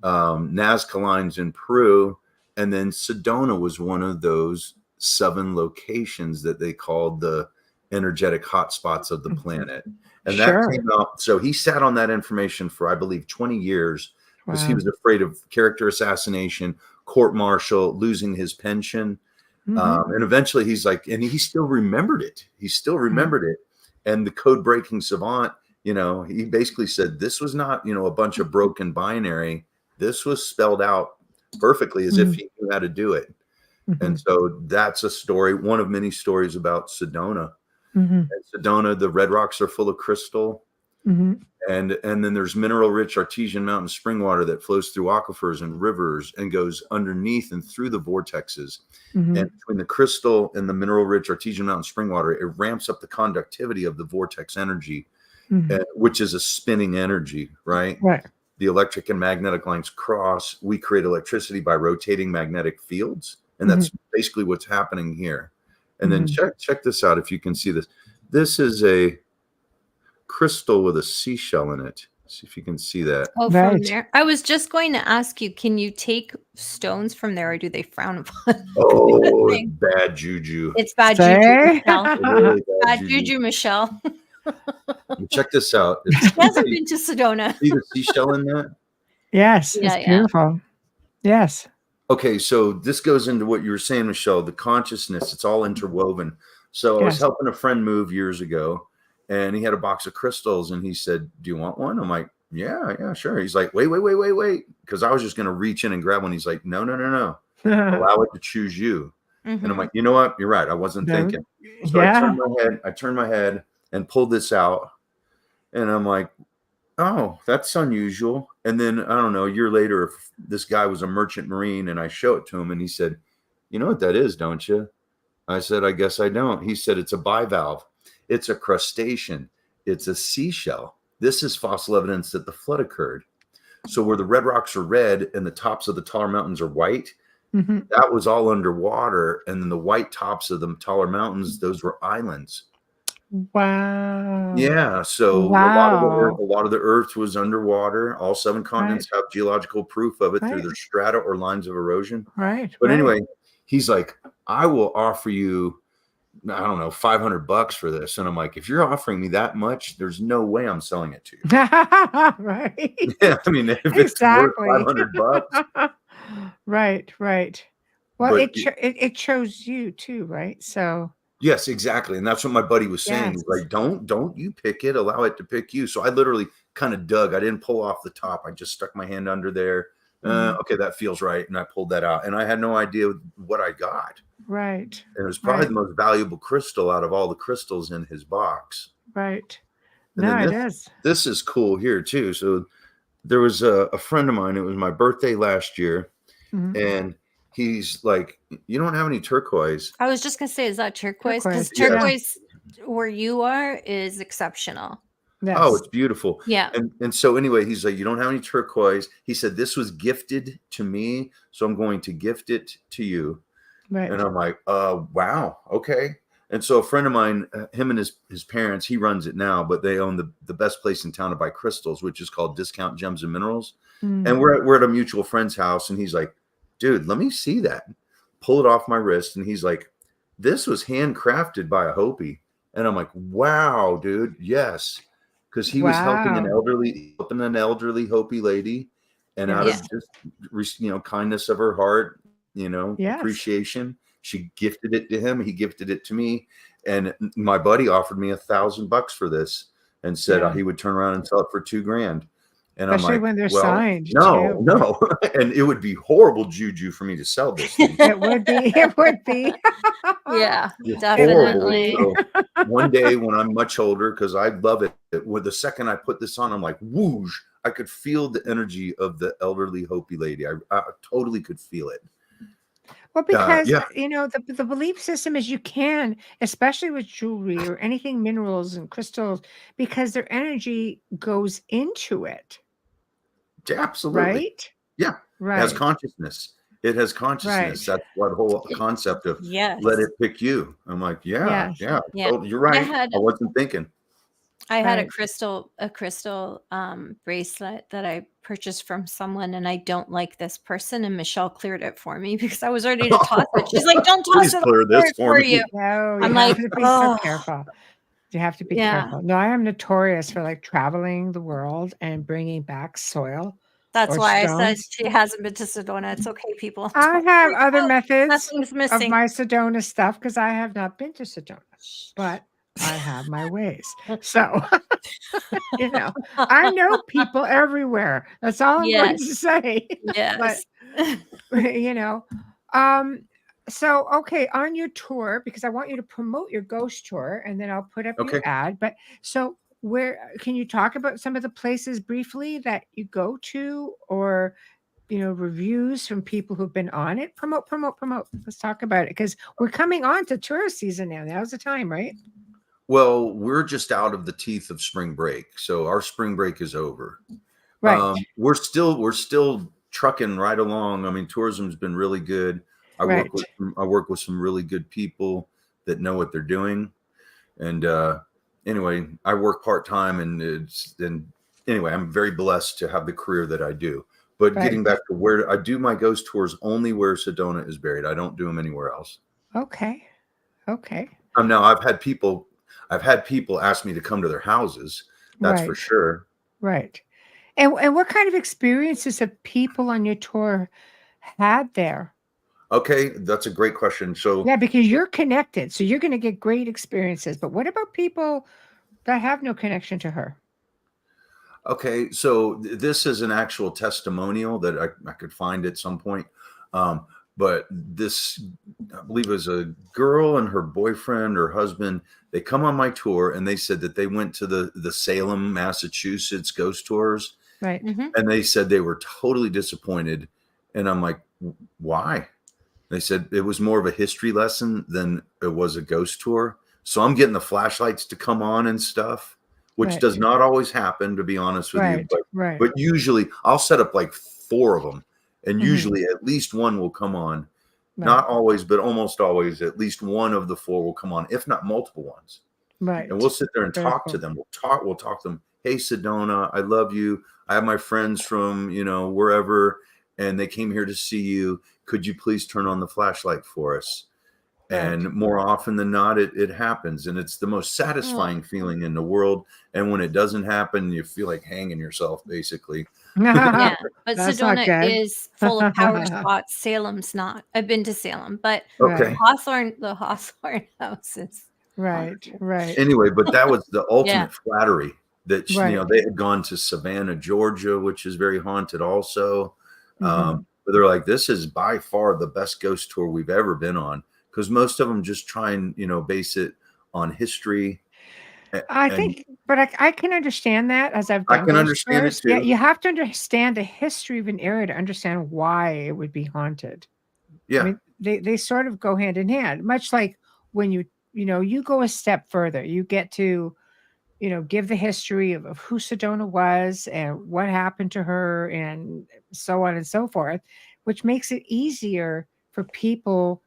[SPEAKER 4] Nazca Lines in Peru, and then Sedona was one of those 7 locations that they called the energetic hotspots of the planet. And that came out. So he sat on that information for, I believe, 20 years because he was afraid of character assassination, court-martial, losing his pension. And eventually he's like, and he still remembered it. He still remembered it. And the code breaking savant, he basically said, this was not, a bunch of broken binary. This was spelled out perfectly as if he knew how to do it. And so that's a story, one of many stories about Sedona. And Sedona, the red rocks are full of crystal. And then there's mineral rich artesian mountain spring water that flows through aquifers and rivers and goes underneath and through the vortexes. And between the crystal and the mineral rich artesian mountain spring water, it ramps up the conductivity of the vortex energy, which is a spinning energy, right? The electric and magnetic lines cross. We create electricity by rotating magnetic fields. And that's basically what's happening here. And then check this out if you can see this. This is a crystal with a seashell in it. See if you can see that.
[SPEAKER 3] Oh, from there. I was just going to ask you, can you take stones from there or do they frown upon?
[SPEAKER 4] Oh, it's bad juju.
[SPEAKER 3] It's bad juju, Michelle.
[SPEAKER 4] Really
[SPEAKER 3] bad juju, Michelle.
[SPEAKER 4] Check this out.
[SPEAKER 3] She hasn't been to Sedona.
[SPEAKER 4] See the seashell in that?
[SPEAKER 2] Yes. It's beautiful. Yes.
[SPEAKER 4] Okay, so this goes into what you were saying, Michelle, the consciousness, it's all interwoven. So I was helping a friend move years ago, and he had a box of crystals, and he said, do you want one? I'm like, yeah, sure. He's like, wait. Because I was just going to reach in and grab one. He's like, no. Allow it to choose you. And I'm like, you know what? You're right. I wasn't thinking. So I turned my head and pulled this out. And I'm like, oh, that's unusual. And then I don't know, a year later, if this guy was a merchant marine and I show it to him and he said, you know what that is, don't you? I said, I guess I don't. He said, it's a bivalve. It's a crustacean. It's a seashell. This is fossil evidence that the flood occurred. So where the red rocks are red and the tops of the taller mountains are white, that was all underwater. And then the white tops of the taller mountains, those were islands.
[SPEAKER 2] Wow.
[SPEAKER 4] Yeah. So a lot of the earth was underwater. All 7 continents have geological proof of it through their strata or lines of erosion. But anyway, he's like, I will offer you, I don't know, $500 for this. And I'm like, if you're offering me that much, there's no way I'm selling it to you.
[SPEAKER 2] Right.
[SPEAKER 4] Yeah. I mean, if it's worth $500.
[SPEAKER 2] Right. Well, it chose you too, right? So
[SPEAKER 4] yes, exactly. And that's what my buddy was saying. He's like, don't you pick it, allow it to pick you. So I literally kind of dug. I didn't pull off the top. I just stuck my hand under there. Okay, that feels right. And I pulled that out. And I had no idea what I got.
[SPEAKER 2] Right.
[SPEAKER 4] And it was probably the most valuable crystal out of all the crystals in his box.
[SPEAKER 2] Right.
[SPEAKER 4] And
[SPEAKER 2] no, it is.
[SPEAKER 4] This is cool here too. So there was a friend of mine. It was my birthday last year. And he's like, you don't have any turquoise.
[SPEAKER 3] I was just going to say, is that turquoise? Because turquoise where you are is exceptional.
[SPEAKER 2] Yes.
[SPEAKER 4] Oh, it's beautiful.
[SPEAKER 3] Yeah.
[SPEAKER 4] And so anyway, he's like, you don't have any turquoise. He said, this was gifted to me, so I'm going to gift it to you.
[SPEAKER 2] Right.
[SPEAKER 4] And I'm like, wow. Okay. And so a friend of mine, him and his parents, he runs it now, but they own the best place in town to buy crystals, which is called Discount Gems and Minerals. And we're at a mutual friend's house. And he's like, dude, let me see that. Pull it off my wrist. And he's like, this was handcrafted by a Hopi. And I'm like, wow, dude. Yes. Because he was helping an elderly Hopi lady. And out of just, kindness of her heart, appreciation, she gifted it to him. He gifted it to me. And my buddy offered me $1,000 for this and said he would turn around and sell it for $2,000. And
[SPEAKER 2] especially
[SPEAKER 4] I'm like,
[SPEAKER 2] when they're signed.
[SPEAKER 4] No. And it would be horrible juju for me to sell this thing.
[SPEAKER 2] It would be.
[SPEAKER 3] Yeah,
[SPEAKER 4] it's
[SPEAKER 3] definitely.
[SPEAKER 4] So one day when I'm much older, because I love it, with the second I put this on, I'm like, whoosh, I could feel the energy of the elderly Hopi lady. I totally could feel it.
[SPEAKER 2] Well, because, the belief system is you can, especially with jewelry or anything minerals and crystals, because their energy goes into it.
[SPEAKER 4] Absolutely.
[SPEAKER 2] Right?
[SPEAKER 4] Yeah.
[SPEAKER 2] Right.
[SPEAKER 4] It has consciousness. That's what the whole concept of let it pick you. I'm like, yeah. Oh, you're right. I wasn't thinking.
[SPEAKER 3] I had a crystal bracelet that I purchased from someone, and I don't like this person, and Michelle cleared it for me because I was ready to toss it. She's like, don't toss it,
[SPEAKER 4] clear this for
[SPEAKER 3] you.
[SPEAKER 2] No,
[SPEAKER 3] I'm like,
[SPEAKER 2] to be so careful. You have to be careful. No, I am notorious for like traveling the world and bringing back soil.
[SPEAKER 3] That's why stones. I said she hasn't been to Sedona. It's okay, people.
[SPEAKER 2] I have other methods
[SPEAKER 3] Nothing's missing
[SPEAKER 2] of my Sedona stuff because I have not been to Sedona, but I have my ways. So, I know people everywhere. That's all I'm going to say.
[SPEAKER 3] Yes.
[SPEAKER 2] But, so, okay, on your tour, because I want you to promote your ghost tour and then I'll put up your ad. But so where can you talk about some of the places briefly that you go to or, reviews from people who've been on it? Promote. Let's talk about it because we're coming on to tourist season now. Now's the time, right?
[SPEAKER 4] Well, we're just out of the teeth of spring break. So our spring break is over.
[SPEAKER 2] Right.
[SPEAKER 4] We're still trucking right along. I mean, tourism's been really good. I work with some really good people that know what they're doing. And anyway, I work part-time and anyway, I'm very blessed to have the career that I do. But getting back to where I do my ghost tours, only where Sedona is buried. I don't do them anywhere else.
[SPEAKER 2] Okay.
[SPEAKER 4] Now I've had people ask me to come to their houses. That's for sure.
[SPEAKER 2] Right. And what kind of experiences have people on your tour had there?
[SPEAKER 4] Okay, that's a great question. So
[SPEAKER 2] because you're connected, so you're going to get great experiences. But what about people that have no connection to her?
[SPEAKER 4] Okay, so this is an actual testimonial that I could find at some point. but this, I believe it was a girl and her boyfriend or husband. They come on my tour and they said that they went to the Salem, Massachusetts ghost tours.
[SPEAKER 2] Right.
[SPEAKER 3] Mhm.
[SPEAKER 4] And they said they were totally disappointed. And I'm like, why? They said it was more of a history lesson than it was a ghost tour. So I'm getting the flashlights to come on and stuff, which
[SPEAKER 2] Right.
[SPEAKER 4] does not always happen, to be honest with you.
[SPEAKER 2] Right.
[SPEAKER 4] But usually I'll set up like 4 of them. And
[SPEAKER 2] Mhm.
[SPEAKER 4] usually at least one will come on.
[SPEAKER 2] Right.
[SPEAKER 4] Not always, but almost always, at least one of the 4 will come on, if not multiple ones.
[SPEAKER 2] Right.
[SPEAKER 4] And we'll sit there and
[SPEAKER 2] Very
[SPEAKER 4] talk to
[SPEAKER 2] cool.
[SPEAKER 4] them. We'll talk to them. Hey, Sedona, I love you. I have my friends from, wherever, and they came here to see you. Could you please turn on the flashlight for us?
[SPEAKER 2] Right.
[SPEAKER 4] And more often than not, it happens. And it's the most satisfying feeling in the world. And when it doesn't happen, you feel like hanging yourself, basically.
[SPEAKER 3] Yeah, but
[SPEAKER 2] That's not
[SPEAKER 3] Sedona
[SPEAKER 2] good.
[SPEAKER 3] is full of power spots. Salem's not. I've been to Salem, but
[SPEAKER 4] Okay.
[SPEAKER 3] the Hawthorne house is
[SPEAKER 2] Right. Right.
[SPEAKER 4] Anyway, but that was the ultimate
[SPEAKER 3] Yeah.
[SPEAKER 4] flattery that,
[SPEAKER 2] Right.
[SPEAKER 4] they had gone to Savannah, Georgia, which is very haunted also.
[SPEAKER 2] Mhm.
[SPEAKER 4] But they're like, this is by far the best ghost tour we've ever been on, because most of them just try and, base it on history.
[SPEAKER 2] I
[SPEAKER 4] And
[SPEAKER 2] think, but I can understand that, as I've
[SPEAKER 4] I
[SPEAKER 2] done
[SPEAKER 4] can
[SPEAKER 2] ghost
[SPEAKER 4] understand it
[SPEAKER 2] tours. Yeah,
[SPEAKER 4] too.
[SPEAKER 2] you have to understand the history of an area to understand why it would be haunted. I
[SPEAKER 4] Yeah.
[SPEAKER 2] mean, they sort of go hand in hand, much like when you go a step further, you get to, give the history of who Sedona was and what happened to her and so on and so forth, which makes it easier for people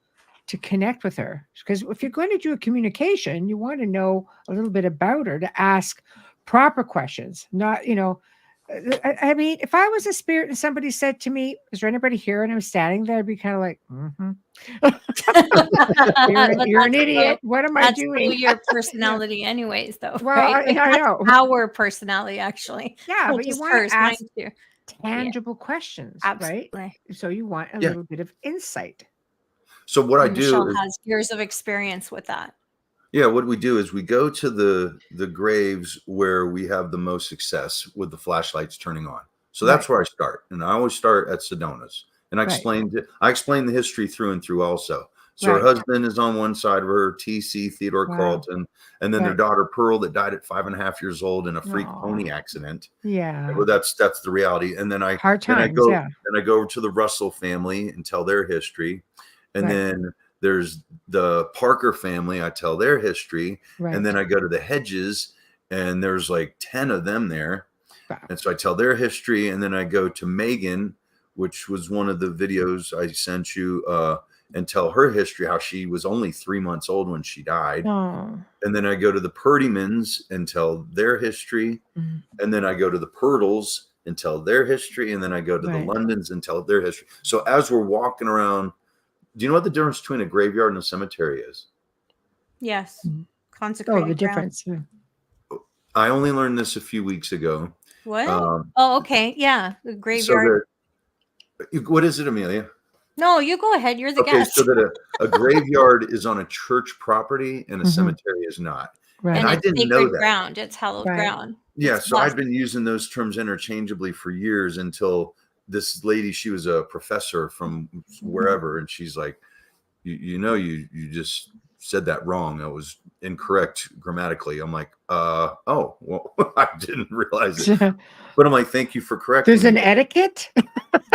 [SPEAKER 2] to connect with her. Because if you're going to do a communication, you want to know a little bit about her to ask proper questions, not, I mean, if I was a spirit and somebody said to me, "Is there anybody here?" and I'm standing there, I'd be kind of like,
[SPEAKER 3] But
[SPEAKER 2] you're an
[SPEAKER 3] that's
[SPEAKER 2] idiot. What am I
[SPEAKER 3] that's still
[SPEAKER 2] doing?
[SPEAKER 3] your personality anyways, though,
[SPEAKER 2] Well,
[SPEAKER 3] right?
[SPEAKER 2] I
[SPEAKER 3] That's
[SPEAKER 2] know.
[SPEAKER 3] our personality, actually.
[SPEAKER 2] Yeah,
[SPEAKER 3] Well,
[SPEAKER 2] but you
[SPEAKER 3] just
[SPEAKER 2] want to
[SPEAKER 3] hers, mine
[SPEAKER 2] ask
[SPEAKER 3] too.
[SPEAKER 2] tangible questions, right?
[SPEAKER 3] Absolutely.
[SPEAKER 2] So you want a
[SPEAKER 4] Yeah.
[SPEAKER 2] little bit of insight.
[SPEAKER 4] So what I
[SPEAKER 3] And
[SPEAKER 4] do
[SPEAKER 3] Michelle
[SPEAKER 4] is,
[SPEAKER 3] has years of experience with that.
[SPEAKER 4] what we do is we go to the graves where we have the most success with the flashlights turning on. So that's where I start. And I always start at Sedona's. And I explain the history through and through also. So her husband is on one side of her, TC, Theodore Carlton, and then their daughter Pearl that died at 5.5 years old in a freak pony accident.
[SPEAKER 2] Yeah.
[SPEAKER 4] Well, that's the reality. And then I
[SPEAKER 2] Hard times,
[SPEAKER 4] go
[SPEAKER 2] yeah.
[SPEAKER 4] then I go over to the Russell family and tell their history. And then there's the Parker family. I tell their history. And then I go to the Hedges, and there's like 10 of them there.
[SPEAKER 2] Wow.
[SPEAKER 4] And so I tell their history. And then I go to Megan, which was one of the videos I sent you, and tell her history, how she was only 3 months old when she died.
[SPEAKER 2] Oh.
[SPEAKER 4] And then I go to the Purdymans and tell their history.
[SPEAKER 2] Mhm.
[SPEAKER 4] And then I go to the Purtles and tell their history. And then I go to the Londons and tell their history. So as we're walking around, do you know what the difference between a graveyard and a cemetery is?
[SPEAKER 3] Yes.
[SPEAKER 2] Mhm.
[SPEAKER 3] Consecrated
[SPEAKER 2] Oh, the
[SPEAKER 3] ground.
[SPEAKER 2] difference. Yeah.
[SPEAKER 4] I only learned this a few weeks ago.
[SPEAKER 3] What? Oh, okay. Yeah. The
[SPEAKER 4] So
[SPEAKER 3] graveyard.
[SPEAKER 4] what is it, Amelia?
[SPEAKER 3] No, you go ahead. You're the
[SPEAKER 4] Okay,
[SPEAKER 3] guest.
[SPEAKER 4] so that a graveyard is on a church property and a
[SPEAKER 2] Mhm.
[SPEAKER 4] cemetery is not.
[SPEAKER 2] Right.
[SPEAKER 4] And I
[SPEAKER 3] it's
[SPEAKER 4] didn't know
[SPEAKER 3] sacred
[SPEAKER 4] that.
[SPEAKER 3] ground. It's hallowed
[SPEAKER 2] Right.
[SPEAKER 3] ground.
[SPEAKER 4] Yeah,
[SPEAKER 3] It's
[SPEAKER 4] so
[SPEAKER 3] blessed.
[SPEAKER 4] I'd been using those terms interchangeably for years until this lady, she was a professor from wherever, and she's like, you just said that wrong. That was incorrect grammatically. I'm like, oh, well, I didn't realize it. But I'm like, thank you for correcting
[SPEAKER 2] There's an
[SPEAKER 4] me.
[SPEAKER 2] ethiquette.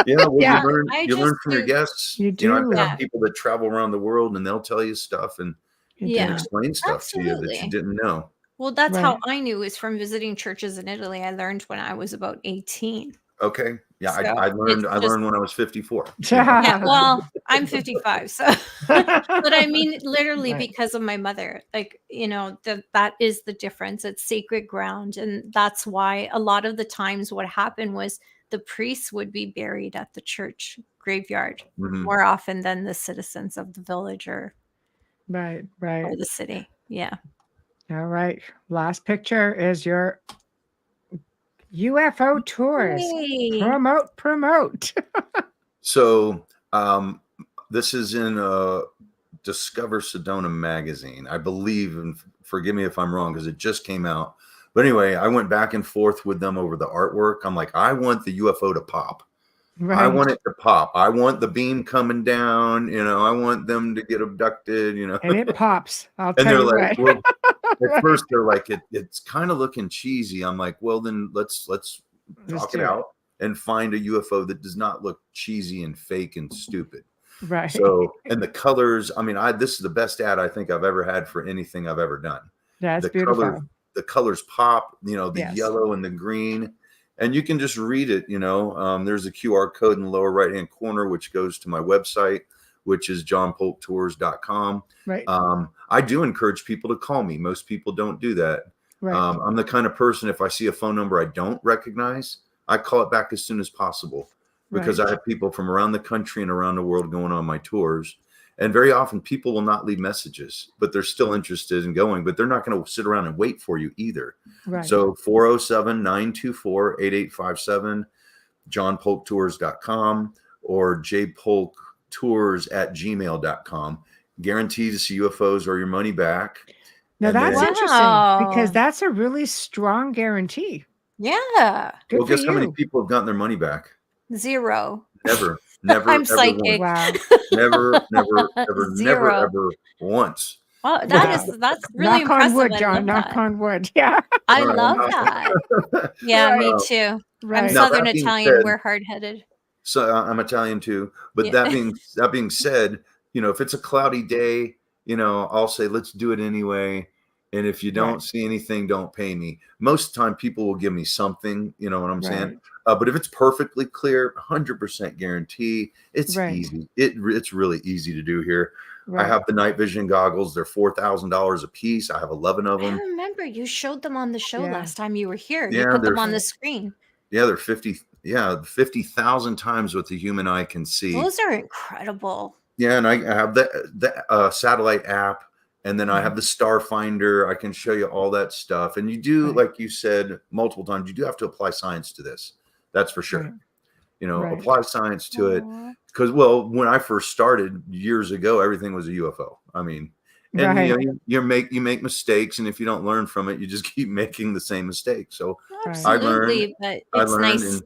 [SPEAKER 4] Yeah, well,
[SPEAKER 2] Yeah.
[SPEAKER 4] you learn from your guests.
[SPEAKER 2] You
[SPEAKER 4] I've
[SPEAKER 2] do.
[SPEAKER 4] got people that travel around the world and they'll tell you stuff and
[SPEAKER 3] Yeah.
[SPEAKER 4] explain stuff to you that
[SPEAKER 3] Absolutely.
[SPEAKER 4] you didn't know.
[SPEAKER 3] Well, that's
[SPEAKER 2] Right.
[SPEAKER 3] how I knew, is from visiting churches in Italy. I learned when I was about 18.
[SPEAKER 4] Okay. Yeah,
[SPEAKER 3] So
[SPEAKER 4] I learned
[SPEAKER 3] it's just-
[SPEAKER 4] when I was 54.
[SPEAKER 3] Yeah, well, I'm 55, so but I mean literally
[SPEAKER 2] Right.
[SPEAKER 3] because of my mother. Like, that is the difference. It's sacred ground, and that's why a lot of the times what happened was the priests would be buried at the church graveyard
[SPEAKER 4] Mhm.
[SPEAKER 3] more often than the citizens of the village or
[SPEAKER 2] Right. Right.
[SPEAKER 3] the city. Yeah.
[SPEAKER 2] All right. Last picture is your UFO tours.
[SPEAKER 3] Yay.
[SPEAKER 2] Promote.
[SPEAKER 4] So this is in Discover Sedona magazine, I believe, and forgive me if I'm wrong because it just came out. But anyway, I went back and forth with them over the artwork. I'm like, I want the UFO to pop. I
[SPEAKER 2] Right.
[SPEAKER 4] want it to pop. I want the beam coming down. I want them to get abducted.
[SPEAKER 2] And it pops. I'll
[SPEAKER 4] And
[SPEAKER 2] tell
[SPEAKER 4] they're
[SPEAKER 2] you
[SPEAKER 4] like,
[SPEAKER 2] what.
[SPEAKER 4] well, at
[SPEAKER 2] Right.
[SPEAKER 4] first they're like, it's kind of looking cheesy. I'm like, well, then let's
[SPEAKER 2] Let's
[SPEAKER 4] talk
[SPEAKER 2] do
[SPEAKER 4] it
[SPEAKER 2] it.
[SPEAKER 4] out and find a UFO that does not look cheesy and fake and stupid.
[SPEAKER 2] Right.
[SPEAKER 4] So, and the colors, I mean, this is the best ad I think I've ever had for anything I've ever done.
[SPEAKER 2] That's
[SPEAKER 4] The
[SPEAKER 2] beautiful.
[SPEAKER 4] colors pop, the
[SPEAKER 2] Yes.
[SPEAKER 4] yellow and the green, and you can just read it. There's a QR code in the lower right-hand corner, which goes to my website, which is johnpolktours.com.
[SPEAKER 2] Right.
[SPEAKER 4] I do encourage people to call me. Most people don't do that.
[SPEAKER 2] Right.
[SPEAKER 4] I'm the kind of person, if I see a phone number I don't recognize, I call it back as soon as possible, because
[SPEAKER 2] Right.
[SPEAKER 4] I have people from around the country and around the world going on my tours. And very often people will not leave messages, but they're still interested in going, but they're not going to sit around and wait for you either.
[SPEAKER 2] Right.
[SPEAKER 4] So 407-924-8857, johnpolktours.com or jpolktours@gmail.com. Guaranteed to see UFOs or your money back.
[SPEAKER 2] Now
[SPEAKER 4] And
[SPEAKER 2] that's
[SPEAKER 4] then-
[SPEAKER 2] interesting, because that's a really strong guarantee.
[SPEAKER 3] Yeah.
[SPEAKER 2] Good
[SPEAKER 4] well,
[SPEAKER 2] for
[SPEAKER 4] guess how many
[SPEAKER 2] you.
[SPEAKER 4] people have gotten their money back?
[SPEAKER 3] 0.
[SPEAKER 4] Never,
[SPEAKER 3] I'm
[SPEAKER 4] ever
[SPEAKER 3] psychic.
[SPEAKER 4] once.
[SPEAKER 2] Wow.
[SPEAKER 4] Never, ever,
[SPEAKER 3] Zero.
[SPEAKER 4] ever once.
[SPEAKER 3] Well,
[SPEAKER 2] Wow.
[SPEAKER 3] that's really
[SPEAKER 2] Knock on
[SPEAKER 3] impressive.
[SPEAKER 2] wood,
[SPEAKER 3] I
[SPEAKER 2] John.
[SPEAKER 3] love
[SPEAKER 2] Knock
[SPEAKER 3] that.
[SPEAKER 2] on wood. Yeah.
[SPEAKER 3] I
[SPEAKER 4] Right.
[SPEAKER 3] love that. Yeah,
[SPEAKER 2] Right.
[SPEAKER 3] me too. I'm
[SPEAKER 2] Right.
[SPEAKER 4] Now,
[SPEAKER 3] Southern
[SPEAKER 4] that being
[SPEAKER 3] Italian.
[SPEAKER 4] said-
[SPEAKER 3] We're hard-headed.
[SPEAKER 4] So I'm Italian too. But
[SPEAKER 3] Yeah.
[SPEAKER 4] that being said, if it's a cloudy day, I'll say, let's do it anyway. And if you don't
[SPEAKER 2] Right.
[SPEAKER 4] see anything, don't pay me. Most of the time people will give me something, you know what I'm saying?
[SPEAKER 2] Right.
[SPEAKER 4] But if it's perfectly clear, 100% guarantee, it's
[SPEAKER 2] Right.
[SPEAKER 4] easy. It's really easy to do here.
[SPEAKER 2] Right.
[SPEAKER 4] I have the night vision goggles. They're $4,000 a piece. I have 11 of
[SPEAKER 3] I
[SPEAKER 4] them.
[SPEAKER 3] remember you showed them on the show
[SPEAKER 2] Yeah.
[SPEAKER 3] last time you were here. You
[SPEAKER 4] Yeah,
[SPEAKER 3] put them
[SPEAKER 4] they're-
[SPEAKER 3] on the screen.
[SPEAKER 4] Yeah, they're 50,000 times what the human eye can see.
[SPEAKER 3] Those are incredible.
[SPEAKER 4] Yeah, and I have the satellite app, and then I have the star finder. I can show you all that stuff. And you do,
[SPEAKER 2] Right.
[SPEAKER 4] like you said multiple times, you do have to apply science to this. That's for sure.
[SPEAKER 2] Right. Right.
[SPEAKER 4] Apply science to it.
[SPEAKER 3] Aw.
[SPEAKER 4] Because, well, when I first started years ago, everything was a UFO. I mean, and
[SPEAKER 2] Right.
[SPEAKER 4] you make mistakes, and if you don't learn from it, you just keep making the same mistake. So
[SPEAKER 2] Right.
[SPEAKER 4] I learned-
[SPEAKER 3] Absolutely, but
[SPEAKER 4] I
[SPEAKER 3] it's
[SPEAKER 4] learned
[SPEAKER 3] nice.
[SPEAKER 4] and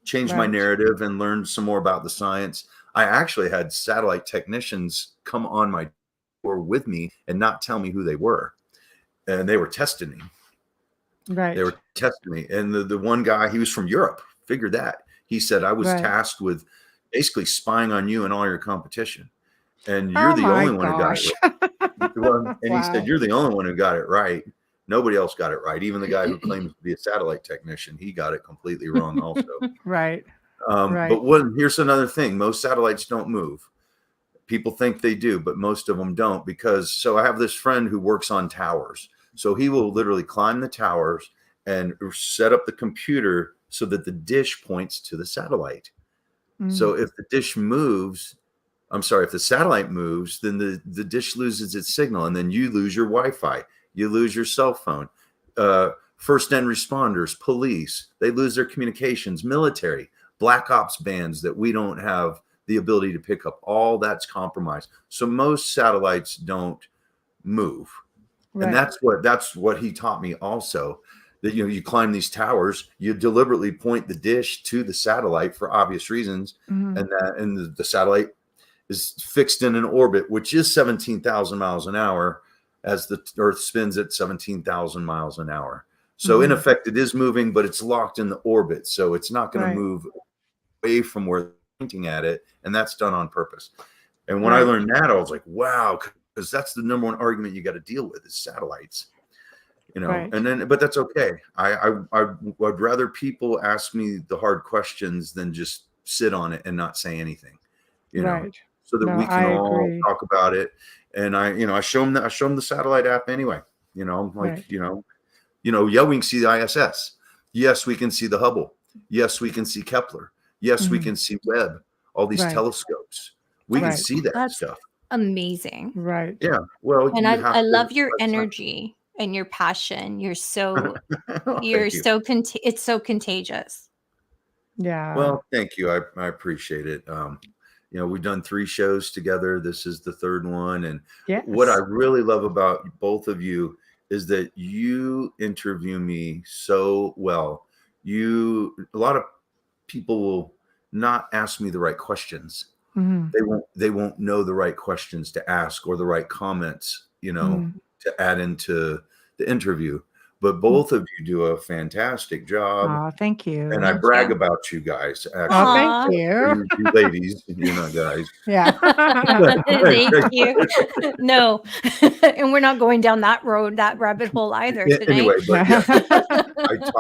[SPEAKER 4] changed my
[SPEAKER 2] Right.
[SPEAKER 4] narrative and learned some more about the science. I actually had satellite technicians come on my tour with me and not tell me who they were. And they were testing me.
[SPEAKER 2] Right.
[SPEAKER 4] They were testing me. And the one guy, he was from Europe, figured that. He said, I was
[SPEAKER 2] Right.
[SPEAKER 4] tasked with basically spying on you and all your competition. And you're
[SPEAKER 2] Oh
[SPEAKER 4] the
[SPEAKER 2] my
[SPEAKER 4] only one who got
[SPEAKER 2] gosh.
[SPEAKER 4] it right. Well, and he
[SPEAKER 2] Wow.
[SPEAKER 4] said, you're the only one who got it right. Nobody else got it right. Even the guy who claims to be a satellite technician, he got it completely wrong also.
[SPEAKER 2] Right. Right.
[SPEAKER 4] But here's another thing. Most satellites don't move. People think they do, but most of them don't, so I have this friend who works on towers. So he will literally climb the towers and set up the computer so that the dish points to the satellite. So if the dish moves, if the satellite moves, then the dish loses its signal, and then you lose your Wi-Fi, you lose your cell phone. First end responders, police, they lose their communications, military, black ops bands that we don't have the ability to pick up. All that's compromised. So most satellites don't move.
[SPEAKER 2] Right.
[SPEAKER 4] And that's what he taught me also, that you climb these towers, you deliberately point the dish to the satellite for obvious reasons,
[SPEAKER 2] Mhm.
[SPEAKER 4] and the satellite is fixed in an orbit which is 17,000 miles an hour as the Earth spins at 17,000 miles an hour. So in effect, it is moving, but it's locked in the orbit, so it's not going
[SPEAKER 2] Right.
[SPEAKER 4] to move away from where they're pointing at it, and that's done on purpose. And when I
[SPEAKER 2] Right.
[SPEAKER 4] learned that, I was like, wow, because that's the number one argument you got to deal with is satellites.
[SPEAKER 2] Right.
[SPEAKER 4] But that's okay. I'd rather people ask me the hard questions than just sit on it and not say anything,
[SPEAKER 2] Right.
[SPEAKER 4] so that
[SPEAKER 2] No,
[SPEAKER 4] we
[SPEAKER 2] I
[SPEAKER 4] can all
[SPEAKER 2] agree.
[SPEAKER 4] talk about it. And I show them the satellite app anyway, like,
[SPEAKER 2] Right.
[SPEAKER 4] yeah, we can see the ISS. Yes, we can see the Hubble. Yes, we can see Kepler. Yes, we
[SPEAKER 2] Mhm.
[SPEAKER 4] can see Webb, all these
[SPEAKER 2] Right.
[SPEAKER 4] telescopes. We can
[SPEAKER 2] Right.
[SPEAKER 4] see that
[SPEAKER 3] That's
[SPEAKER 4] stuff.
[SPEAKER 3] amazing.
[SPEAKER 2] Right.
[SPEAKER 4] Yeah. Well,
[SPEAKER 3] And
[SPEAKER 4] you
[SPEAKER 3] I
[SPEAKER 4] have to
[SPEAKER 3] love your
[SPEAKER 4] let science-
[SPEAKER 3] energy and your passion. You're so
[SPEAKER 4] Oh,
[SPEAKER 3] you're
[SPEAKER 4] thank you.
[SPEAKER 3] so it's so contagious.
[SPEAKER 2] Yeah.
[SPEAKER 4] Well, thank you. I appreciate it. We've done 3 shows together. This is the 3rd one. And
[SPEAKER 2] yes.
[SPEAKER 4] what I really love about both of you is that you interview me so well. A lot of people will not ask me the right questions.
[SPEAKER 2] Mhm.
[SPEAKER 4] They won't know the right questions to ask or the right comments,
[SPEAKER 2] Mhm.
[SPEAKER 4] to add into the interview. But both of you do a fantastic job.
[SPEAKER 2] Oh, thank you.
[SPEAKER 4] And I
[SPEAKER 3] Thank
[SPEAKER 4] brag
[SPEAKER 3] you.
[SPEAKER 4] about you guys,
[SPEAKER 2] Oh,
[SPEAKER 4] actually.
[SPEAKER 2] thank
[SPEAKER 3] Aw.
[SPEAKER 2] you.
[SPEAKER 4] You ladies, you're not guys.
[SPEAKER 2] Yeah.
[SPEAKER 3] Thank you. No, and we're not going down that road, that rabbit hole either today.
[SPEAKER 4] Anyway, but yeah, I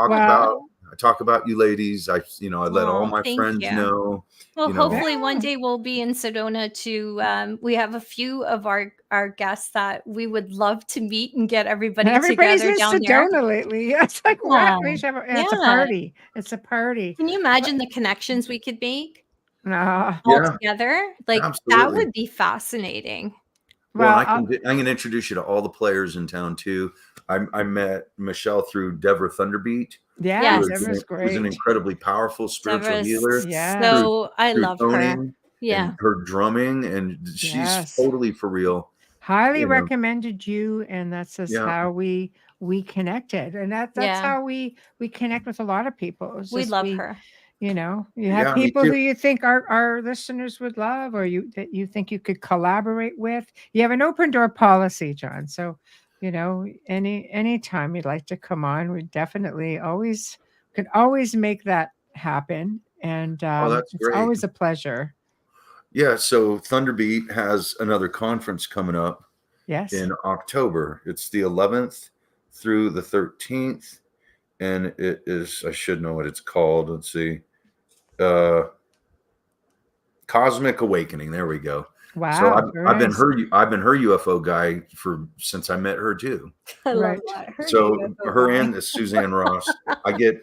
[SPEAKER 2] Well,
[SPEAKER 4] talk about you ladies. I let all
[SPEAKER 3] Oh,
[SPEAKER 4] my
[SPEAKER 3] thank
[SPEAKER 4] friends
[SPEAKER 3] you.
[SPEAKER 4] know.
[SPEAKER 3] Well,
[SPEAKER 4] You know,
[SPEAKER 3] hopefully one
[SPEAKER 2] Yeah.
[SPEAKER 3] day we'll be in Sedona to. We have a few of our guests that we would love to meet and get everybody
[SPEAKER 2] Everybody's
[SPEAKER 3] together
[SPEAKER 2] in
[SPEAKER 3] down there.
[SPEAKER 2] Sedona lately. It's like, what? We should have it's a
[SPEAKER 3] Yeah.
[SPEAKER 2] party. It's a party.
[SPEAKER 3] Can you imagine the connections we could make
[SPEAKER 2] No.
[SPEAKER 3] all
[SPEAKER 4] Yeah,
[SPEAKER 3] together? Like that
[SPEAKER 4] absolutely.
[SPEAKER 3] would be fascinating.
[SPEAKER 4] Well,
[SPEAKER 2] Well,
[SPEAKER 4] and I can introduce you to all the players in town too. I met Michelle through Deborah Thunderbeat.
[SPEAKER 2] yeah,
[SPEAKER 3] Yes.
[SPEAKER 2] Deborah's
[SPEAKER 4] Who's an
[SPEAKER 2] great.
[SPEAKER 4] incredibly powerful spiritual
[SPEAKER 3] Deborah's
[SPEAKER 4] healer.
[SPEAKER 2] Yes.
[SPEAKER 3] so I
[SPEAKER 4] Through
[SPEAKER 3] love her.
[SPEAKER 4] toning
[SPEAKER 3] Yeah.
[SPEAKER 4] and her drumming, and she's
[SPEAKER 2] Yes.
[SPEAKER 4] totally for real.
[SPEAKER 2] Highly
[SPEAKER 4] You know.
[SPEAKER 2] recommended you, and that's just
[SPEAKER 4] Yeah.
[SPEAKER 2] how we connected, and that's
[SPEAKER 3] Yeah.
[SPEAKER 2] how we connect with a lot of people. It's
[SPEAKER 3] We
[SPEAKER 2] just
[SPEAKER 3] love her.
[SPEAKER 2] You have
[SPEAKER 4] Yeah, me
[SPEAKER 2] people
[SPEAKER 4] too.
[SPEAKER 2] who you think our listeners would love, or that you think you could collaborate with. You have an open door policy, John. So, any time you'd like to come on, we definitely could always make that happen. And
[SPEAKER 4] Oh, that's
[SPEAKER 2] it's
[SPEAKER 4] great.
[SPEAKER 2] always a pleasure.
[SPEAKER 4] Yeah, so Thunderbeat has another conference coming up
[SPEAKER 2] Yes.
[SPEAKER 4] in October. It's the 11th through the 13th, and it is, I should know what it's called. Let's see. Cosmic Awakening. There we go.
[SPEAKER 2] Wow.
[SPEAKER 4] So I've been her UFO guy since I met her too.
[SPEAKER 3] I love
[SPEAKER 2] Right.
[SPEAKER 3] that.
[SPEAKER 4] So her and this Suzanne Ross, I get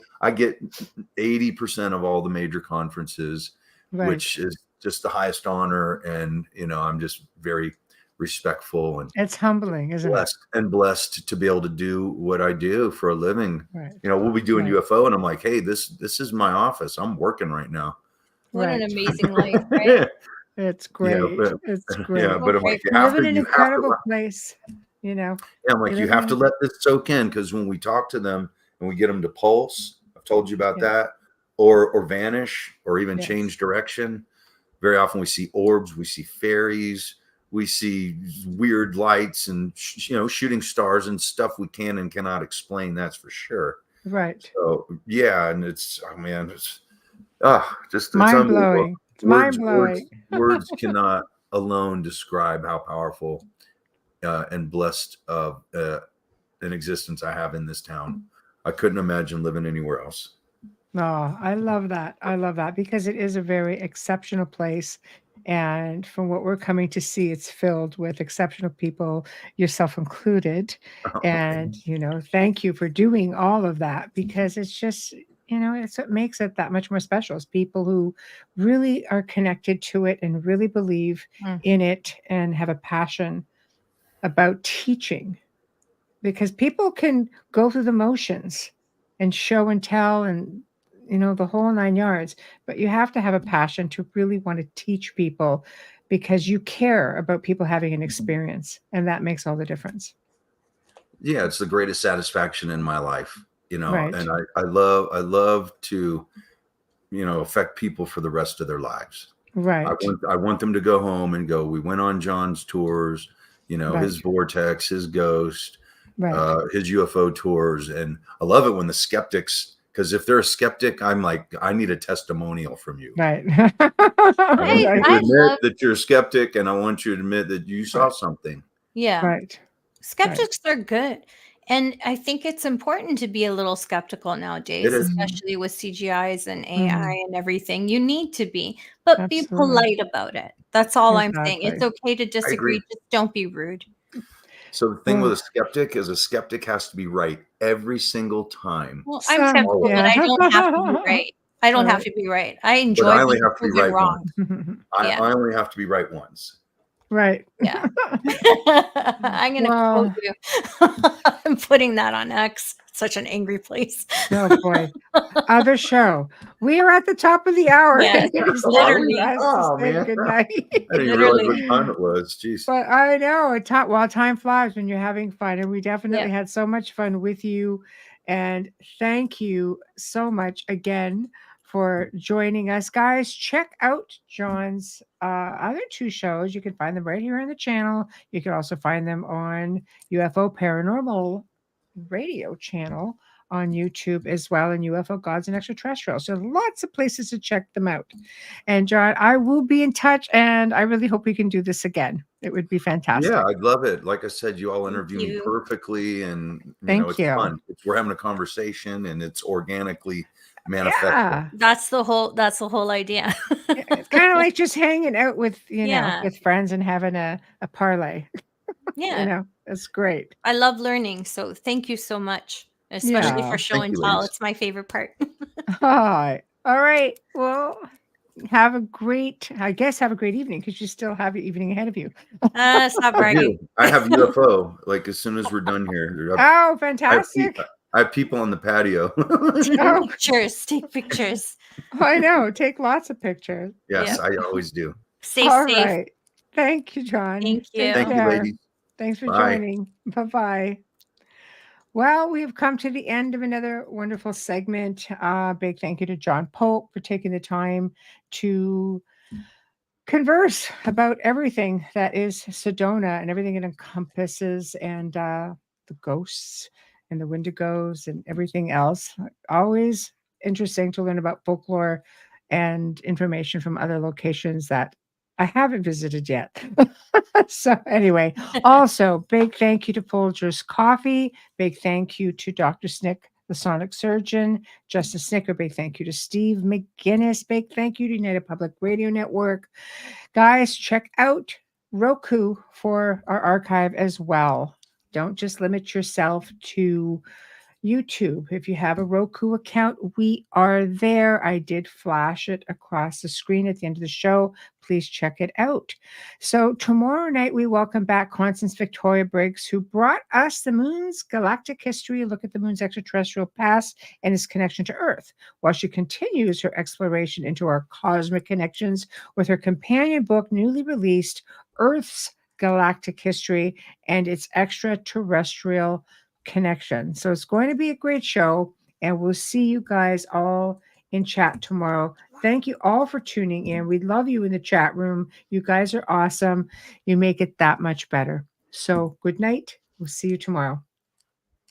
[SPEAKER 4] 80% of all the major conferences,
[SPEAKER 2] Right.
[SPEAKER 4] which is just the highest honor, and I'm just very respectful and
[SPEAKER 2] It's humbling, isn't
[SPEAKER 4] blessed to be able to do what I do for a living.
[SPEAKER 2] it? Right.
[SPEAKER 4] We'll be doing
[SPEAKER 2] Right.
[SPEAKER 4] UFO, and I'm like, hey, this is my office. I'm working right now.
[SPEAKER 3] What an
[SPEAKER 2] Right.
[SPEAKER 3] amazing life, right?
[SPEAKER 2] It's great.
[SPEAKER 4] but-
[SPEAKER 2] It's great.
[SPEAKER 4] Yeah, but I'm like,
[SPEAKER 2] You
[SPEAKER 4] you have
[SPEAKER 2] live in
[SPEAKER 4] to.
[SPEAKER 2] an
[SPEAKER 4] You have
[SPEAKER 2] incredible
[SPEAKER 4] to.
[SPEAKER 2] place.
[SPEAKER 4] Yeah, I'm like,
[SPEAKER 2] You
[SPEAKER 4] you
[SPEAKER 2] live
[SPEAKER 4] have
[SPEAKER 2] in
[SPEAKER 4] to
[SPEAKER 2] a-
[SPEAKER 4] let this soak in, because when we talk to them and we get them to pulse, I've told you about
[SPEAKER 2] Yeah.
[SPEAKER 4] that, or vanish, or even
[SPEAKER 2] Yes.
[SPEAKER 4] change direction. Very often we see orbs, we see fairies, we see weird lights, and shooting stars and stuff we can and cannot explain. That's for sure.
[SPEAKER 2] Right.
[SPEAKER 4] So yeah, and it's it's
[SPEAKER 2] Mind
[SPEAKER 4] unbelievable.
[SPEAKER 2] blowing. It's mind blowing.
[SPEAKER 4] Words cannot alone describe how powerful and blessed of an existence I have in this town. I couldn't imagine living anywhere else.
[SPEAKER 2] Oh, I love that. I love that because it is a very exceptional place. And from what we're coming to see, it's filled with exceptional people, yourself included. And, thank you for doing all of that, because it's just, it's what makes it that much more special. It's people who really are connected to it and really believe in it and have a passion about teaching, because people can go through the motions and show and tell and the whole 9 yards, but you have to have a passion to really want to teach people, because you care about people having an experience, and that makes all the difference.
[SPEAKER 4] Yeah, it's the greatest satisfaction in my life,
[SPEAKER 2] Right.
[SPEAKER 4] and I love to affect people for the rest of their lives.
[SPEAKER 2] Right.
[SPEAKER 4] I want them to go home and go, we went on John's tours, his Vortex, his Ghost,
[SPEAKER 2] Right.
[SPEAKER 4] his UFO tours. And I love it when the skeptics, because if they're a skeptic, I'm like, I need a testimonial from you.
[SPEAKER 2] Right.
[SPEAKER 4] I want you to
[SPEAKER 3] I
[SPEAKER 4] admit
[SPEAKER 3] love-
[SPEAKER 4] that you're a skeptic, and I want you to admit that you saw something.
[SPEAKER 3] Yeah.
[SPEAKER 2] Right.
[SPEAKER 3] Skeptics are good. And I think it's important to be a little skeptical nowadays,
[SPEAKER 4] It is.
[SPEAKER 3] especially with CGIs and AI
[SPEAKER 2] Mhm.
[SPEAKER 3] and everything. You need to be, but be
[SPEAKER 2] Absolutely.
[SPEAKER 3] polite about it. That's all I'm saying. It's
[SPEAKER 2] Exactly.
[SPEAKER 3] okay to disagree.
[SPEAKER 4] agree.
[SPEAKER 3] Just don't be rude.
[SPEAKER 4] So the thing
[SPEAKER 2] Well-
[SPEAKER 4] with a skeptic is a skeptic has to be right every single time.
[SPEAKER 3] Well, I'm skeptical, but I don't have to be right. I don't have to be right. I enjoy
[SPEAKER 4] I only
[SPEAKER 3] being
[SPEAKER 4] have to be
[SPEAKER 3] proven
[SPEAKER 4] right
[SPEAKER 3] wrong.
[SPEAKER 4] once.
[SPEAKER 3] Yeah.
[SPEAKER 4] I only have to be right once.
[SPEAKER 2] Right.
[SPEAKER 3] Yeah. I'm going to
[SPEAKER 2] Well-
[SPEAKER 3] quote you. I'm putting that on X. Such an angry place.
[SPEAKER 2] Oh boy. Other show. We are at the top of the hour.
[SPEAKER 3] Yes,
[SPEAKER 2] It is
[SPEAKER 3] literally.
[SPEAKER 2] time for us to
[SPEAKER 4] Oh,
[SPEAKER 2] say
[SPEAKER 4] man.
[SPEAKER 2] goodnight.
[SPEAKER 4] I didn't even
[SPEAKER 3] Literally.
[SPEAKER 4] realize what time it was. Jeez.
[SPEAKER 2] But I know time flies when you're having fun, and we definitely had so much fun with you. And thank you so much again for joining us, guys. Check out John's other 2 shows. You can find them right here on the channel. You can also find them on UFO Paranormal Radio channel on YouTube as well, and UFO Gods and Extraterrestrials. So lots of places to check them out. And John, I will be in touch, and I really hope we can do this again. It would be fantastic.
[SPEAKER 4] Yeah, I'd love it. Like I said, you all interview me perfectly, and it's fun. We're having a conversation, and it's organically manifested.
[SPEAKER 2] Yeah.
[SPEAKER 3] That's the whole idea.
[SPEAKER 2] It's kind of like just hanging out with with friends and having a parlay.
[SPEAKER 3] Yeah,
[SPEAKER 2] it's great.
[SPEAKER 3] I love learning, so thank you so much, especially for show and tell. It's my favorite part.
[SPEAKER 2] All right. Well, have a great evening, because you still have your evening ahead of you.
[SPEAKER 3] Stop bragging.
[SPEAKER 4] I have UFO like as soon as we're done here.
[SPEAKER 2] Oh, fantastic.
[SPEAKER 4] I have people on the patio.
[SPEAKER 3] Take pictures.
[SPEAKER 2] I know. Take lots of pictures.
[SPEAKER 4] Yes, I always do.
[SPEAKER 3] Stay safe.
[SPEAKER 2] Right. Thank you, John.
[SPEAKER 3] Thank you.
[SPEAKER 4] Thank you, ladies.
[SPEAKER 2] Thanks for joining. Bye-bye. Well, we've come to the end of another wonderful segment. Big thank you to John Polk for taking the time to converse about everything that is Sedona and everything it encompasses, and the ghosts and the Wendigos and everything else. Always interesting to learn about folklore and information from other locations that I haven't visited yet. So anyway, also big thank you to Folgers Coffee. Big thank you to Dr. Snick, the Sonic Surgeon, Justice Snicker. Big thank you to Steve McGinnis. Big thank you to United Public Radio Network. Guys, check out Roku for our archive as well. Don't just limit yourself to YouTube. If you have a Roku account, we are there. I did flash it across the screen at the end of the show. Please check it out. So tomorrow night, we welcome back Constance Victoria Briggs, who brought us the moon's galactic history, a look at the moon's extraterrestrial past and its connection to Earth, while she continues her exploration into our cosmic connections with her companion book, newly released, Earth's Galactic History and its Extraterrestrial Connection. So it's going to be a great show, and we'll see you guys all in chat tomorrow. Thank you all for tuning in. We love you in the chat room. You guys are awesome. You make it that much better. So good night. We'll see you tomorrow.